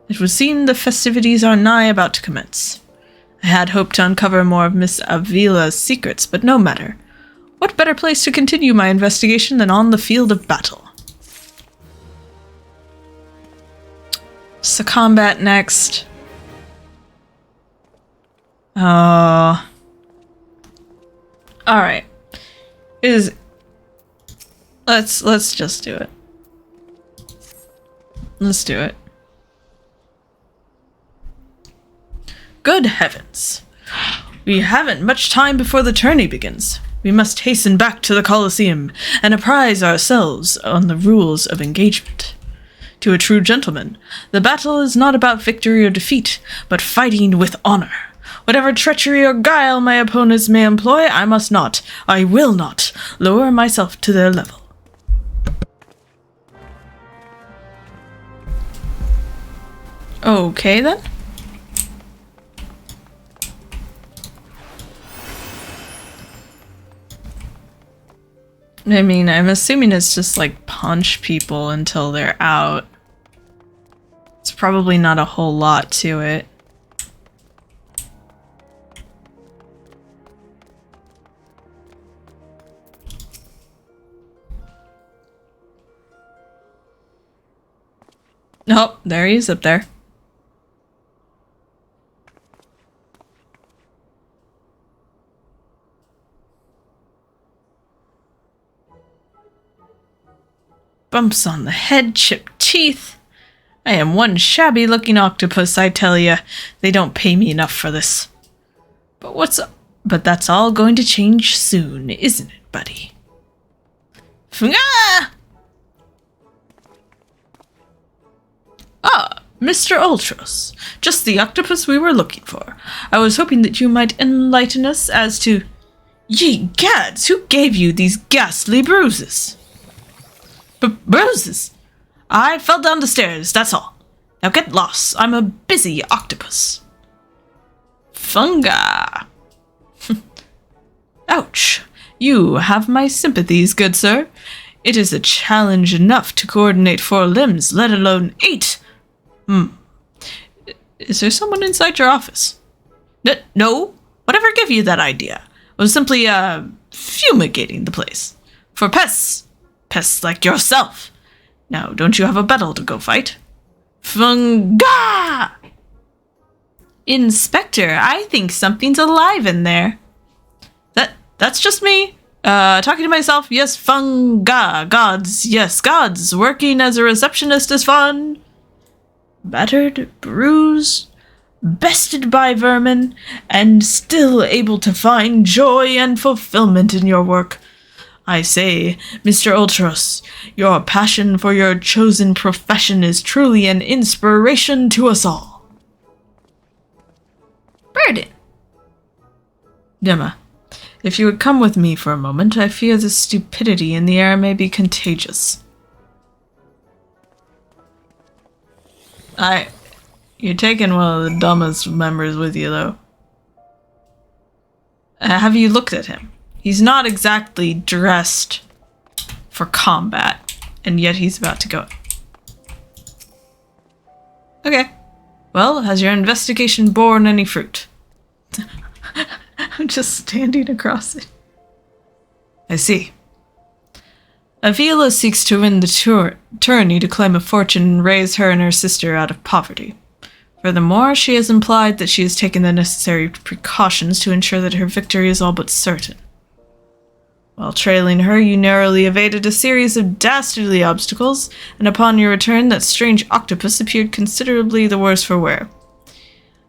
It would seem the festivities are nigh about to commence. I had hoped to uncover more of Miss Avila's secrets, but no matter. What better place to continue my investigation than on the field of battle? So combat next. Alright. Let's just do it. Let's do it. Good heavens. We haven't much time before the tourney begins. We must hasten back to the Colosseum and apprise ourselves on the rules of engagement. To a true gentleman, the battle is not about victory or defeat, but fighting with honor. Whatever treachery or guile my opponents may employ, I will not, lower myself to their level. Okay, then. I mean, I'm assuming it's just like punch people until they're out. It's probably not a whole lot to it. Oh, there he is up there. Bumps on the head, chipped teeth. I am one shabby-looking octopus, I tell ya. They don't pay me enough for this. But that's all going to change soon, isn't it, buddy? Ah! Ah, Mr. Ultros. Just the octopus we were looking for. I was hoping that you might enlighten us as to... Ye gads, who gave you these ghastly bruises? Bruises? I fell down the stairs, that's all. Now get lost, I'm a busy octopus. Funga. Ouch. You have my sympathies, good sir. It is a challenge enough to coordinate 4 limbs, let alone 8. Is there someone inside your office? No. Whatever gave you that idea? I was simply, fumigating the place. For pests. Pests like yourself. Now, don't you have a battle to go fight? Funga! Inspector, I think something's alive in there. That's just me. Talking to myself, yes, funga. Gods, yes, gods. Working as a receptionist is fun. Battered, bruised, bested by vermin, and still able to find joy and fulfillment in your work. I say, Mr. Ultros, your passion for your chosen profession is truly an inspiration to us all. Burden. Dhim'a, if you would come with me for a moment, I fear the stupidity in the air may be contagious. You're taking one of the dumbest members with you, though. Have you looked at him? He's not exactly dressed for combat, and yet he's about to go. Okay. Well, has your investigation borne any fruit? I'm just standing across it. I see. Avila seeks to win the tourney to claim a fortune and raise her and her sister out of poverty. Furthermore, she has implied that she has taken the necessary precautions to ensure that her victory is all but certain. While trailing her, you narrowly evaded a series of dastardly obstacles, and upon your return, that strange octopus appeared considerably the worse for wear.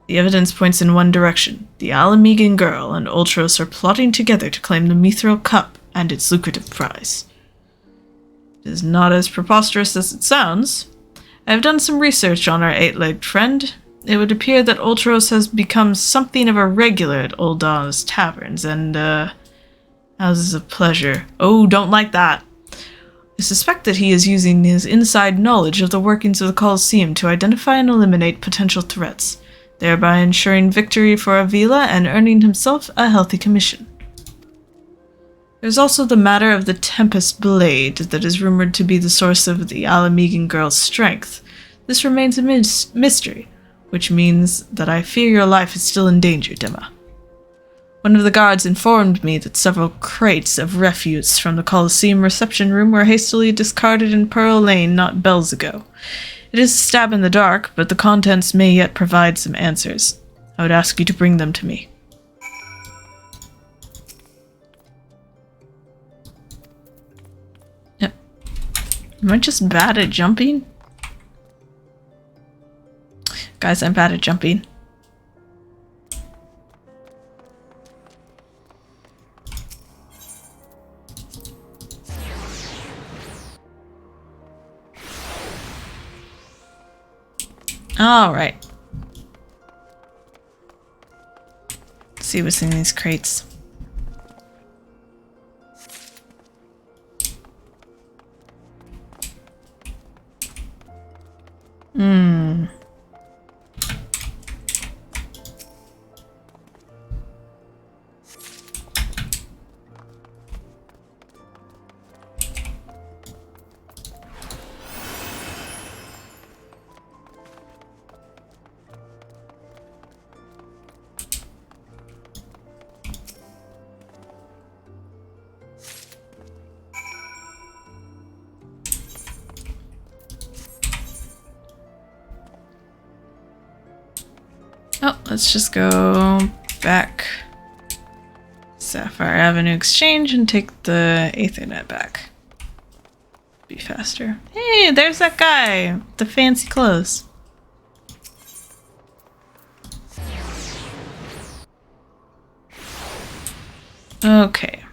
The evidence points in one direction. The Alamegan girl and Ultros are plotting together to claim the Mithril Cup and its lucrative prize. It is not as preposterous as it sounds. I have done some research on our 8-legged friend. It would appear that Ultros has become something of a regular at Old Dawn's taverns and, houses of pleasure. Oh, don't like that. I suspect that he is using his inside knowledge of the workings of the Colosseum to identify and eliminate potential threats, thereby ensuring victory for Avila and earning himself a healthy commission. There's also the matter of the Tempest Blade that is rumored to be the source of the Alamegan girl's strength. This remains a mystery, which means that I fear your life is still in danger, Dhim'a. One of the guards informed me that several crates of refuse from the Colosseum reception room were hastily discarded in Pearl Lane not bells ago. It It is a stab in the dark, but the contents may yet provide some answers. I would ask you to bring them to me. Yep. Am I just bad at jumping? Guys, I'm bad at jumping. All right. Let's see what's in these crates. Oh, let's just go back Sapphire Avenue Exchange and take the Aethernet back. Be faster. Hey, there's that guy with the fancy clothes. Okay.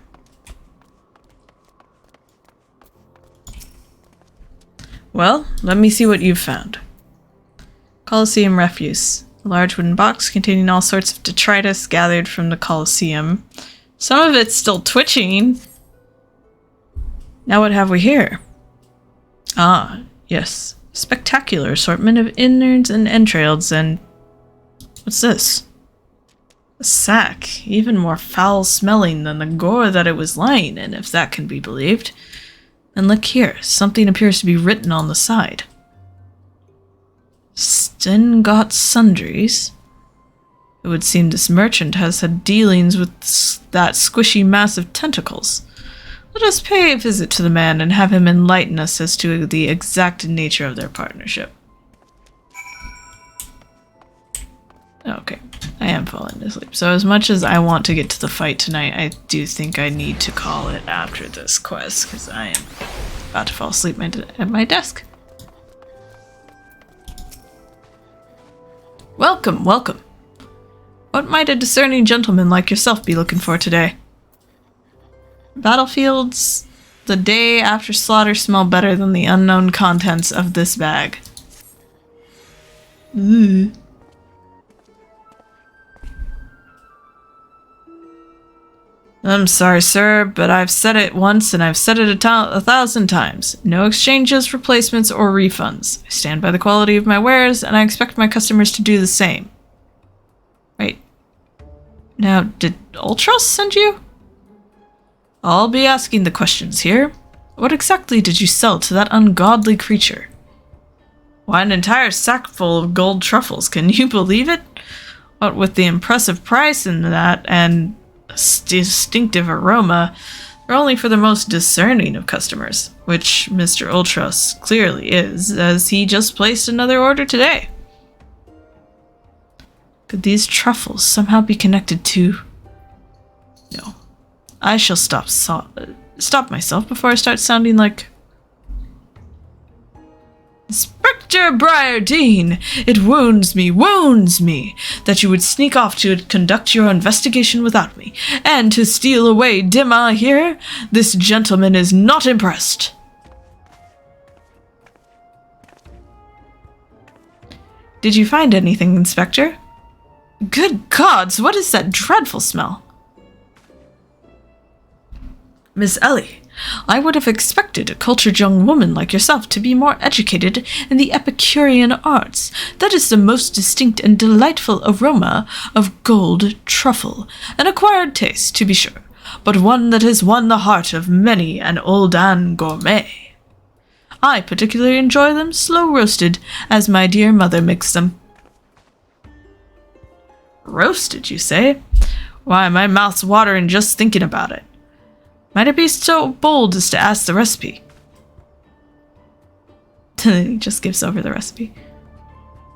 Well, let me see what you've found. Colosseum refuse. A large wooden box containing all sorts of detritus gathered from the Colosseum. Some of it's still twitching. Now what have we here? Ah, yes. Spectacular assortment of innards and entrails and... What's this? A sack, even more foul-smelling than the gore that it was lying in, if that can be believed. And look here, something appears to be written on the side. Stengot Sundries? It would seem this merchant has had dealings with that squishy mass of tentacles. Let us pay a visit to the man and have him enlighten us as to the exact nature of their partnership. Okay, I am falling asleep. So as much as I want to get to the fight tonight, I do think I need to call it after this quest, because I am about to fall asleep at my desk. Welcome, welcome. What might a discerning gentleman like yourself be looking for today? Battlefields, the day after slaughter smell better than the unknown contents of this bag. Ooh. I'm sorry, sir, but I've said it once and I've said it a thousand times. No exchanges, replacements, or refunds. I stand by the quality of my wares, and I expect my customers to do the same. Right. Now, did Ultros send you? I'll be asking the questions here. What exactly did you sell to that ungodly creature? Why, an entire sack full of gold truffles, can you believe it? What with the impressive price in that, and distinctive aroma, are only for the most discerning of customers, which Mr. Ultros clearly is, as he just placed another order today. Could these truffles somehow be connected to... No. I shall stop myself before I start sounding like... Inspector Briardine! It wounds me, that you would sneak off to conduct your investigation without me, and to steal away Dhim'a here. This gentleman is not impressed. Did you find anything, Inspector? Good gods, what is that dreadful smell? Miss Ellie, I would have expected a cultured young woman like yourself to be more educated in the Epicurean arts. That is the most distinct and delightful aroma of gold truffle, an acquired taste, to be sure, but one that has won the heart of many an Oldan gourmet. I particularly enjoy them slow-roasted, as my dear mother makes them. Roasted, you say? Why, my mouth's watering just thinking about it. Might I be so bold as to ask the recipe? He just gives over the recipe.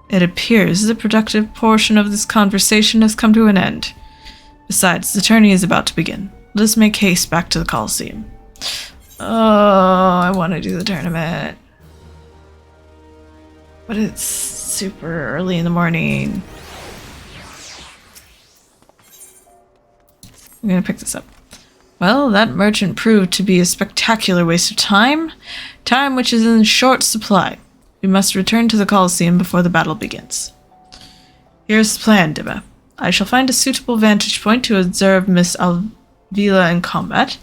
It appears the productive portion of this conversation has come to an end. Besides, the tourney is about to begin. Let us make haste back to the Coliseum. Oh, I want to do the tournament. But it's super early in the morning. I'm gonna pick this up. Well, that merchant proved to be a spectacular waste of time. Time which is in short supply. We must return to the Coliseum before the battle begins. Here's the plan, Dhim'a. I shall find a suitable vantage point to observe Miss Alvila in combat.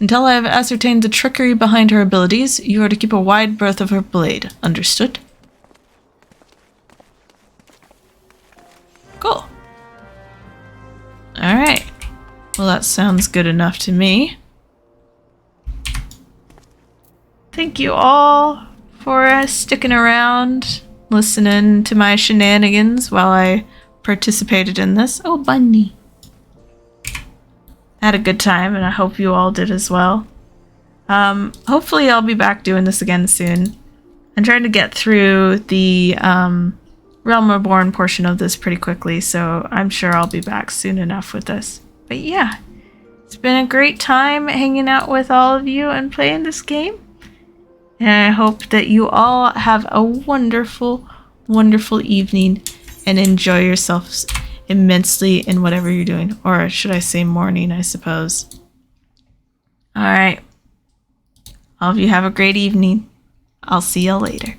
Until I have ascertained the trickery behind her abilities, you are to keep a wide berth of her blade. Understood? Cool. Alright. Well, that sounds good enough to me. Thank you all for sticking around, listening to my shenanigans while I participated in this. Oh, bunny. I had a good time, and I hope you all did as well. Hopefully I'll be back doing this again soon. I'm trying to get through the Realm Reborn portion of this pretty quickly, so I'm sure I'll be back soon enough with this. But yeah, it's been a great time hanging out with all of you and playing this game. And I hope that you all have a wonderful, wonderful evening and enjoy yourselves immensely in whatever you're doing. Or should I say morning, I suppose. Alright. All of you have a great evening. I'll see you later.